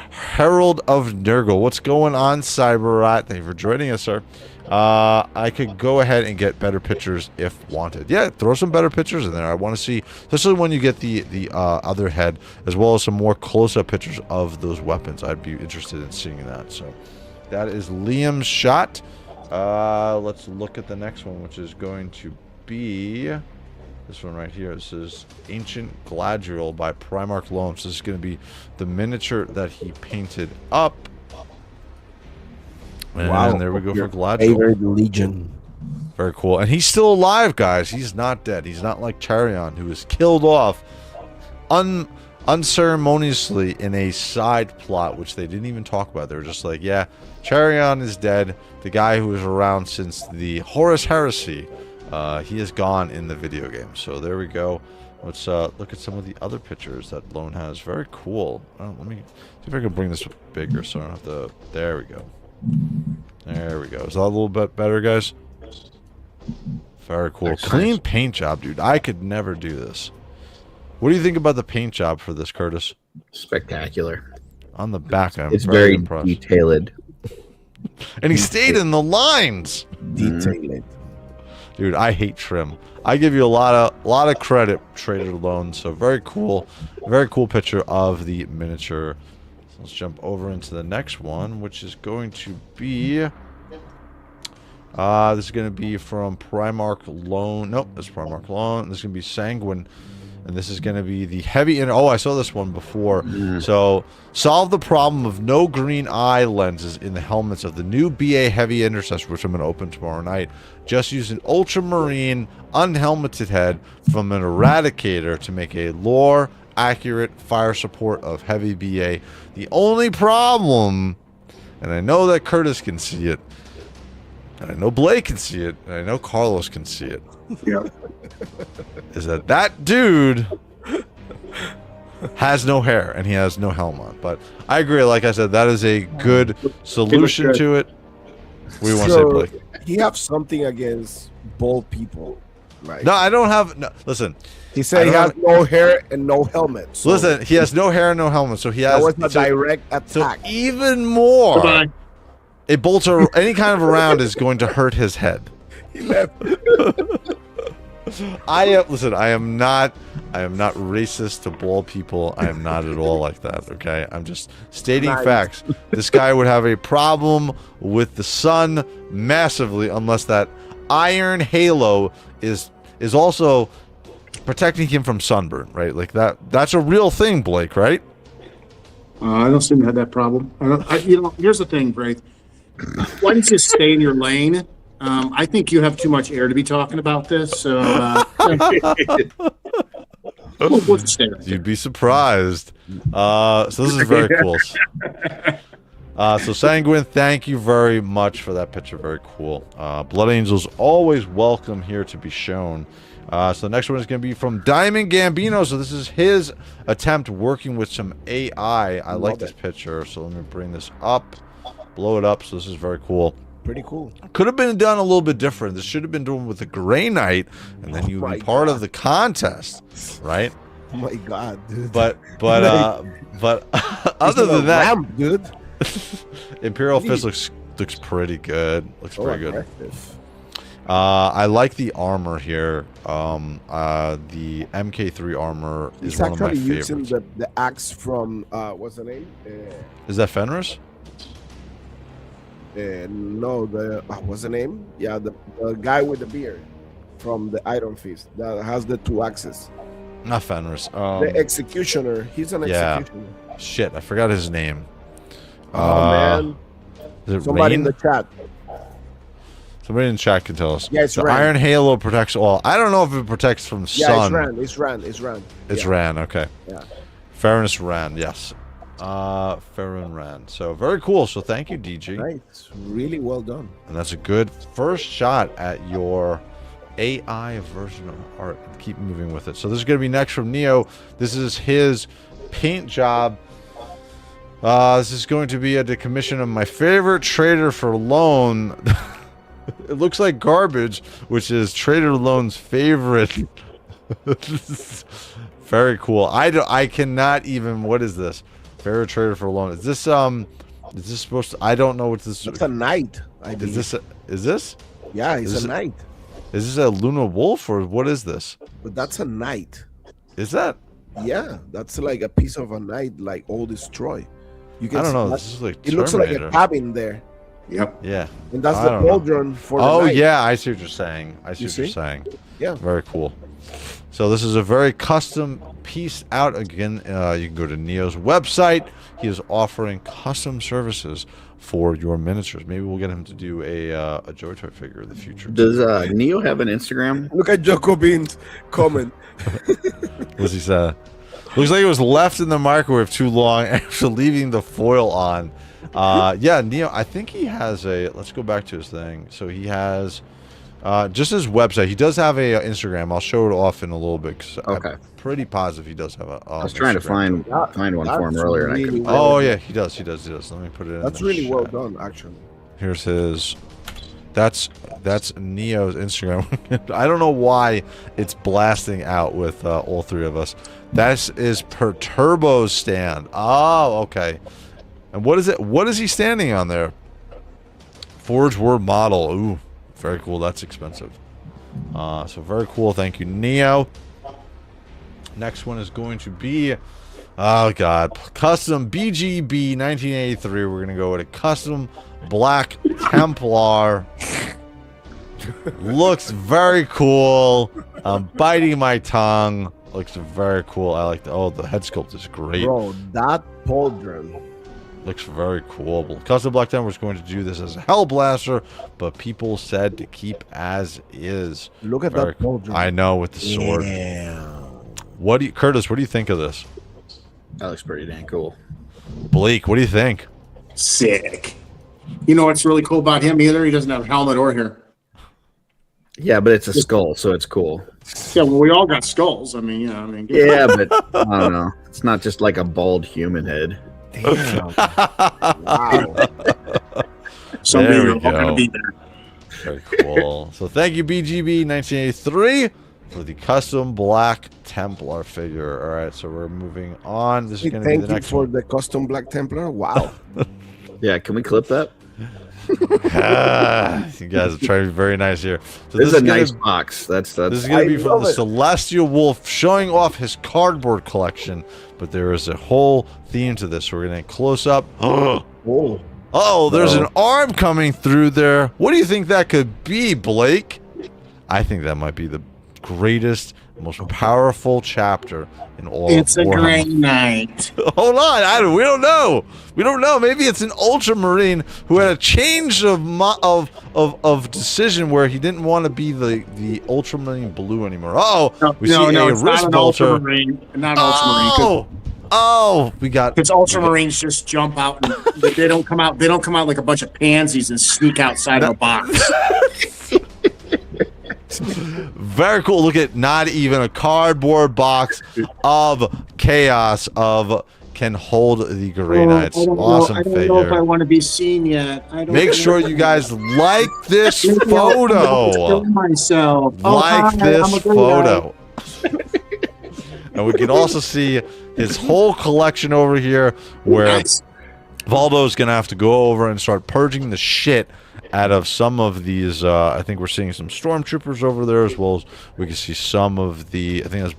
Herald of Nurgle. What's going on, Cyberrat? Thank you for joining us, sir. I could go ahead and get better pictures if wanted. Yeah, throw some better pictures in there. I want to see, especially when you get the other head, as well as some more close-up pictures of those weapons. I'd be interested in seeing that. So that is Liam's shot. Let's look at the next one, which is going to be this one right here. This is Ancient Gladriel by Primarch Loam. So this is going to be the miniature that he painted up. And wow, there we go for Gladriel. Favorite Legion. Very cool. And he's still alive, guys. He's not dead. He's not like Charion, who was killed off unceremoniously in a side plot, which they didn't even talk about. They were just like, yeah, Charion is dead. The guy who was around since the Horus Heresy, he is gone in the video game. So there we go. Let's look at some of the other pictures that Lone has. Very cool. Let me see if I can bring this bigger so I don't have to. There we go. There we go. Is that a little bit better, guys? Very cool. Excellent. Clean paint job, dude. I could never do this. What do you think about the paint job for this, Curtis? Spectacular. On the back, I'm it's very impressed. Detailed. And he stayed in the lines. Detailed. Dude, I hate trim. I give you a lot of credit, Trader Lone. So very cool picture of the miniature. So let's jump over into the next one, which is going to be this is going to be from Primarch Lone. Nope, that's Primarch Lone. This is going to be Sanguine and this is going to be the heavy. Oh, I saw this one before. Mm. So, solve the problem of no green eye lenses in the helmets of the new BA Heavy Intercessor, which I'm going to open tomorrow night. Just use an ultramarine unhelmeted head from an Eradicator to make a lore accurate fire support of heavy BA. The only problem, and I know that Curtis can see it, and I know Blake can see it, and I know Carlos can see it, Yeah. is that dude has no hair and he has no helmet on. But I agree, like I said, that is a good solution to it. What do you want to say, Blake? He have something against bald people, right? No, I don't have. No, listen, He said he I has don't- no hair and no helmet. So listen. He has no hair and no helmet, so he that has. was a direct attack. So even more, Bye-bye. a bolt or any kind of a round is going to hurt his head. He left. Listen. I am not racist to bald people. I am not at all like that. Okay, I'm just stating Nice. facts. This guy would have a problem with the sun massively unless that iron halo is also protecting him from sunburn, right? Like that's a real thing, Blake, right? I don't seem to have that problem. Here's the thing, Braith. Why don't you stay in your lane? I think you have too much air to be talking about this. So we'll just stay right there. You'd be surprised. So this is very cool. So Sanguine, thank you very much for that picture. Very cool. Blood Angels always welcome here to be shown. So the next one is going to be from Diamond Gambino. So this is his attempt working with some AI. I like this picture. So let me bring this up, blow it up. So this is very cool. Pretty cool. Could have been done a little bit different. This should have been done with a Grey Knight, and then you'd be part of the contest, right? Oh my god, dude. But other than that, Ramp, dude. Imperial Fist looks pretty good. Looks So pretty good. aggressive. I like the armor here. The MK3 armor is He's one of my actually using favorites. the axe from what's the name? Is that Fenris? No, the what's the name? Yeah, the guy with the beard from the Iron Fist that has the two axes. Not Fenris. The executioner. He's an yeah. executioner. Shit, I forgot his name. Oh man! Is it Somebody Rain? in the chat. Somebody in chat can tell us. Yeah, it's the Ran. Iron Halo protects all. I don't know if it protects from Yeah, sun. It's Ran. It's yeah. Ran, okay. Yeah. Fairness Ran, yes. Farron Ran. So very cool. So thank you, DG. Nice. Really well done. And that's a good first shot at your AI version of art. Keep moving with it. So this is going to be next from Neo. This is his paint job. This is going to be a decommission of my favorite trader for loan. It looks like garbage, which is Trader Loan's favorite. Very cool. I cannot even. What is this? Favorite trader for loan. Is this supposed to? I don't know what this. It's a knight. Is this? Is this? Yeah, he's is a it- knight. Is this a Luna Wolf or what is this? But that's a knight. Is that? Yeah, that's like a piece of a knight, like all destroy. You I don't see know. that- This is like It looks like a Terminator. cabin there, Yep. Yeah. and that's I the don't know. cauldron for the Oh knight. yeah, I see what you're saying. I see You what you're see? saying. Yeah. Very cool. So this is a very custom piece out again. You can go to Neo's website. He is offering custom services for your miniatures. Maybe we'll get him to do a JOYTOY figure in the future. Does Neo have an Instagram? Look at Jacobin's comment. What's he say? Looks like it was left in the microwave too long after leaving the foil on. Yeah, Neo, I think he has a. Let's go back to his thing. So he has just his website. He does have a Instagram. I'll show it off in a little bit. 'Cause Okay. I'm pretty positive he does have a. I was trying to find one for him That's earlier. And I really couldn't. well Oh yeah, he does. He does. Let me put it in. That's the really well chat. done, actually. Here's his. That's Neo's Instagram. I don't know why it's blasting out with all three of us. That is per Turbo's stand. Oh, okay. And what is it? What is he standing on there? Forge Word model. Ooh, very cool. That's expensive. So very cool. Thank you, Neo. Next one is going to be, oh god, custom BGB 1983. We're gonna go with a custom Black Templar. Looks very cool. I'm biting my tongue. Looks very cool. I like the head sculpt is great. Bro, that pauldron. Looks very cool. Custom Black Templar was going to do this as a Hellblaster, but people said to keep as is. Look at that pauldron. I know, with the sword. Yeah. Curtis, what do you think of this? That looks pretty dang cool. Blake, what do you think? Sick. You know what's really cool about him either? He doesn't have a helmet or hair. Yeah, but it's a skull, so it's cool. Yeah, well, we all got skulls. I mean, Yeah, but I don't know. It's not just like a bald human head. Damn. Wow. Someday There we're we all going to go. be there. Very cool. So thank you, BGB 1983, for the custom Black Templar figure. All right, so we're moving on. This is going to be Thank the you next for one. the custom Black Templar. Wow. Yeah, can we clip that? You guys are trying to be very nice here. So This is a gonna- nice box. That's This is going to be from love the it. Celestial Wolf showing off his cardboard collection, but there is a whole theme to this. We're going to close up. Whoa. Oh, there's an arm coming through there. What do you think that could be, Blake? I think that might be the greatest, most powerful chapter in all It's of a Warhammer. great night. Hold on, we don't know. We don't know. Maybe it's an Ultramarine who had a change of decision where he didn't want to be the Ultramarine blue anymore. Oh, we see a it's not wrist an bolter. Ultramarine. Not an Ultramarine. We got. Because Ultramarines just jump out and they don't come out. They don't come out like a bunch of pansies and sneak outside of a box. Very cool. Look at not even a cardboard box of chaos can hold the Grey Knights. Awesome I don't know if I figure. want to be seen yet. I don't Make know. sure you guys like this Maybe I'll photo. film myself. Like hi, this I'm a good guy. photo. And we can also see his whole collection over here where Nice. Valdo's going to have to go over and start purging the shit out of some of these. I think we're seeing some stormtroopers over there, as well as we can see some of the, I think that's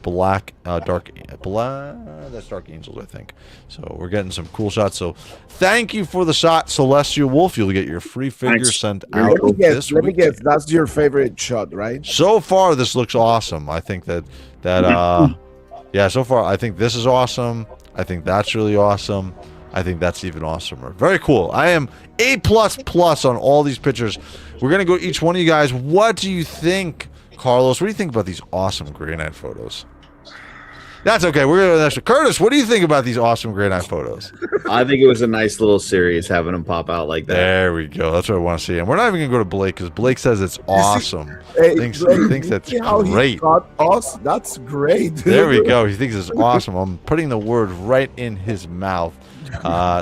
that's Dark Angels, I think. So we're getting some cool shots. So thank you for the shot, Celestial Wolf. You'll get your free figure Thanks. sent out Let me guess. this Let me week. guess. That's your favorite shot, right? So far, this looks awesome. I think yeah, so far, I think this is awesome. I think that's really awesome. I think that's even awesomer. Very cool. I am A++ on all these pictures. We're going to go to each one of you guys. What do you think, Carlos? What do you think about these awesome Grey Knight photos? That's okay. We're going to go to the next one. Curtis, what do you think about these awesome Grey Knight photos? I think it was a nice little series having them pop out like that. There we go. That's what I want to see. And we're not even going to go to Blake because Blake says it's awesome. Hey, Thinks that's see how great. He got us? That's great. There we go. He thinks it's awesome. I'm putting the word right in his mouth.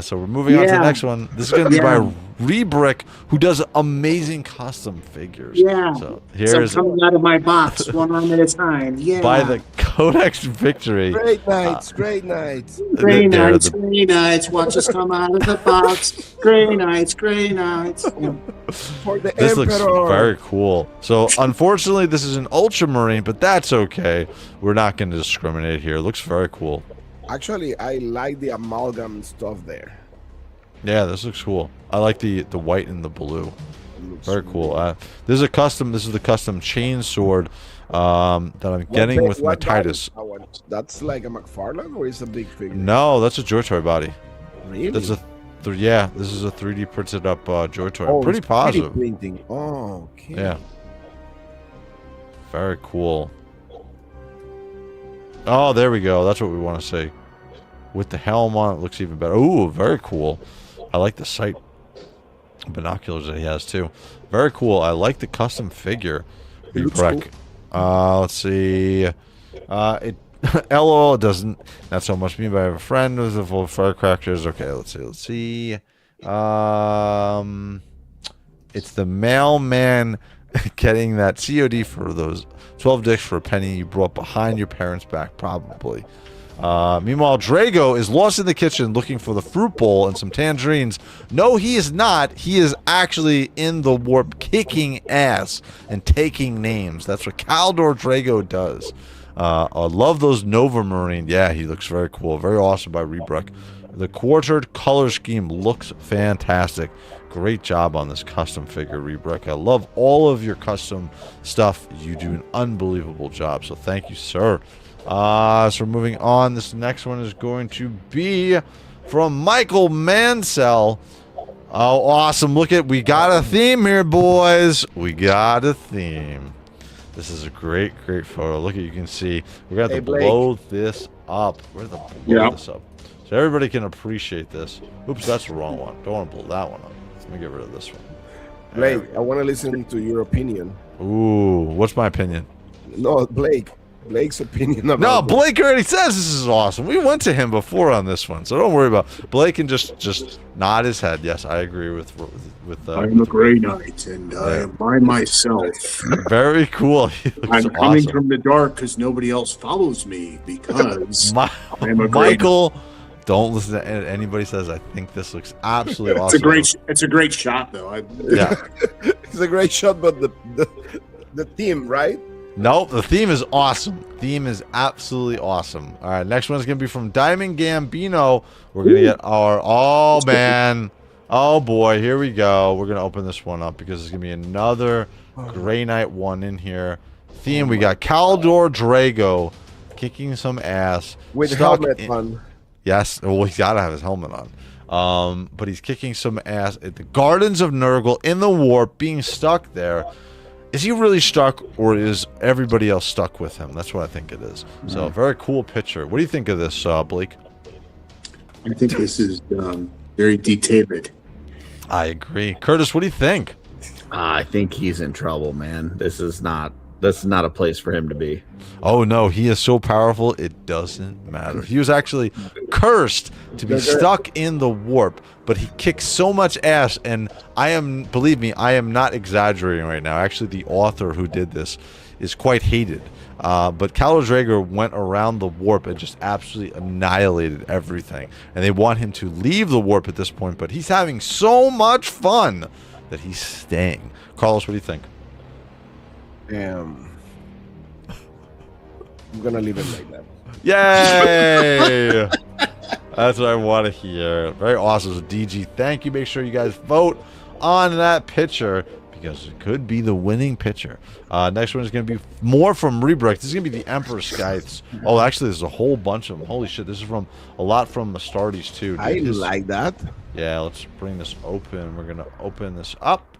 So we're moving on to the Yeah. next one. This is going to be by Rebrick, who does amazing custom figures. Yeah. So So here's coming out of my box, one arm at a time. Yeah. by the Codex Victory. Great nights. Great nights. Grey They're Knights, the- Grey Knights, watch us come out of the box. Grey Knights, Grey Knights. Yeah. For the This Emperor. looks very cool. So unfortunately, this is an Ultramarine, but that's okay. We're not going to discriminate here. It looks very cool. Actually, I like the amalgam stuff there. Yeah, this looks cool. I like the white and the blue. It looks Very cool. This is the custom chain sword that I'm getting What with ba- my what body Titus. is that one? That's like a McFarlane or is it a big figure? No, that's a JOYTOY body. Really? That's a yeah. This is a 3D printed up JOYTOY. Oh, I'm pretty it's 3D positive. printing. Oh, okay. Yeah. Very cool. Oh, there we go. That's what we want to see. With the helm on, it looks even better. Ooh, very cool. I like the sight binoculars that he has too. Very cool. I like the custom figure. It looks Rebrick. Let's see. It LOL doesn't not so much me, but I have a friend who's a full firecrackers. Okay, let's see. It's the mailman getting that COD for those 12 dicks for a penny you brought behind your parents' back, probably. Meanwhile, Drago is lost in the kitchen looking for the fruit bowl and some tangerines. No, he is not. He is actually in the warp kicking ass and taking names. That's what Caldor Drago does. I love those Nova Marine. Yeah, he looks very cool. Very awesome by Rebrick. The quartered color scheme looks fantastic. great job on this custom figure, Rebrick. I love all of your custom stuff. You do an unbelievable job, so thank you, sir. So we're moving on. This next one is going to be from Michael Mansell. Oh, awesome. Look at, we got a theme here, boys. We got a theme. This is a great, great photo. Look at, you can see. We're going to have to blow this up. We're going to blow this up. So everybody can appreciate this. Oops, that's the wrong one. Don't want to blow that one up. Let me get rid of this one. Blake, I want to listen to your opinion. Ooh, what's my opinion? No, Blake's opinion about No, Blake already says this is awesome. We went to him before on this one, so don't worry about it. Blake can just nod his head. Yes, I agree with I'm a Grey Knight, and I am by myself. Very cool. I'm coming from the dark because nobody else follows me because I'm a Michael. Don't listen to anybody says. I think this looks absolutely awesome. It's a great shot, though. Yeah, it's a great shot, but the theme, right? Nope, the theme is awesome. Theme is absolutely awesome. All right, next one is going to be from Diamond Gambino. We're going to get our... Oh, man. Oh, boy. Here we go. We're going to open this one up because there's going to be another Grey Knight one in here. Theme, we got Caldor Drago kicking some ass. With helmet on. Yes. Well, he's got to have his helmet on. But he's kicking some ass at the Gardens of Nurgle in the warp, being stuck there. Is he really stuck, or is everybody else stuck with him? That's what I think it is. So, very cool picture. What do you think of this, Blake? I think this is very detailed. I agree. Curtis, what do you think? I think he's in trouble, man. This is not a place for him to be. Oh, no. He is so powerful, it doesn't matter. He was actually cursed to be stuck in the warp, but he kicks so much ass, and believe me, I am not exaggerating right now. Actually, the author who did this is quite hated. But Caldor Drago went around the warp and just absolutely annihilated everything. And they want him to leave the warp at this point, but he's having so much fun that he's staying. Carlos, what do you think? I'm gonna leave it like that. Yay! That's what I want to hear. Very awesome. So DG, thank you. Make sure you guys vote on that picture because it could be the winning picture. Next one is going to be more from Rebrick. This is going to be the Emperor Scythes. Oh, actually, there's a whole bunch of them. Holy shit, this is a lot from Astartes too. I like that. Yeah, let's bring this open. We're going to open this up.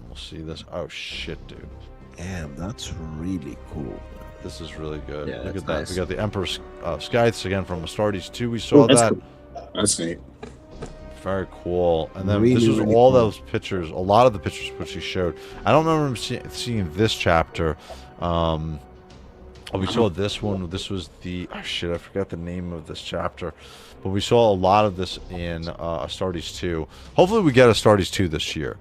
We'll see this. Oh, shit, dude. Damn, that's really cool. This is really good. Yeah, look at that. nice. We got the Emperor Scythes again from Astartes 2. We saw that. That's neat. Very cool. And then Really, this was really all cool. those pictures, a lot of the pictures which he showed. I don't remember seeing this chapter. We saw this one. This was the... Oh, shit, I forgot the name of this chapter. But we saw a lot of this in Astartes 2. Hopefully we get Astartes 2 this year.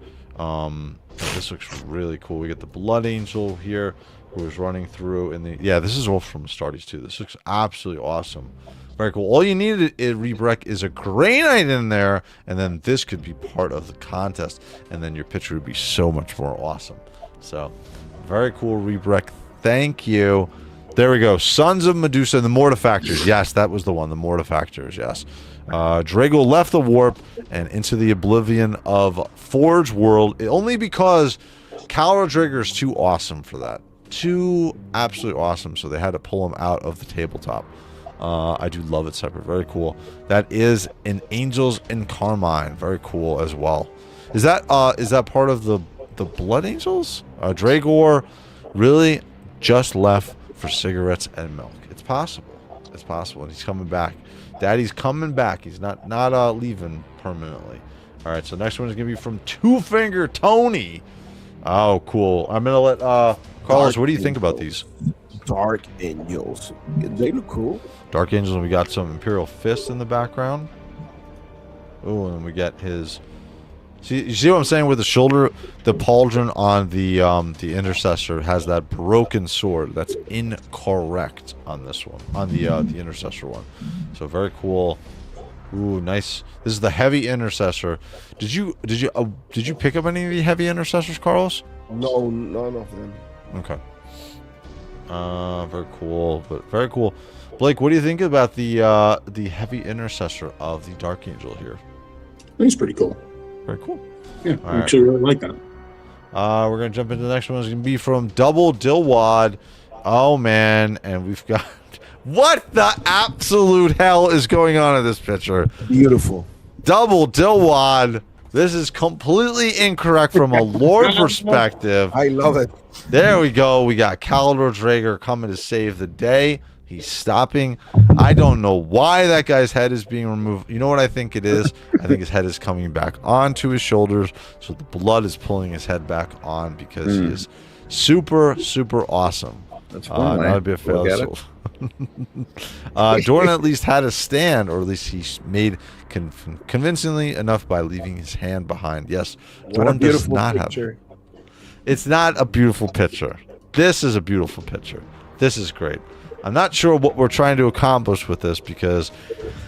This looks really cool. We get the Blood Angel here, who is running through in the... Yeah, this is all from Astartes 2. This looks absolutely awesome. Very cool. All you needed at Rebrick is a Grey Knight in there, and then this could be part of the contest, and then your picture would be so much more awesome. So, very cool, Rebrick. Thank you. There we go. Sons of Medusa and the Mortifactors. Yes, that was the one. The Mortifactors, yes. Drago left the warp and into the oblivion of Forge World, only because Caldor Drago is too awesome for that. Too absolutely awesome, so they had to pull him out of the tabletop. I do love it separate. Very cool. That is an Angels in Carmine. Very cool as well. Is that part of the Blood Angels? Dragor really just left for cigarettes and milk. It's possible. It's possible. And he's coming back. Daddy's coming back. He's not leaving permanently. All right. So next one is gonna be from Two Finger Tony. Oh, cool. I'm gonna let Carlos. What do you think about these? Dark Angels. They look cool. Dark Angels, and we got some Imperial Fist in the background. Oh, and we get his... See, you see what I'm saying with the shoulder? The pauldron on the Intercessor has that broken sword. That's incorrect on this one, on the Intercessor one. So very cool. Ooh, nice. This is the Heavy Intercessor. Did you pick up any of the Heavy Intercessors, Carlos? No, none of them. Okay. Very cool, but very cool. Blake, what do you think about the Heavy Intercessor of the Dark Angel here? I think it's pretty cool. Very cool. Yeah, All I right. actually really like that. We're gonna jump into the next one. It's gonna be from Double Dillwad. Oh man, and we've got what the absolute hell is going on in this picture? Beautiful. Double Dillwad. This is completely incorrect from a lore perspective. I love it. There we go. We got Kaldor Draeger coming to save the day. He's stopping. I don't know why that guy's head is being removed. You know what I think it is? I think his head is coming back onto his shoulders, so the blood is pulling his head back on because he is super, super awesome. That's one way that would be a to look fail. at it. Doran at least had a stand, or at least he made convincingly enough by leaving his hand behind. Yes, What a Doran does beautiful not picture. have. It's not a beautiful picture. This is a beautiful picture. This is great. I'm not sure what we're trying to accomplish with this because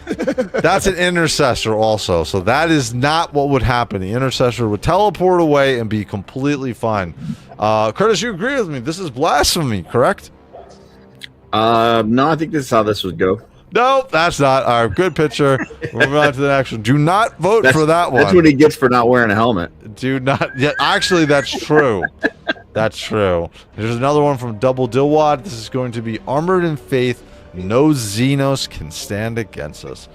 that's an intercessor also. So that is not what would happen. The intercessor would teleport away and be completely fine. Curtis, you agree with me? This is blasphemy, correct? No, I think this is how this would go. No, that's not our good picture. Moving on to the next one. Do not vote for that one. That's what he gets for not wearing a helmet. Do not. Yeah, actually, that's true. That's true. There's another one from Double Dillwad. This is going to be Armored in Faith. No Xenos can stand against us.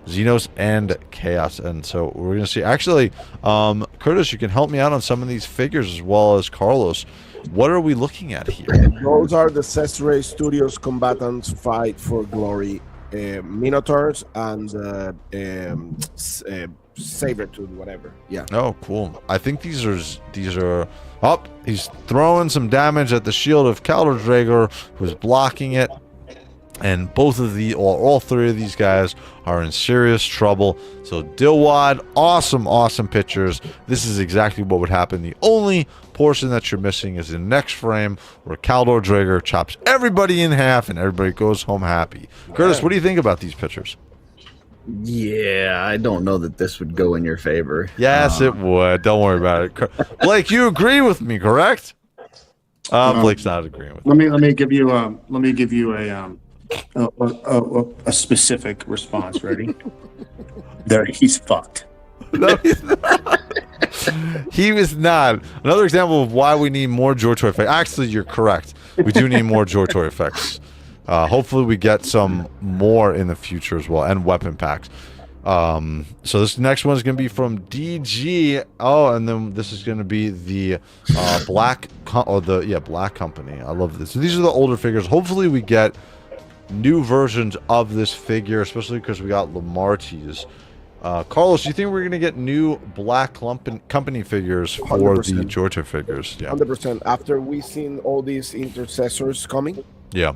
Xenos and Chaos. And so we're going to see. Actually, Curtis, you can help me out on some of these figures as well as Carlos. What are we looking at here? Those are the Cesare Studios combatants fight for glory. Minotaurs and Sabertooth, whatever. Yeah. Oh, cool. I think these are. Oh, he's throwing some damage at the shield of Kaldor Draeger, who's blocking it. And both of the, or all three of these guys are in serious trouble. So Dillwad, awesome pictures. This is exactly what would happen. The only portion that you're missing is the next frame where Kaldor Draeger chops everybody in half and everybody goes home happy. Curtis, what do you think about these pictures? Yeah, I don't know that this would go in your favor. Yes, it would. Don't worry about it. Blake, you agree with me, correct? Blake's not agreeing with me. Let me give you a specific response. Ready? There, he's fucked. No, he's not. He was not. Another example of why we need more JOYTOY effects. Actually, you're correct. We do need more JOYTOY effects. Hopefully we get some more in the future as well, and weapon packs. So this next one is going to be from DG. Oh, and then this is going to be the Black Company. I love this. So these are the older figures. Hopefully we get new versions of this figure, especially because we got Lamartie's. Carlos, do you think we're going to get new Black Company figures for 100%. the JOYTOY figures? Yeah. 100%. After we've seen all these intercessors coming, Yeah.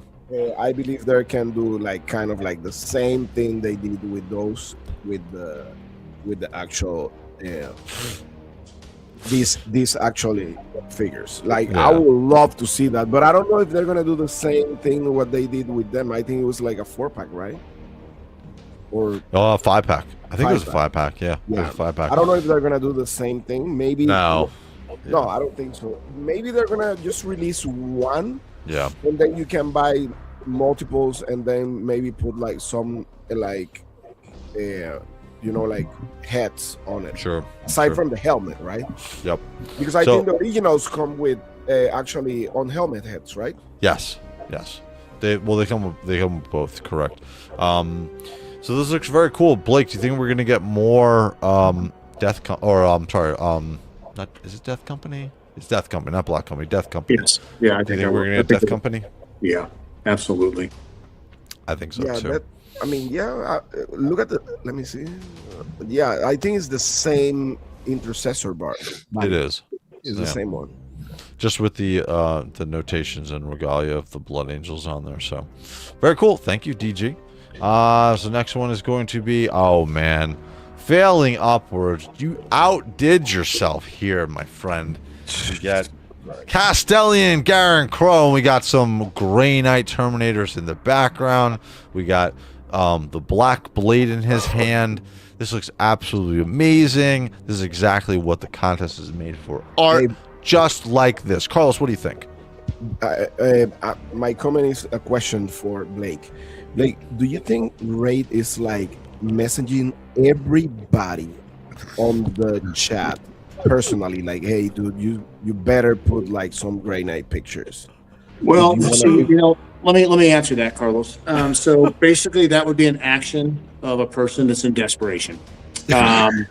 I believe they can do kind of the same thing they did with those with the actual these actually figures. I would love to see that, but I don't know if they're gonna do the same thing what they did with them. I think it was like a 4-pack, right? Or 5-pack. I think it was a 5-pack. 5-pack. Yeah. It was a 5-pack. I don't know if they're gonna do the same thing. Maybe No. No, I don't think so. Maybe they're gonna just release one. Yeah. And then you can buy multiples, and then maybe put some heads on it. Sure. Aside Sure. from the helmet, right? Yep. Because I So- think the originals come with actually on helmet heads, right? Yes. They come with both, correct. So this looks very cool. Blake, do you think we're gonna get more Death is it Death Company? It's Death Company, not Black Company. Death Company. Yes. Yeah, I Do you think think we're gonna get Death Company? Yeah, absolutely. I think so Yeah, too. look at the. Let me see. Yeah, I think it's the same intercessor bar. It is. It's the same one. Just with the notations and regalia of the Blood Angels on there. So very cool. Thank you, DG. So next one is going to be, oh man, failing upwards. You outdid yourself here, my friend. We get Castellian Garen Crow, and we got some Grey Knight Terminators in the background. We got the black blade in his hand. This looks absolutely amazing. This is exactly what the contest is made for. Art just like this. Carlos, what do you think? My comment is a question for Blake. Blake, do you think Raid is messaging everybody on the chat personally, like, hey, dude, you better put like some Grey Knight pictures. Well, You so, wanna- let me answer that, Carlos. So basically, that would be an action of a person that's in desperation. That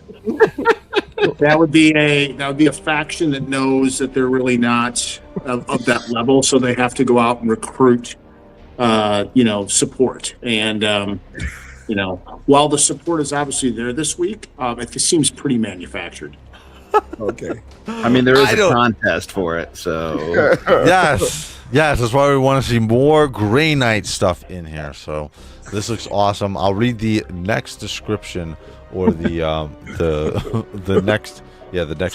would be a faction that knows that they're really not of that level, so they have to go out and recruit, support. And while the support is obviously there this week, it seems pretty manufactured. Okay. I mean, there is a contest for it, so Yes, that's why we want to see more Grey Knight stuff in here. So this looks awesome. I'll read the next description, or the next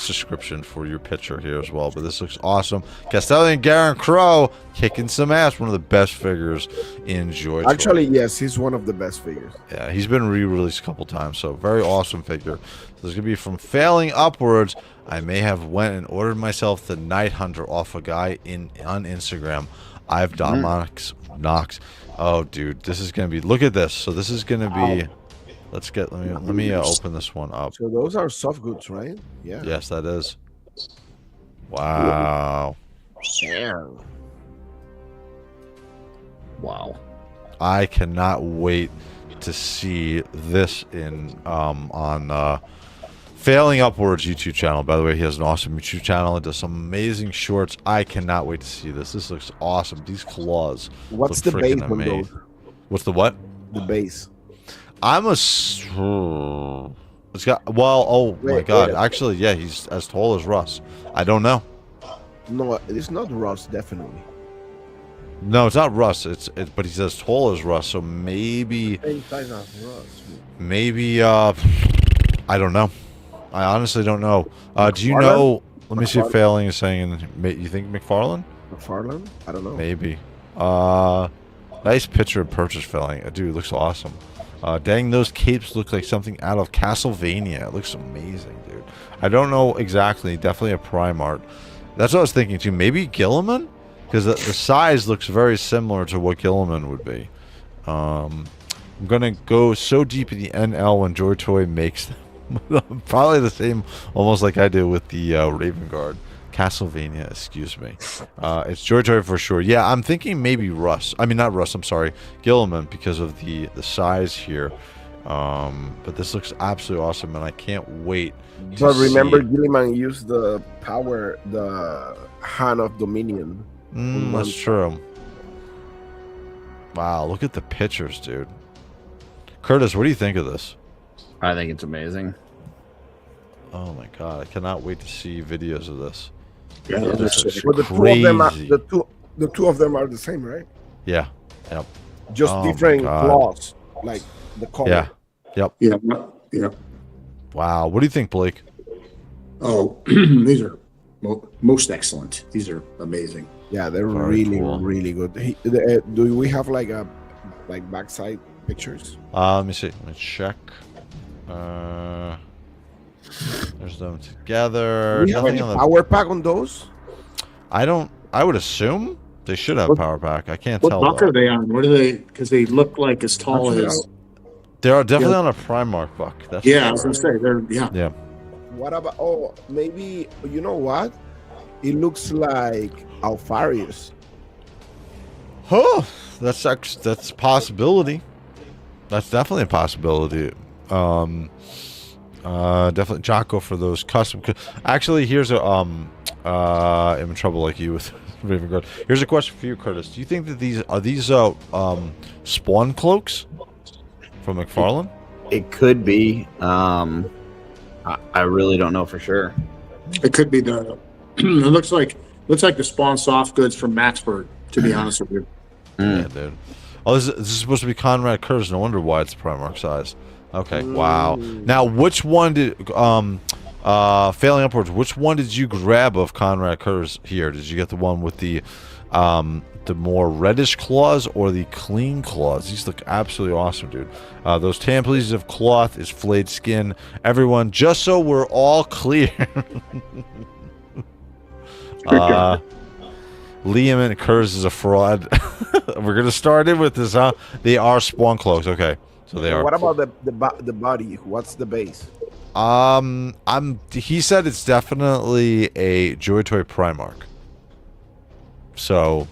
description for your picture here as well. But this looks awesome. Castellan Garen Crow kicking some ass. One of the best figures in JOYTOY. Actually, yes, he's one of the best figures. Yeah, he's been re-released a couple times, so very awesome figure. So there's gonna be from failing upwards. I may have went and ordered myself the Night Hunter off a guy on Instagram. I've done Knox. Oh, dude, this is gonna be. Look at this. So this is gonna be. Let me open this one up. So those are soft goods, right? Yeah. Yes, that is. Wow. wow. I cannot wait to see this on Failing Upwards YouTube channel. By the way, he has an awesome YouTube channel. He does some amazing shorts. I cannot wait to see this. This looks awesome. These claws. What's the base on those? What's the what? The base. It's got, well, oh my god. Actually, yeah, he's as tall as Russ. I don't know. No, it's not Russ, definitely. No, it's not Russ. But he's as tall as Russ, so maybe Same size as Russ. maybe I don't know. I honestly don't know. Do you know? Let me see if Failing is saying. You think McFarlane? McFarlane? I don't know. Maybe. Nice picture and purchase, Failing. Dude, looks awesome. Dang, those capes look like something out of Castlevania. It looks amazing, dude. I don't know exactly. Definitely a prime art. That's what I was thinking too. Maybe Gilliman, because the size looks very similar to what Gilliman would be. I'm gonna go so deep in the NL when JOYTOY makes them. Probably the same, almost like I do with the Raven Guard. Castlevania, excuse me. It's JOYTOY for sure. Yeah, I'm thinking maybe Russ. I mean, not Russ, I'm sorry. Gilliman, because of the size here. But this looks absolutely awesome, and I can't wait to But remember, see. Gilliman used the Hand of Dominion. That's true. Wow, look at the pictures, dude. Curtis, what do you think of this? I think it's amazing. Oh my god, I cannot wait to see videos of this. Yeah, This is But the two of them are crazy. the two of them are the same, right? Yeah. Yep. Just Oh my different God. claws, like the color. Yeah. Yep. Yeah. Wow. What do you think, Blake? Oh, these are most excellent. These are amazing. Yeah, they're Very really, cool. really good. Do we have like backside pictures? Let me see. Let me check. There's them together. Do we have any Nothing on the, power pack on those? I would assume they should have What- power pack. I can't What tell. buck though. are they on? What are they? Because they look like as tall Actually, as. They are definitely on a Primarch buck. That's Yeah, I for was sure. gonna say they're. Yeah. Yeah. What about? Oh, maybe you know what? It looks like Alfarius. Oh, that's a possibility. That's definitely a possibility. Definitely Jocko for those custom. Actually, here's a I'm in trouble like you with Raven Guard. Here's a question for you, Curtis. Do you think that these spawn cloaks from McFarlane? It could be. I really don't know for sure. It could be the. It looks like the Spawn soft goods from Maxburg. To be honest with you. Yeah, dude. Oh, this is supposed to be Conrad Curtis. No wonder why it's Primarch size. Okay, wow. Now, which one did failing upwards? Which one did you grab of Conrad Curtis here? Did you get the one with the more reddish claws or the clean claws? These look absolutely awesome, dude. Those tan pieces of cloth is flayed skin. Everyone, just so we're all clear. Liam and Curtis is a fraud. We're gonna start in with this, huh? They are spawn cloaks. Okay, so they are. What about the body? What's the base? He said it's definitely a JOYTOY Primarch. So,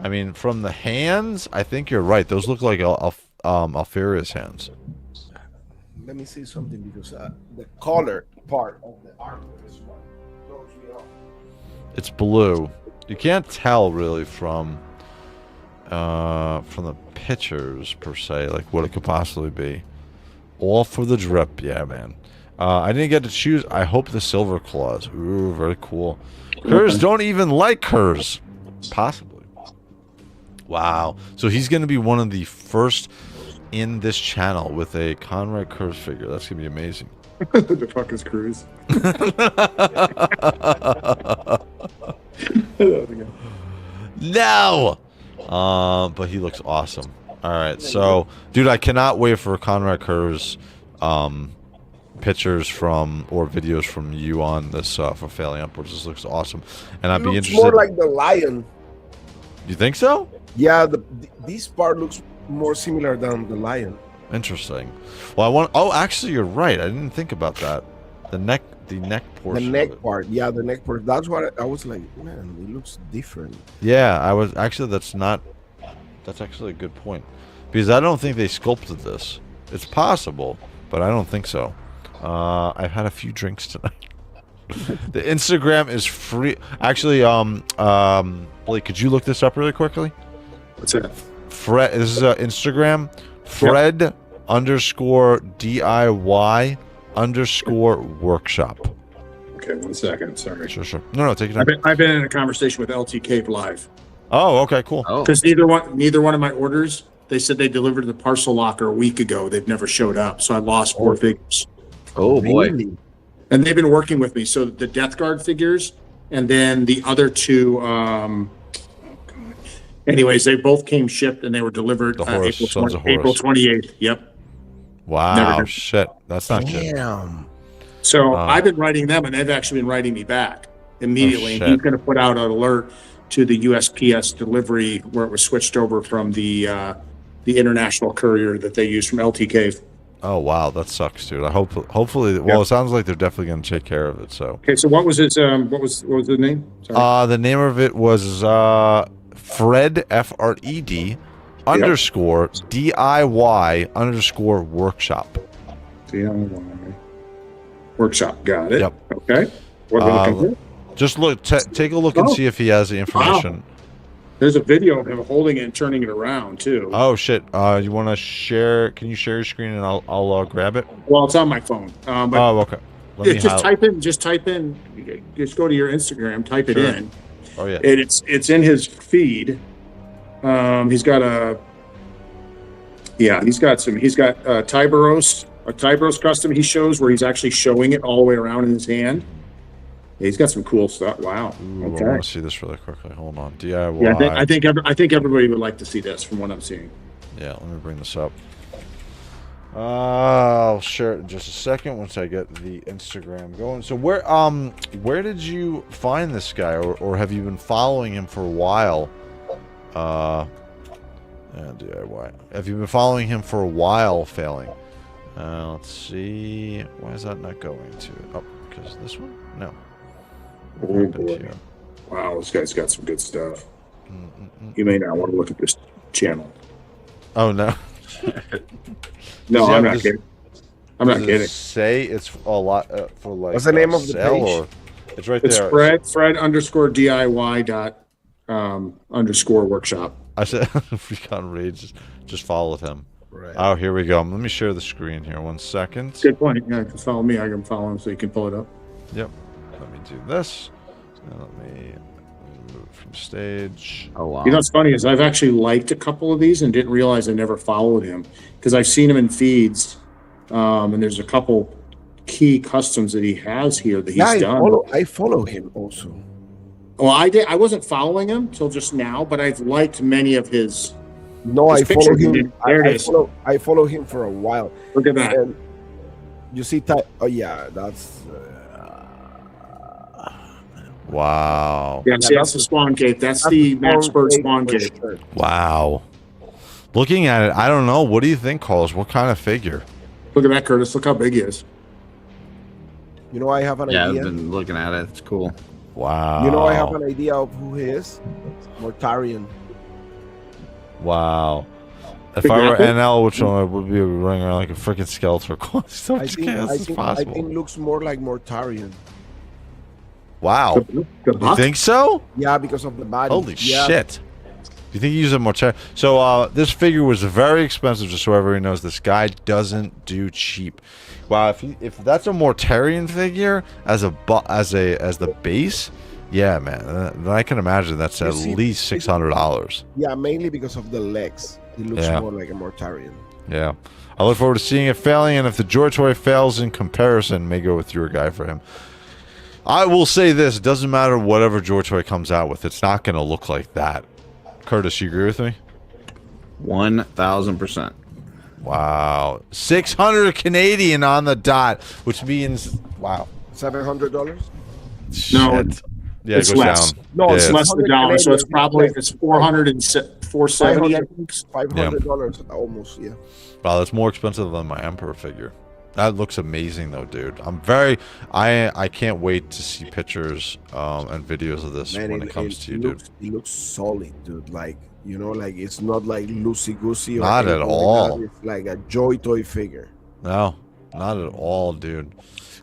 I mean, from the hands, I think you're right. Those look like Alfaria's hands. Let me see something because the color part of the armor is what throws me off. It's blue. You can't tell really from the pictures per se, like what it could possibly be. All for the drip, yeah, man. I didn't get to choose. I hope the silver claws. Ooh, very cool. Curs don't even like curs. Possibly. Wow. So he's going to be one of the first in this channel with a Conrad Curs figure. That's going to be amazing. The fuck is Cruz? No! But he looks awesome. Alright, so, dude, I cannot wait for Conrad Curs pictures from, or videos from you on this for Failing Upwards. This looks awesome. And I'd be interested. More like the lion. You think so? Yeah, this part looks more similar than the lion. Interesting. Well, oh, actually, you're right. I didn't think about that. The neck portion. The neck part, yeah, the neck part. That's what I was like. Man, it looks different. Yeah, I was actually. That's actually a good point, because I don't think they sculpted this. It's possible, but I don't think so. I've had a few drinks tonight. The Instagram is free. Actually, Blake, could you look this up really quickly? What's that? Fred. This is Instagram. Fred _DIY_workshop. Okay, 1 second. Sorry. Sure. No, take it. I've been in a conversation with LT Cave Live. Oh, okay, cool. Because neither one of my orders, they said they delivered the parcel locker a week ago. They've never showed up, so I lost 4 figures. Oh boy. Really? And they've been working with me. So the Death Guard figures, and then the other two. Anyways, they both came shipped, and they were delivered April 28th. Yep. Wow, shit. That's not good. Damn. So I've been writing them, and they've actually been writing me back immediately. And he's going to put out an alert to the USPS delivery where it was switched over from the international courier that they use from LT Cave. Oh wow, that sucks, dude. I hopefully. Well, it sounds like they're definitely going to take care of it. So. Okay, so what was his? What was the name? Sorry. The name of it was Fred FRED _DIY_workshop. DIY workshop. Got it. Yep. Okay. What are we looking for? Just look. Take a look and see if he has the information. Wow. There's a video of him holding it and turning it around too. Oh shit! You want to share? Can you share your screen and I'll grab it? Well, it's on my phone. But okay. Just type in. Just go to your Instagram. Type it in. Oh yeah. It's in his feed. He's got Tyberos, a Tyberos custom he shows where he's actually showing it all the way around in his hand. Yeah, he's got some cool stuff. Wow. Ooh, okay. I want to see this really quickly. Hold on. DIY. Yeah, I think everybody would like to see this from what I'm seeing. Yeah, let me bring this up. I'll share it in just a second once I get the Instagram going. So where did you find this guy, or have you been following him for a while? DIY. Have you been following him for a while? Failing. Let's see. Why is that not going to? Oh, because this one? No. Oh, boy. Wow, this guy's got some good stuff. You may not want to look at this channel. Oh no. No, I'm not kidding. I'm not kidding. Say it's a lot for like. What's the name of the page? Or, it's right it's there. Fred _DIY _ workshop. I said ReconRage. Just followed him. Right. Oh, here we go. Let me share the screen here. 1 second. Good point. Yeah, you can follow me. I can follow him so you can pull it up. Yep. Let me do this. And let me move from stage. Oh wow. You know what's funny is I've actually liked a couple of these and didn't realize I never followed him because I've seen him in feeds, and there's a couple key customs that he has here that he's done. I follow him also. Well, I did. I wasn't following him till just now, but I've liked many of his. No, I follow him. I follow him for a while. Look at that. And you see, oh yeah, that's. Wow. Yeah, see, that's the Spawn Cape. That's the Max Bird Spawn Cape. Sure. Wow. Looking at it, I don't know. What do you think, Carlos? What kind of figure? Look at that, Curtis. Look how big he is. You know, I have an Yeah, I've idea. been looking at it. It's cool. Wow. You know, I have an idea of who he is. Mortarion. Wow. If Big I were Apple? NL, which one I would be running around like a freaking Skeletor? So I much think, chaos I is think, I possible. think looks more like Mortarion. Wow. The You buck? think so? Yeah, because of the body. Holy yeah. shit. You think he used a Mortarion? So this figure was very expensive, just so everybody knows. This guy doesn't do cheap. Wow, if that's a Mortarion figure as the base, yeah, man, then I can imagine that's You at see- least $600. Yeah, mainly because of the legs. It looks Yeah. more like a Mortarion. Yeah. I look forward to seeing it failing, and if the JOYTOY fails in comparison, may go with your guy for him. I will say this, it doesn't matter whatever JOYTOY comes out with, it's not going to look like that. Curtis, you agree with me? 1,000%. Wow. 600 Canadian on the dot, which means, wow. $700? Shit. Yeah, it's it goes less. down. No, Yeah, It's it's less than a dollar, so it's Canadian. probably it's 470. I think. $500 almost, yeah. Wow, that's more expensive than my Emperor figure. That looks amazing, though, dude. I can't wait to see pictures and videos of this Man, when it comes to you, dude. It looks solid, dude. Like, you know, like it's not like loosey-goosey. Or Not at anything like all. that. It's like a JOYTOY figure. No, not at all, dude.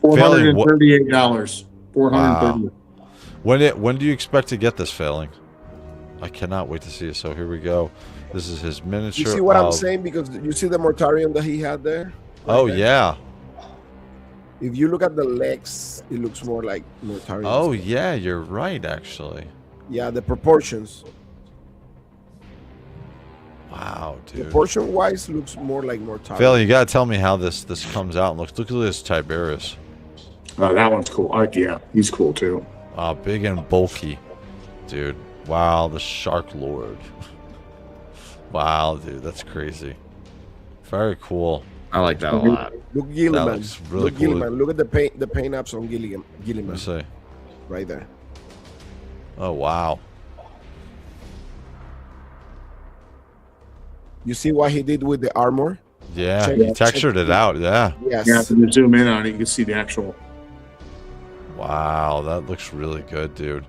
$438. $430. When do you expect to get this failing? I cannot wait to see it. So here we go. This is his miniature. You see what I'm of- saying? Because you see the Mortarion that he had there? Oh Right there? yeah. If you look at the legs, it looks more like Mortarion. Oh yeah, you're right. Actually. Yeah, the proportions. Wow, dude. Proportion-wise, looks more like Mortarion. Phil, you gotta tell me how this comes out and looks. Look at this Tiberius. Oh, that one's cool. Yeah, he's cool too. Big and bulky, dude. Wow, the Shark Lord. Wow, dude, that's crazy. Very cool. I like that a lot. Look Gilliman. looks really Look cool. Gilliman. Look at the paint ups on Let Gilliman me see. right there. Oh wow. You see what he did with the armor? Yeah, Check he it- textured check it out. Yeah. Yes. Yeah, if you zoom in on it, you can see the actual. Wow, that looks really good, dude.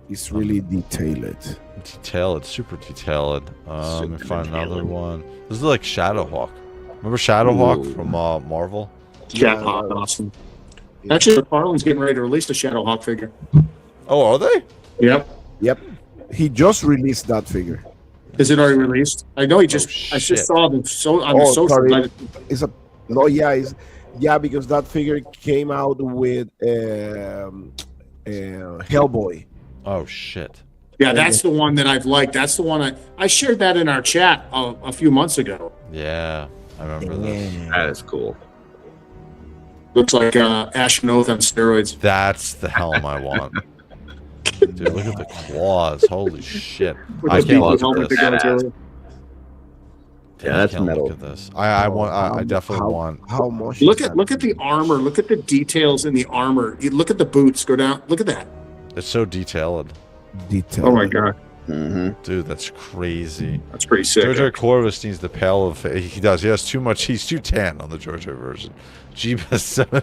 It's really detailed. Detailed, super detailed. Let me Super find another detailed. one. This is like Shadowhawk. Remember Shadowhawk Ooh. from Marvel? Yeah, Yeah, awesome. Actually, McFarlane's getting ready to release the Shadowhawk figure. Oh, are they? Yep. Yep. He just released that figure. Is it already released? I know he just. I shit. just saw them on the Oh, social. sorry. But It's a no, yeah, because that figure came out with Hellboy. Oh shit. yeah, that's the one that I've liked. That's the one I shared that in our chat a few months ago. Yeah, I remember this. That is cool. Looks like Ashen Oath on steroids. That's the helm I want. Dude, look at the claws. Holy shit. With I the can't big look helmet at this. that goes Badass. over. Yeah, that's I can't metal. look at this. I definitely want. How much? Look is at that? look at the armor. Look at the details in the armor. You look at the boots. Go down. Look at that. It's so detailed. detail. Oh my god, Mm-hmm. Dude, that's crazy. that's pretty sick. JoJo Corvus needs the pale of. He does. He has too much. He's too tan on the JoJo version. Jeebus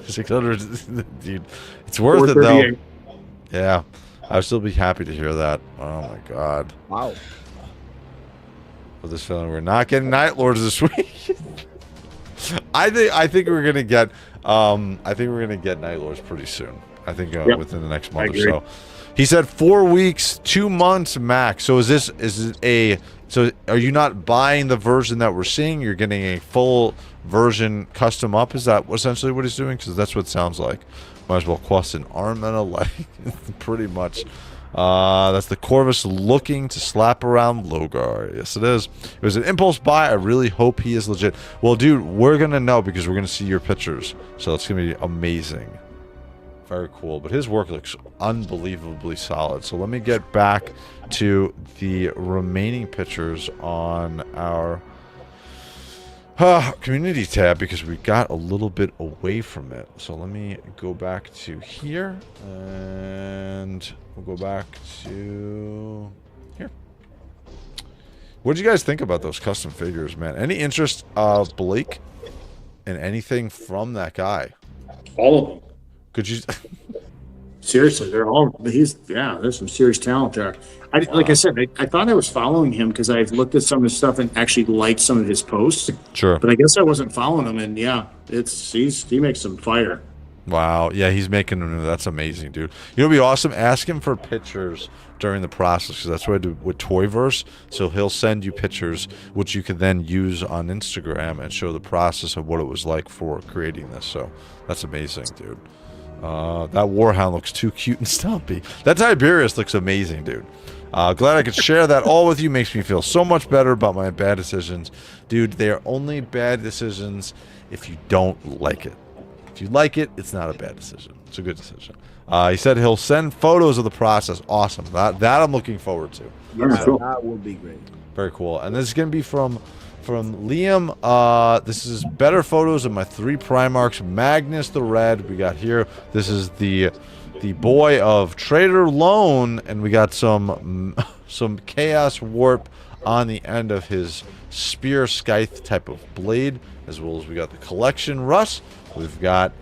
600. Dude, it's worth it though. 438. Yeah, I'd still be happy to hear that. Oh my god. Wow. With this feeling, we're not getting Night Lords this week. I think we're gonna get. I think we're gonna get Night Lords pretty soon. I think Yep. within the next month or agree. so. He said 4 weeks, 2 months max. So is it a? So are you not buying the version that we're seeing? You're getting a full version custom up. Is that essentially what he's doing? Because that's what it sounds like. Might as well quest an arm and a leg. Pretty much. That's the Corvus looking to slap around Logar. Yes, it is. It was an impulse buy. I really hope he is legit. Well, dude, we're going to know because we're going to see your pictures. So it's going to be amazing. Very cool. But his work looks unbelievably solid. So let me get back to the remaining pictures on our community tab because we got a little bit away from it. So let me go back to here and we'll go back to here. What did you guys think about those custom figures, man? Any interest, Blake, in anything from that guy? All of them. Could you? Seriously, there's some serious talent there. Like I said, I thought I was following him because I looked at some of his stuff and actually liked some of his posts. Sure. But I guess I wasn't following him, and he makes some fire. Wow. Yeah, he's making them. That's amazing, dude. You know, it'd be awesome. Ask him for pictures during the process, because that's what I do with Toyverse. So he'll send you pictures, which you can then use on Instagram and show the process of what it was like for creating this. So that's amazing, dude. That Warhound looks too cute and stumpy. That Tiberius looks amazing, dude. Glad I could share that all with you. Makes me feel so much better about my bad decisions. Dude, they are only bad decisions if you don't like it. If you like it, it's not a bad decision. It's a good decision. He said he'll send photos of the process. Awesome. That I'm looking forward to. Yeah, So, that will be great. very cool. And this is going to be from Liam. This is better photos of my 3 Primarchs. Magnus the Red. We got here. This is the boy of Trader Lone, and we got some Chaos Warp on the end of his Spear Scythe type of blade, as well as we got the Collection Russ. We've got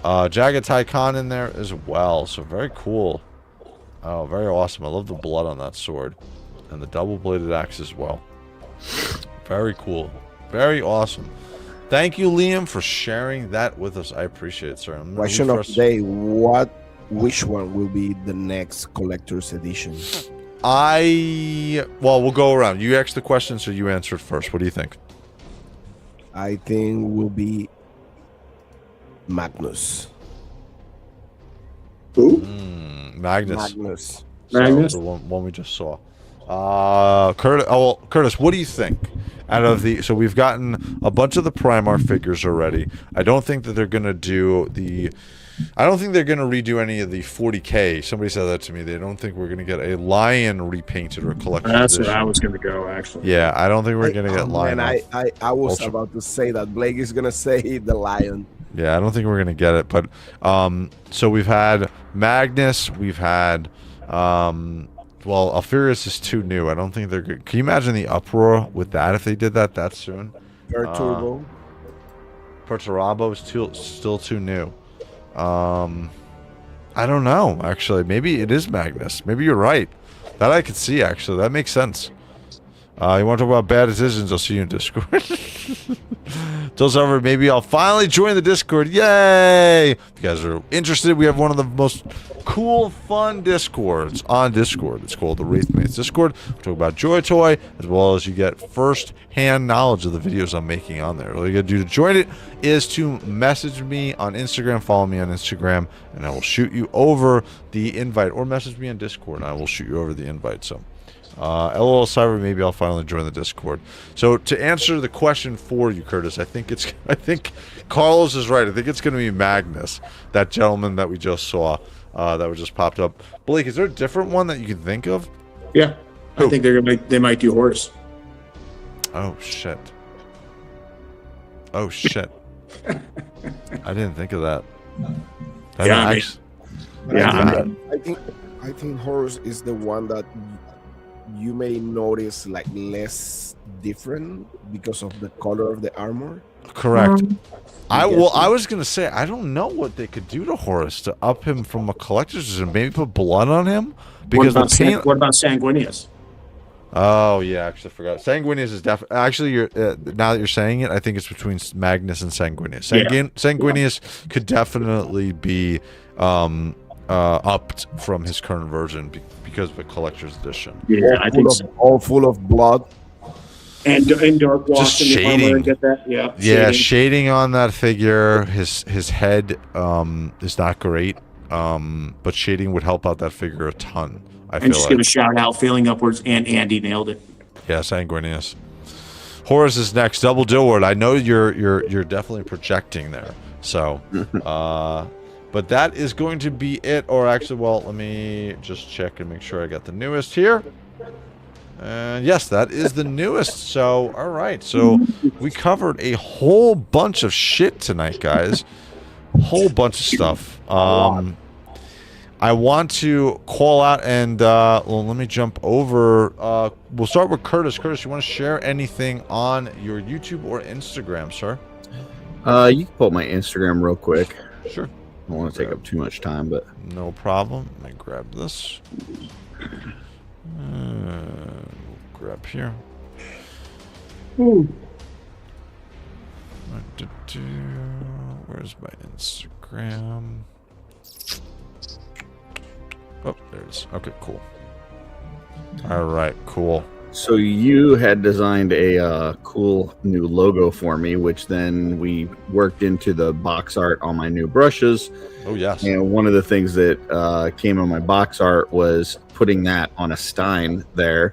Jagatai Khan in there as well. So very cool. Oh, very awesome. I love the blood on that sword, and the double-bladed axe as well. Very cool. Very awesome. Thank you, Liam, for sharing that with us. I appreciate it, sir. Question of the day: which one will be the next collector's edition? Well, we'll go around. You asked the question, so you answered first. What do you think? I think will be Magnus. Who? Magnus. Magnus? So, the one we just saw. Curtis. Oh, well, Curtis, what do you think? Out of so we've gotten a bunch of the Primarch figures already. I don't think that they're gonna do I don't think they're gonna redo any of the 40K. Somebody said that to me. They don't think we're gonna get a lion repainted or collection That's edition. where I was going to go, actually. Yeah, I don't think we're gonna get lion. And I was Ultra. about to say that Blake is gonna say the lion. Yeah, I don't think we're gonna get it. But so we've had Magnus. We've had well, Alfurius is too new. I don't think they're good. Can you imagine the uproar with that if they did that soon? Perturbo. Perturabo is still too new. I don't know, actually. Maybe it is Magnus. Maybe you're right. That I could see, actually. That makes sense. You want to talk about bad decisions? I'll see you in Discord. Till over, maybe I'll finally join the Discord. Yay! If you guys are interested, we have one of the most cool, fun Discords on Discord. It's called the Wraithmates Discord. We talk about JOYTOY, as well as you get first-hand knowledge of the videos I'm making on there. All you gotta do to join it is to message me on Instagram, follow me on Instagram, and I will shoot you over the invite, or message me on Discord, and I will shoot you over the invite. So, LOL Cyber, maybe I'll finally join the Discord. So to answer the question for you, Curtis, I think Carlos is right. I think it's going to be Magnus, that gentleman that we just saw, that just popped up. Blake, is there a different one that you can think of? Yeah, Who? I think they might do Horse. Oh shit! Oh shit! I didn't think of that. I think Horus is the one that you may notice like less different because of the color of the armor. Correct. I was gonna say I don't know what they could do to Horus to up him from a collector's edition. Maybe put blood on him because what about Sanguinius? Oh yeah, actually I forgot. Sanguinius is definitely actually. Now that you're saying it, I think it's between Magnus and Sanguinius. Sanguinius could definitely be upped from his current version because of a collector's edition. Yeah, I think so. All full of blood. And dark wash. Just shading. Get that? Yeah. Yeah, shading on that figure. His head is not great, but shading would help out that figure a ton. And just give a shout out, Failing Upwards, and Andy nailed it. Yeah, Sanguinius. Horus is next. Double Dillward. I know you're definitely projecting there. So, but that is going to be it. Or actually, well, let me just check and make sure I got the newest here. And yes, that is the newest. So, all right. So we covered a whole bunch of shit tonight, guys. Whole bunch of stuff. I want to call out and well, let me jump over. We'll start with Curtis. Curtis, you want to share anything on your YouTube or Instagram, sir? You can pull up my Instagram real quick. Sure. don't want to take up too much time, but No problem. Let me grab this. Grab here. Where's my Instagram? Oh, there it is. Okay, cool. All right, cool. So you had designed a cool new logo for me, which then we worked into the box art on my new brushes. Oh, yes. And one of the things that came on my box art was putting that on a Stein there,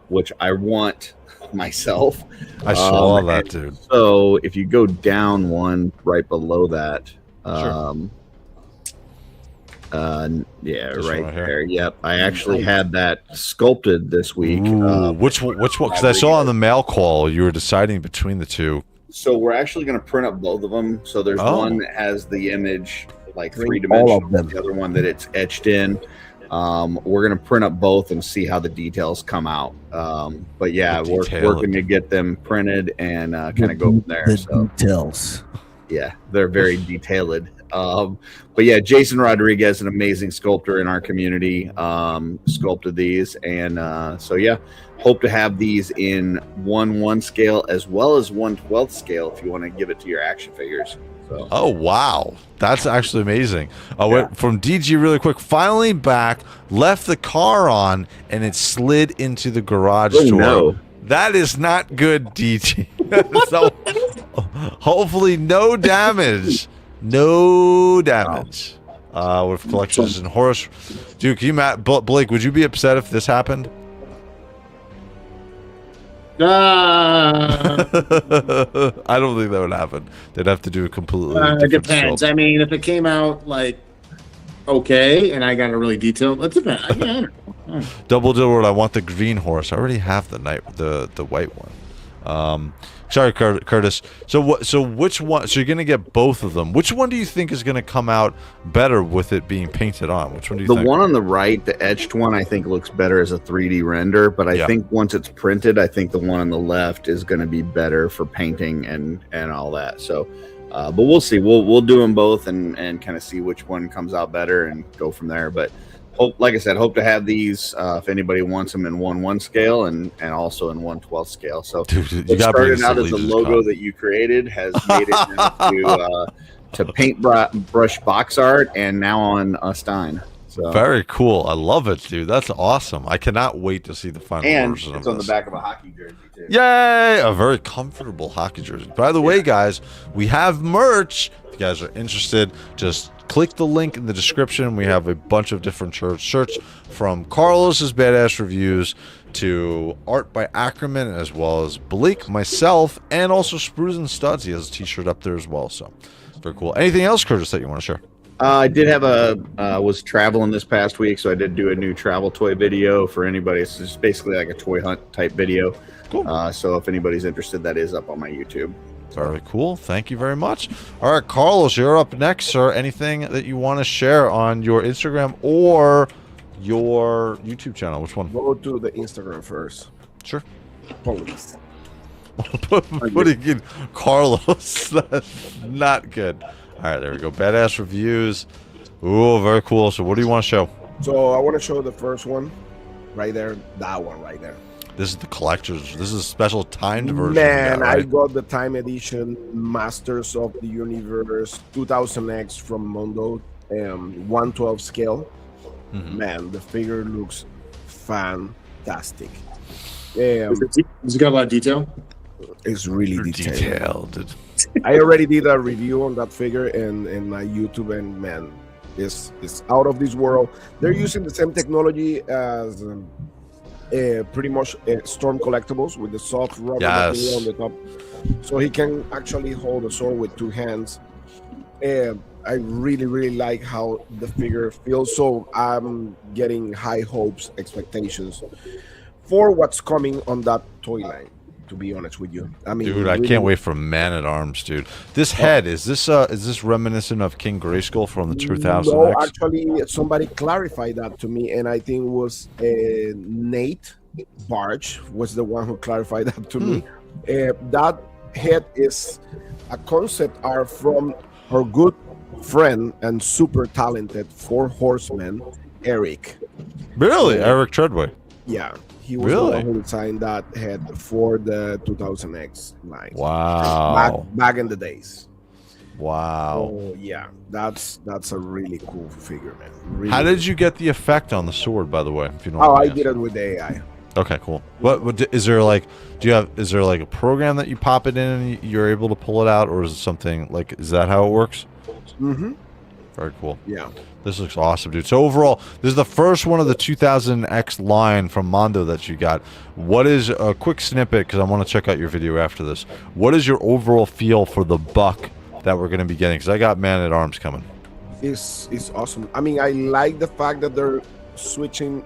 which I want myself. I saw that, dude. So if you go down one right below that, yeah, right there. Yep, I actually had that sculpted this week. Which one? Because I saw on the mail call you were deciding between the two. So we're actually going to print up both of them. So there's one that has the image like three-dimensional, the other one that it's etched in. We're going to print up both and see how the details come out. But yeah, we're working to get them printed and kind of go from there. The details. Yeah, they're very detailed. But yeah, Jason Rodriguez, an amazing sculptor in our community, sculpted these. And so yeah, hope to have these in 1/1 scale as well as 1/12 scale if you want to give it to your action figures. So. Oh, wow. That's actually amazing. Went from DG really quick. Finally back, left the car on, and it slid into the garage door. No. That is not good, DG. So, hopefully no damage. No damage. With collections and horse. Dude, can you, Blake, would you be upset if this happened? Uh, I don't think that would happen. They'd have to do a completely it depends. sculpt. I mean, if it came out like okay, and I got a really detailed, that's about. Yeah, I don't know. Double Dilward, I want the green horse. I already have the white one. Sorry, Curtis. So what? So which one? So you're gonna get both of them. Which one do you think is gonna come out better with it being painted on? Which one do you think? The one on the right, the etched one, I think looks better as a 3D render. But I think once it's printed, I think the one on the left is going to be better for painting and all that. So, but we'll see. We'll do them both and kind of see which one comes out better and go from there. But like I said, hope to have these if anybody wants them in 1/1 scale and also in 1/12 scale. So dude, it started out as a logo that you created, has made it to paintbrush box art, and now on a Stein. So. Very cool. I love it, dude. That's awesome. I cannot wait to see the final version of this. It's on the back of a hockey jersey too. Yay! A very comfortable hockey jersey. By the way, guys, we have merch. If you guys are interested, just click the link in the description. We have a bunch of different shirts from Carlos's Badass Reviews to art by Ackerman, as well as Blake, myself, and also Sprues and Studs. He has a t-shirt up there as well. So very cool. Anything else, Curtis, that you want to share? I did have was traveling this past week, so I did do a new travel toy video for anybody. It's just basically like a toy hunt type video. Cool. So if anybody's interested, that is up on my YouTube. Very cool. Thank you very much. All right, Carlos, you're up next, sir. Anything that you want to share on your Instagram or your YouTube channel? Which one? Go to the Instagram first. Sure. Police. Putting in Carlos. That's not good. All right, there we go. Badass Reviews. Ooh, very cool. So what do you want to show? So I want to show the first one right there. That one right there. This is the collector's. This is a special timed version. Man, right? I got the time edition Masters of the Universe 2000X from Mondo, 1/12 scale. Man, the figure looks fantastic. Does it got a lot of detail? It's really detailed. I I already did a review on that figure in my YouTube, and man, it's out of this world. They're using the same technology as pretty much Storm Collectibles with the soft rubber material on the top, so he can actually hold a sword with two hands. I really like how the figure feels, so I'm getting high hopes, expectations for what's coming on that toy line, to be honest with you. I mean, dude, I can't wait for Man at Arms, dude. This head, is this reminiscent of King Grayskull from the 2000X? No, actually, somebody clarified that to me, and I think it was Nate Barge was the one who clarified that to me. That head is a concept art from our good friend and super talented 4 horseman, Yarrick. Really, Eric Treadway. Yeah, he was Really? the one who designed that head for the 2000X line. Wow. Back in the days. Wow. Oh yeah, that's a really cool figure, man. Really How cool. did you get the effect on the sword, by the way? If you don't Oh, mind I me did it asking? with the AI. Okay, cool. What is there like? Is there like a program that you pop it in and you're able to pull it out, or is it something like? Is that how it works? Mm-hmm. Very cool. Yeah. This looks awesome, dude. So overall, this is the first one of the 2000X line from Mondo that you got. What is a quick snippet? Because I want to check out your video after this. What is your overall feel for the buck that we're going to be getting? Because I got Man at Arms coming. It's awesome. I mean, I like the fact that they're switching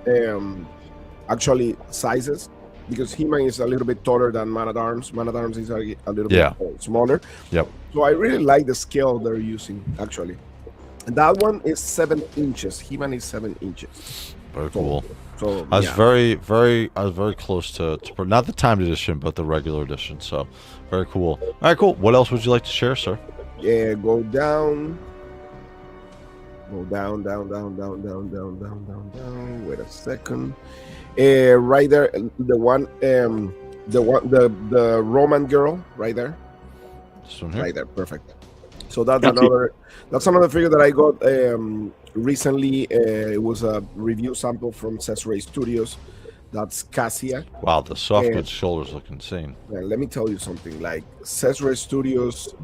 actually sizes, because He-Man is a little bit taller than Man at Arms. Man at Arms is a little bit smaller. Yep. So I really like the scale they're using actually. And that one is 7 inches. He-Man is 7 inches. Very cool. So I was yeah. I was very close to not the timed edition, but the regular edition. So very cool. All right, cool. What else would you like to share, sir? Yeah, go down. Go down. Wait a second. Right there, the Roman girl, right there. This one here? Right there, perfect. So that's another figure that I got recently. It was a review sample from Cesare Studios. That's Cassia. Wow, the soft goods shoulders look insane. And let me tell you something. Like Cesare Studios,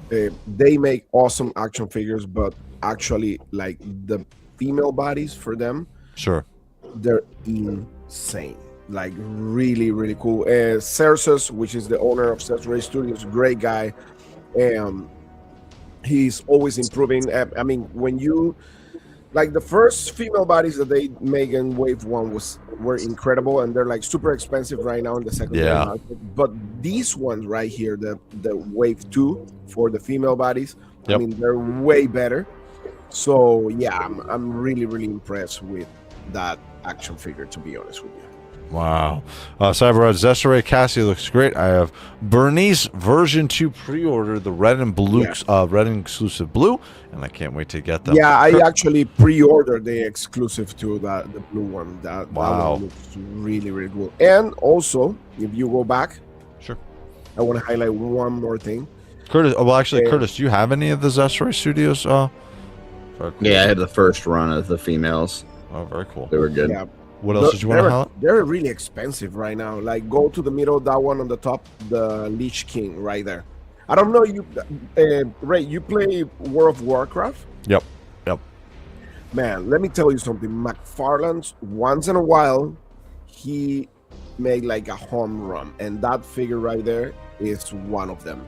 they make awesome action figures, but actually, like the female bodies for them, Sure. they're insane. Like really, really cool. Cersus, which is the owner of Cesare Studios, great guy. He's always improving. I mean, when you like the first female bodies that they make in Wave 1 were incredible, and they're like super expensive right now in the secondary market. But these ones right here, the Wave 2 for the female bodies, I mean, they're way better. So yeah, I'm really, really impressed with that action figure, to be honest with you. Wow. Cyberrod Zesare Cassie looks great. I have Bernice version 2 pre-order, the red and blue, red and exclusive blue, and I can't wait to get them. Yeah, I actually pre-ordered the exclusive to the blue one. That one looks really, really cool. And also, if you go back, sure, I want to highlight one more thing. Curtis, well, actually, Curtis, do you have any of the Zesare Studios? Cool. Yeah, I had the first run of the females. Oh, very cool. They were good. Yeah. What else did you want to highlight? They're really expensive right now. Like, go to the middle, that one on the top, the Lich King right there. I don't know, you, Ray, you play World of Warcraft? Yep. Man, let me tell you something. McFarlane's, once in a while, he made like a home run, and that figure right there is one of them.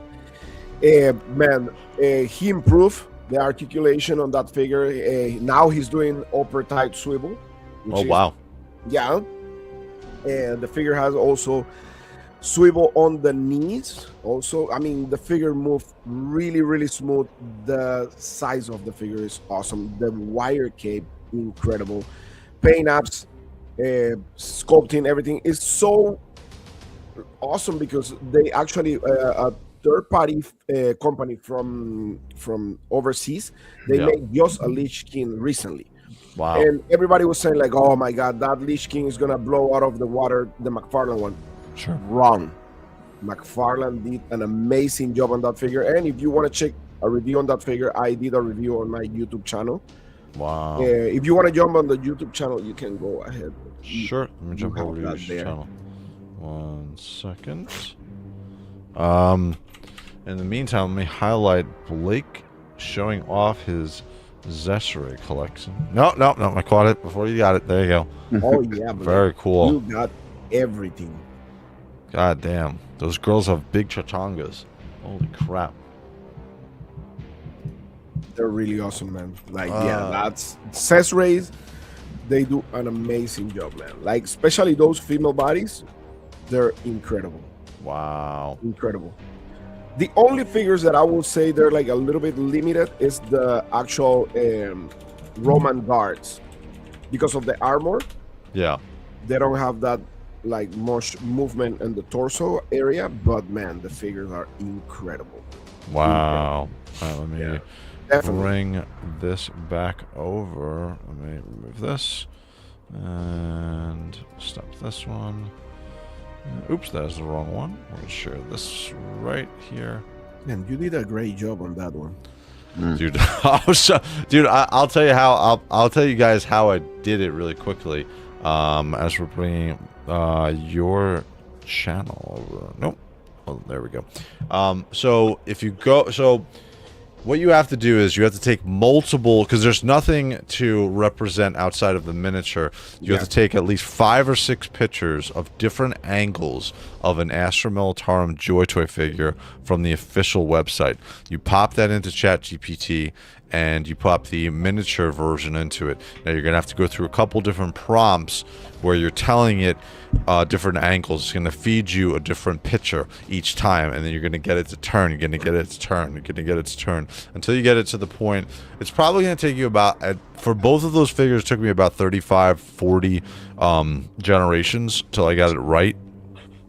He improved the articulation on that figure. Now he's doing upper tight swivel. Wow. Yeah, and the figure has also swivel on the knees. Also, I mean, the figure moved really, really smooth. The size of the figure is awesome. The wire cape, incredible. Paint apps, sculpting, everything is so awesome because they actually a third-party company from overseas. They made just a Lich King recently. Wow. And everybody was saying like, oh my God, that Lich King is going to blow out of the water, the McFarlane one. Sure. Wrong. McFarlane did an amazing job on that figure. And if you want to check a review on that figure, I did a review on my YouTube channel. Wow. If you want to jump on the YouTube channel, you can go ahead. Sure. Let me jump over to your channel. 1 second. In the meantime, let me highlight Blake showing off his Zesare collection. No, I caught it before you got it. There you go. Oh yeah, very cool. You got everything. God damn, those girls have big chachangas. Holy crap! They're really awesome, man. Like, that's Cesare's. They do an amazing job, man. Like, especially those female bodies, they're incredible. Wow, incredible. The only figures that I will say they're like a little bit limited is the actual Roman guards, because of the armor. Yeah, they don't have that like much movement in the torso area, but man, the figures are incredible. Wow. Incredible. Let me Definitely. bring this back over. Let me remove this and stop this one. Oops, that is the wrong one. We'll share this right here. Man, you did a great job on that one. Dude, I'll tell you how. I'll tell you guys how I did it really quickly. As we're bringing your channel over. Nope. Oh, there we go. So if you go, what you have to do is you have to take multiple, because there's nothing to represent outside of the miniature. You have to take at least 5 or 6 pictures of different angles of an Astra Militarum JOYTOY figure from the official website. You pop that into ChatGPT and you pop the miniature version into it. Now you're going to have to go through a couple different prompts where you're telling it different angles. It's going to feed you a different picture each time, and then you're going to get it to turn. You're going to get it to turn. You're going to get it to turn until you get it to the point. It's probably going to take you about, for both of those figures, it took me about 35, 40 generations till I got it right.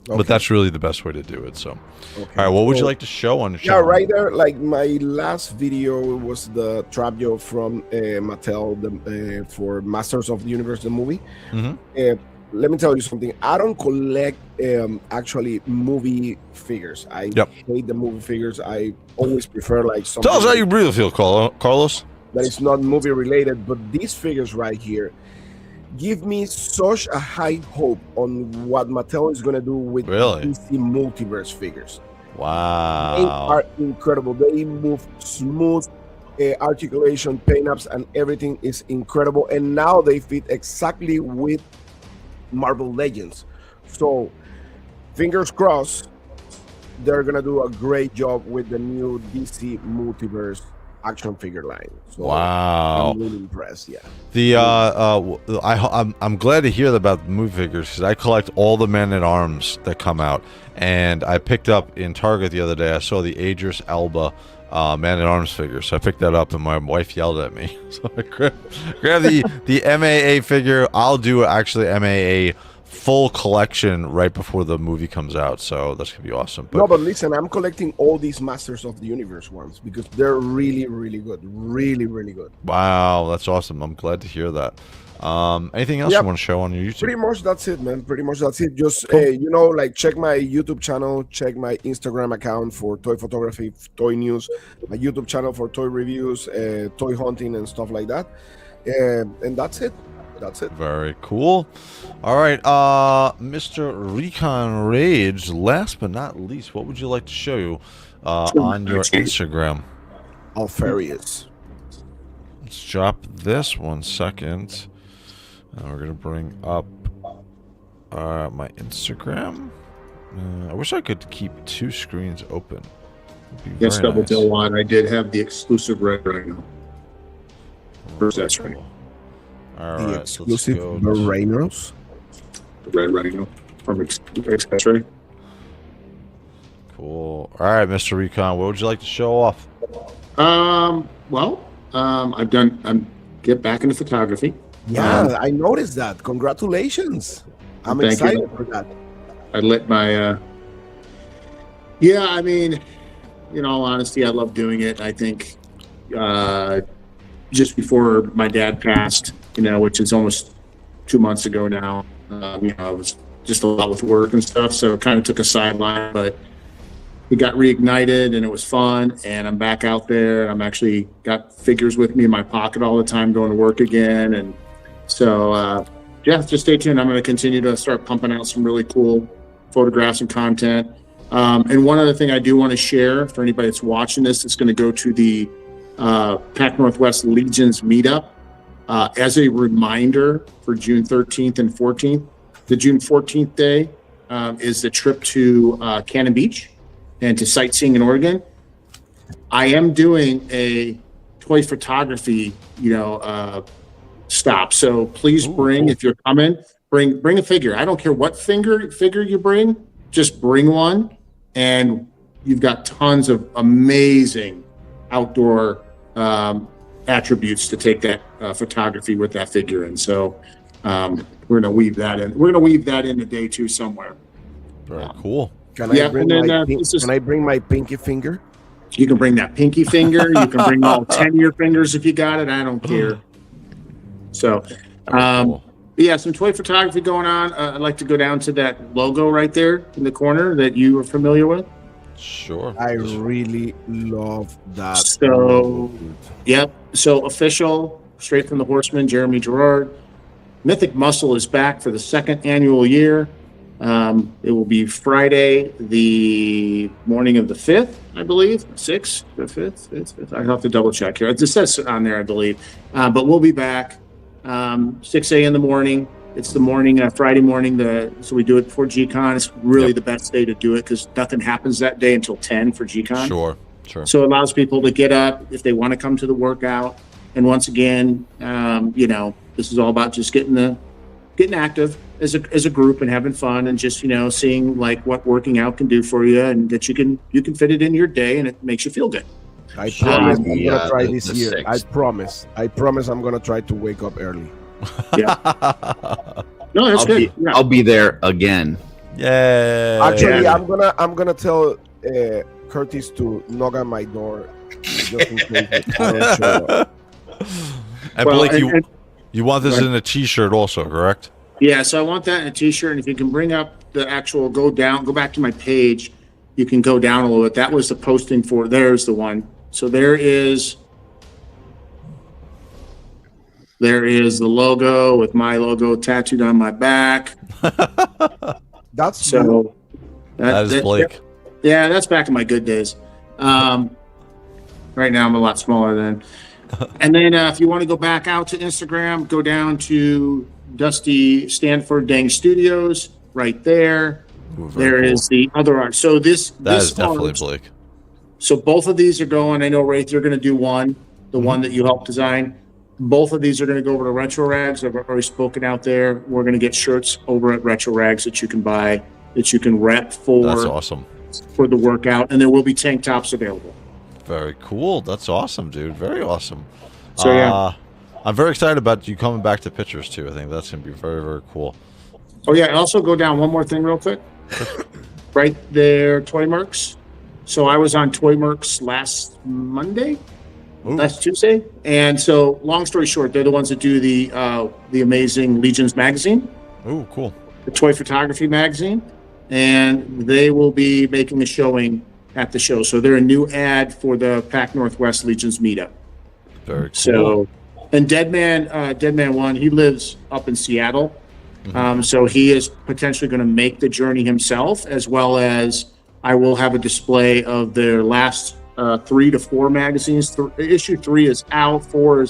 Okay. But that's really the best way to do it. So, all right, what would you like to show on the show? Yeah, right there. Like my last video was the trap job from Mattel for Masters of the Universe, the movie. Let me tell you something. I don't collect actually movie figures. I hate the movie figures. I always prefer like something. Tell us how you really feel, Carlos. That is not movie related, but these figures right here give me such a high hope on what Mattel is going to do with DC Multiverse figures. Wow. They are incredible. They move smooth, articulation, paint-ups, and everything is incredible. And now they fit exactly with Marvel Legends. So, fingers crossed, they're going to do a great job with the new DC Multiverse action figure line. So wow, I'm really impressed. Yeah. The I'm glad to hear about the movie figures, because I collect all the Men-at-Arms that come out, and I picked up in Target the other day. I saw the Idris Elba Man-at-Arms figure, so I picked that up, and my wife yelled at me. So I grabbed the MAA figure. I'll do actually MAA full collection right before the movie comes out, so that's gonna be awesome. But listen, I'm collecting all these Masters of the Universe ones because they're really, really good, really, really good. Wow, that's awesome. I'm glad to hear that. Anything else you want to show on your YouTube? Pretty much that's it, man. Pretty much that's it. Just you know, like check my YouTube channel, check my Instagram account for toy photography, toy news, my YouTube channel for toy reviews, toy hunting and stuff like that. And that's it. That's it. Very cool. All right, Mr. ReconRage, last but not least, what would you like to show you on your Instagram? Alfarius. Let's drop this 1 second. We're going to bring up my Instagram. I wish I could keep 2 screens open. Yes, Double Tail One. I did have the exclusive red rhino. First, that's right. All the right, exclusive rhinos. The red rhino from Accessory. Cool. All right, Mr. Recon, what would you like to show off? I'm get back into photography. Yeah, I noticed that. Congratulations. I'm excited for that. I lit my yeah, I mean, in all honesty, I love doing it. I think just before my dad passed, which is almost 2 months ago now, I was just a lot with work and stuff, so it kind of took a sideline, but it got reignited and it was fun, and I'm back out there. I'm actually got figures with me in my pocket all the time going to work again, and so yeah, just stay tuned. I'm going to continue to start pumping out some really cool photographs and content. And one other thing I do want to share for anybody that's watching this, it's going to go to the Pac Northwest Legions meetup. As a reminder for June 13th and 14th, the June 14th day is the trip to Cannon Beach and to sightseeing in Oregon. I am doing a toy photography, stop. So please bring, if you're coming, bring a figure. I don't care what figure you bring, just bring one. And you've got tons of amazing outdoor attributes to take that photography with that figure in. So we're going to weave that in. We're going to weave that in the day too somewhere. Very cool. Can I bring my pinky finger? You can bring that pinky finger. You can bring all 10 of your fingers if you got it. I don't care. So, Cool. yeah, some toy photography going on. I'd like to go down to that logo right there in the corner that you are familiar with. Sure. I really love that. So, yep. So official, straight from the Horseman, Jeremy Gerard. Mythic Muscle is back for the second annual year. It will be Friday, the morning of the 5th, I believe. 6th, the 5th. I have to double check here. It just says on there, I believe. But we'll be back 6 a.m. in the morning. It's the morning, Friday morning. So we do it before G-Con. It's really the best day to do it because nothing happens that day until 10 for G-Con. Sure. So it allows people to get up if they want to come to the workout. And once again, this is all about just getting active as a group and having fun and just seeing like what working out can do for you and that you can fit it in your day and it makes you feel good. I promise I'm gonna try the this year. 6th. I promise I'm gonna try to wake up early. Yeah. No, that's good. I'll be there again. Yay. Actually, I'm gonna tell Curtis to knock on my door just in case I don't show up. And Well, Blake, you want this in a t-shirt also, correct? Yeah, so I want that in a t-shirt, and if you can bring up the actual go back to my page, you can go down a little bit. That was the posting for, there's the one. So there is the logo with my logo tattooed on my back. That's So That is Blake. Yeah, that's back in my good days. Right now I'm a lot smaller than. And then if you want to go back out to Instagram, go down to Dusty Stanford Dang Studios right there. Ooh, very There cool. is the other art. So That is definitely art- Blake. So both of these are going. I know, Wraith, you're going to do one, the one that you helped design. Both of these are going to go over to Retro Rags. I've already spoken out there. We're going to get shirts over at Retro Rags that you can buy, that you can rep That's for awesome. the workout, and there will be tank tops available. Very cool. That's awesome, dude. Very awesome. So, yeah. I'm very excited about you coming back to pictures too. I think that's gonna be very, very cool. Oh yeah, and also go down one more thing real quick. Right there, Toy Mercs. So I was on Toy Mercs last Monday, Ooh. last Tuesday, and so long story short, they're the ones that do the amazing Legions magazine, Ooh, cool. the toy photography magazine, and they will be making a showing at the show. So they're a new ad for the Pac Northwest Legions meetup. Very cool. So, and Deadman 1, he lives up in Seattle. So he is potentially going to make the journey himself, as well as I will have a display of their last 3 to 4 magazines. Issue 3 is out, 4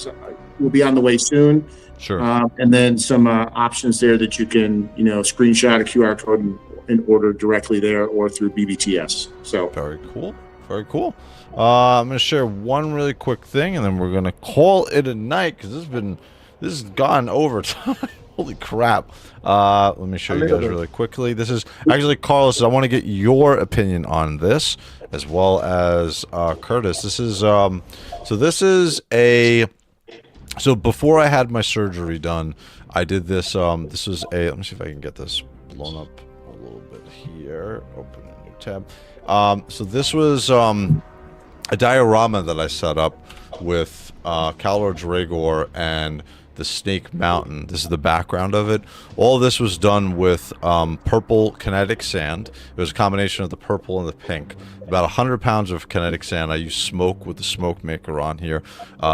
will be on the way soon. Sure. And then some options there that you can, screenshot a QR code and order directly there or through BBTS. So Very cool. Very cool. I'm going to share one really quick thing, and then we're going to call it a night because this has gone over time. Holy crap. Let me show you guys really quickly. This is actually Carlos. I want to get your opinion on this as well as Curtis. This is so before I had my surgery done, I did this. This was let me see if I can get this blown up a little bit here. Open a new tab. So this was a diorama that I set up with Calor Dragor and the Snake Mountain. This is the background of it. All of this was done with purple kinetic sand. It was a combination of the purple and the pink. About 100 pounds of kinetic sand. I used smoke with the smoke maker on here.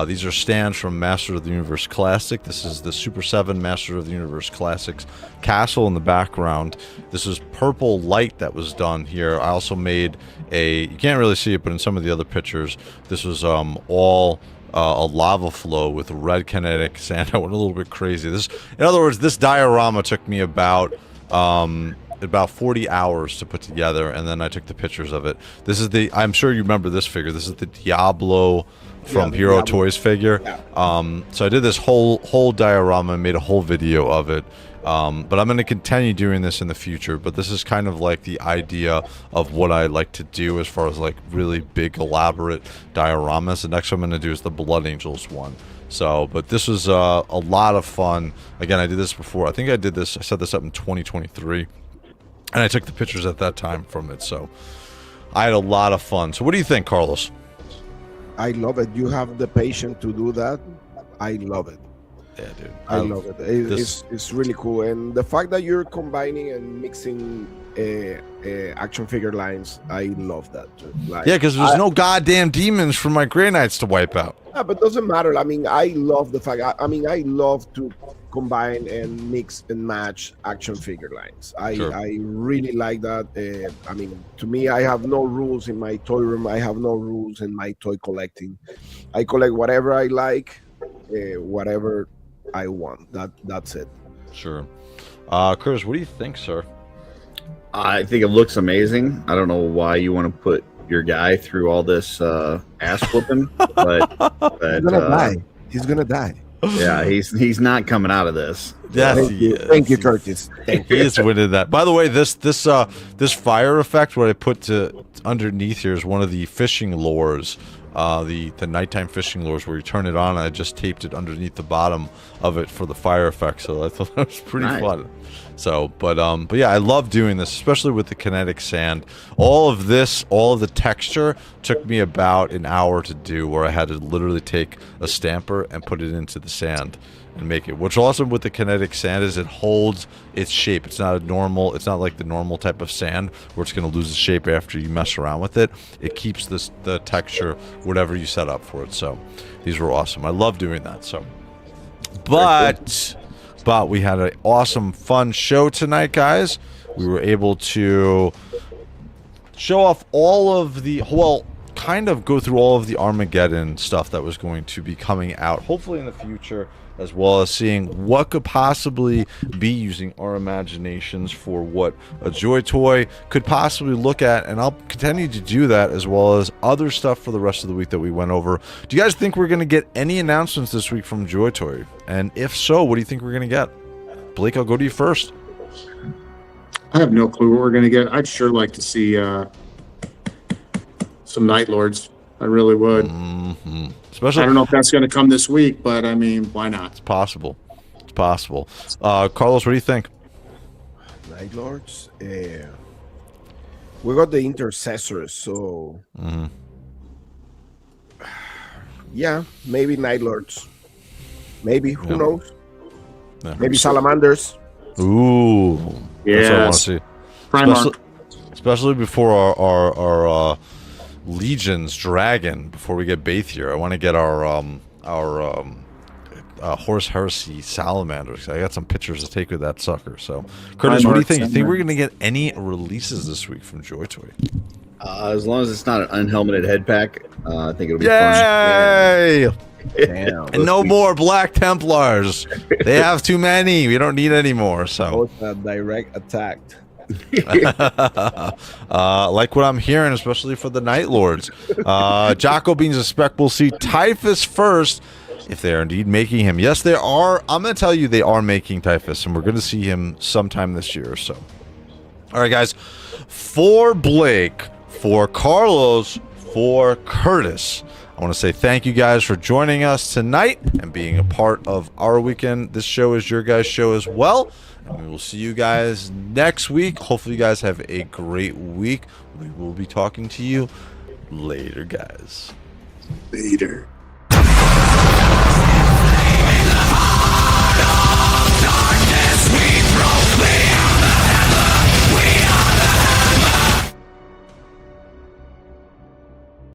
These are stands from Master of the Universe Classic. This is the Super 7 Master of the Universe Classics castle in the background. This is purple light that was done here. I also made you can't really see it, but in some of the other pictures, this was all a lava flow with red kinetic sand. I went a little bit crazy. In other words, this diorama took me about 40 hours to put together, and then I took the pictures of it. This is I'm sure you remember this figure. This is the Diablo from Hero Diablo. Toys figure. So I did this whole diorama and made a whole video of it. But I'm going to continue doing this in the future, but this is kind of like the idea of what I like to do as far as like really big elaborate dioramas. The next one I'm going to do is the Blood Angels one. So, but this was a lot of fun. Again, I did this before. I think I set this up in 2023, and I took the pictures at that time from it. So I had a lot of fun. So what do you think, Carlos? I love it. You have the patience to do that. I love it. Yeah, dude. I love it. It's really cool. And the fact that you're combining and mixing action figure lines, I love that too. Like, yeah, because there's no goddamn demons for my Grey Knights to wipe out. Yeah, but it doesn't matter. I mean, I love the fact. I mean, I love to combine and mix and match action figure lines. I really like that. I mean, to me, I have no rules in my toy room. I have no rules in my toy collecting. I collect whatever I like, whatever I want. That's it. Sure. Chris, what do you think, sir? I think it looks amazing. I don't know why you want to put your guy through all this ass whooping, but he's gonna die. He's gonna die. Yeah, he's not coming out of this. Yes, thank you, Curtis. Thank you. He is winning that. By the way, this fire effect, what I put underneath here is one of the fishing lures, the nighttime fishing lures where you turn it on. And I just taped it underneath the bottom of it for the fire effect. So I thought that was pretty fun. So, but yeah, I love doing this, especially with the kinetic sand. All of the texture took me about an hour to do, where I had to literally take a stamper and put it into the sand and make it. What's awesome with the kinetic sand is it holds its shape. It's not like the normal type of sand where it's going to lose its shape after you mess around with it. It keeps the texture, whatever you set up for it. So these were awesome. I love doing that. So, but we had an awesome, fun show tonight, guys. We were able to show off all of the, well, kind of go through all of the Armageddon stuff that was going to be coming out, hopefully in the future, as well as seeing what could possibly be using our imaginations for what a Joy Toy could possibly look at. And I'll continue to do that, as well as other stuff for the rest of the week that we went over. Do you guys think we're going to get any announcements this week from Joy Toy? And if so, what do you think we're going to get? Blake, I'll go to you first. I have no clue what we're going to get. I'd sure like to see some Night Lords. I really would. Especially, I don't know if that's going to come this week, but I mean, why not? It's possible. It's possible. Carlos, what do you think? Night Lords. We got the Intercessors, so yeah, maybe Night Lords. Maybe, who knows? Yeah. Maybe Salamanders. Yeah, Ooh, that's what I want to see. Especially before our Legion's Dragon, before we get Bathier. I want to get our Horse Heresy Salamanders. I got some pictures to take with that sucker. So, Curtis, what do you think? You think we're going to get any releases this week from Joy Toy? As long as it's not an unhelmeted head pack, I think it'll be Yay! fun. Damn, and no more Black Templars. They have too many. We don't need any more. So direct attack. Like what I'm hearing, especially for the Night Lords. Jocko Beans a spec. We'll see Typhus first, if they are indeed making him. Yes, they are. I'm going to tell you they are making Typhus, and we're going to see him sometime this year or so. All right, guys. For Blake, for Carlos, for Curtis, I want to say thank you guys for joining us tonight and being a part of our weekend. This show is your guys' show as well. And we will see you guys next week. Hopefully you guys have a great week. We will be talking to you later, guys. Later.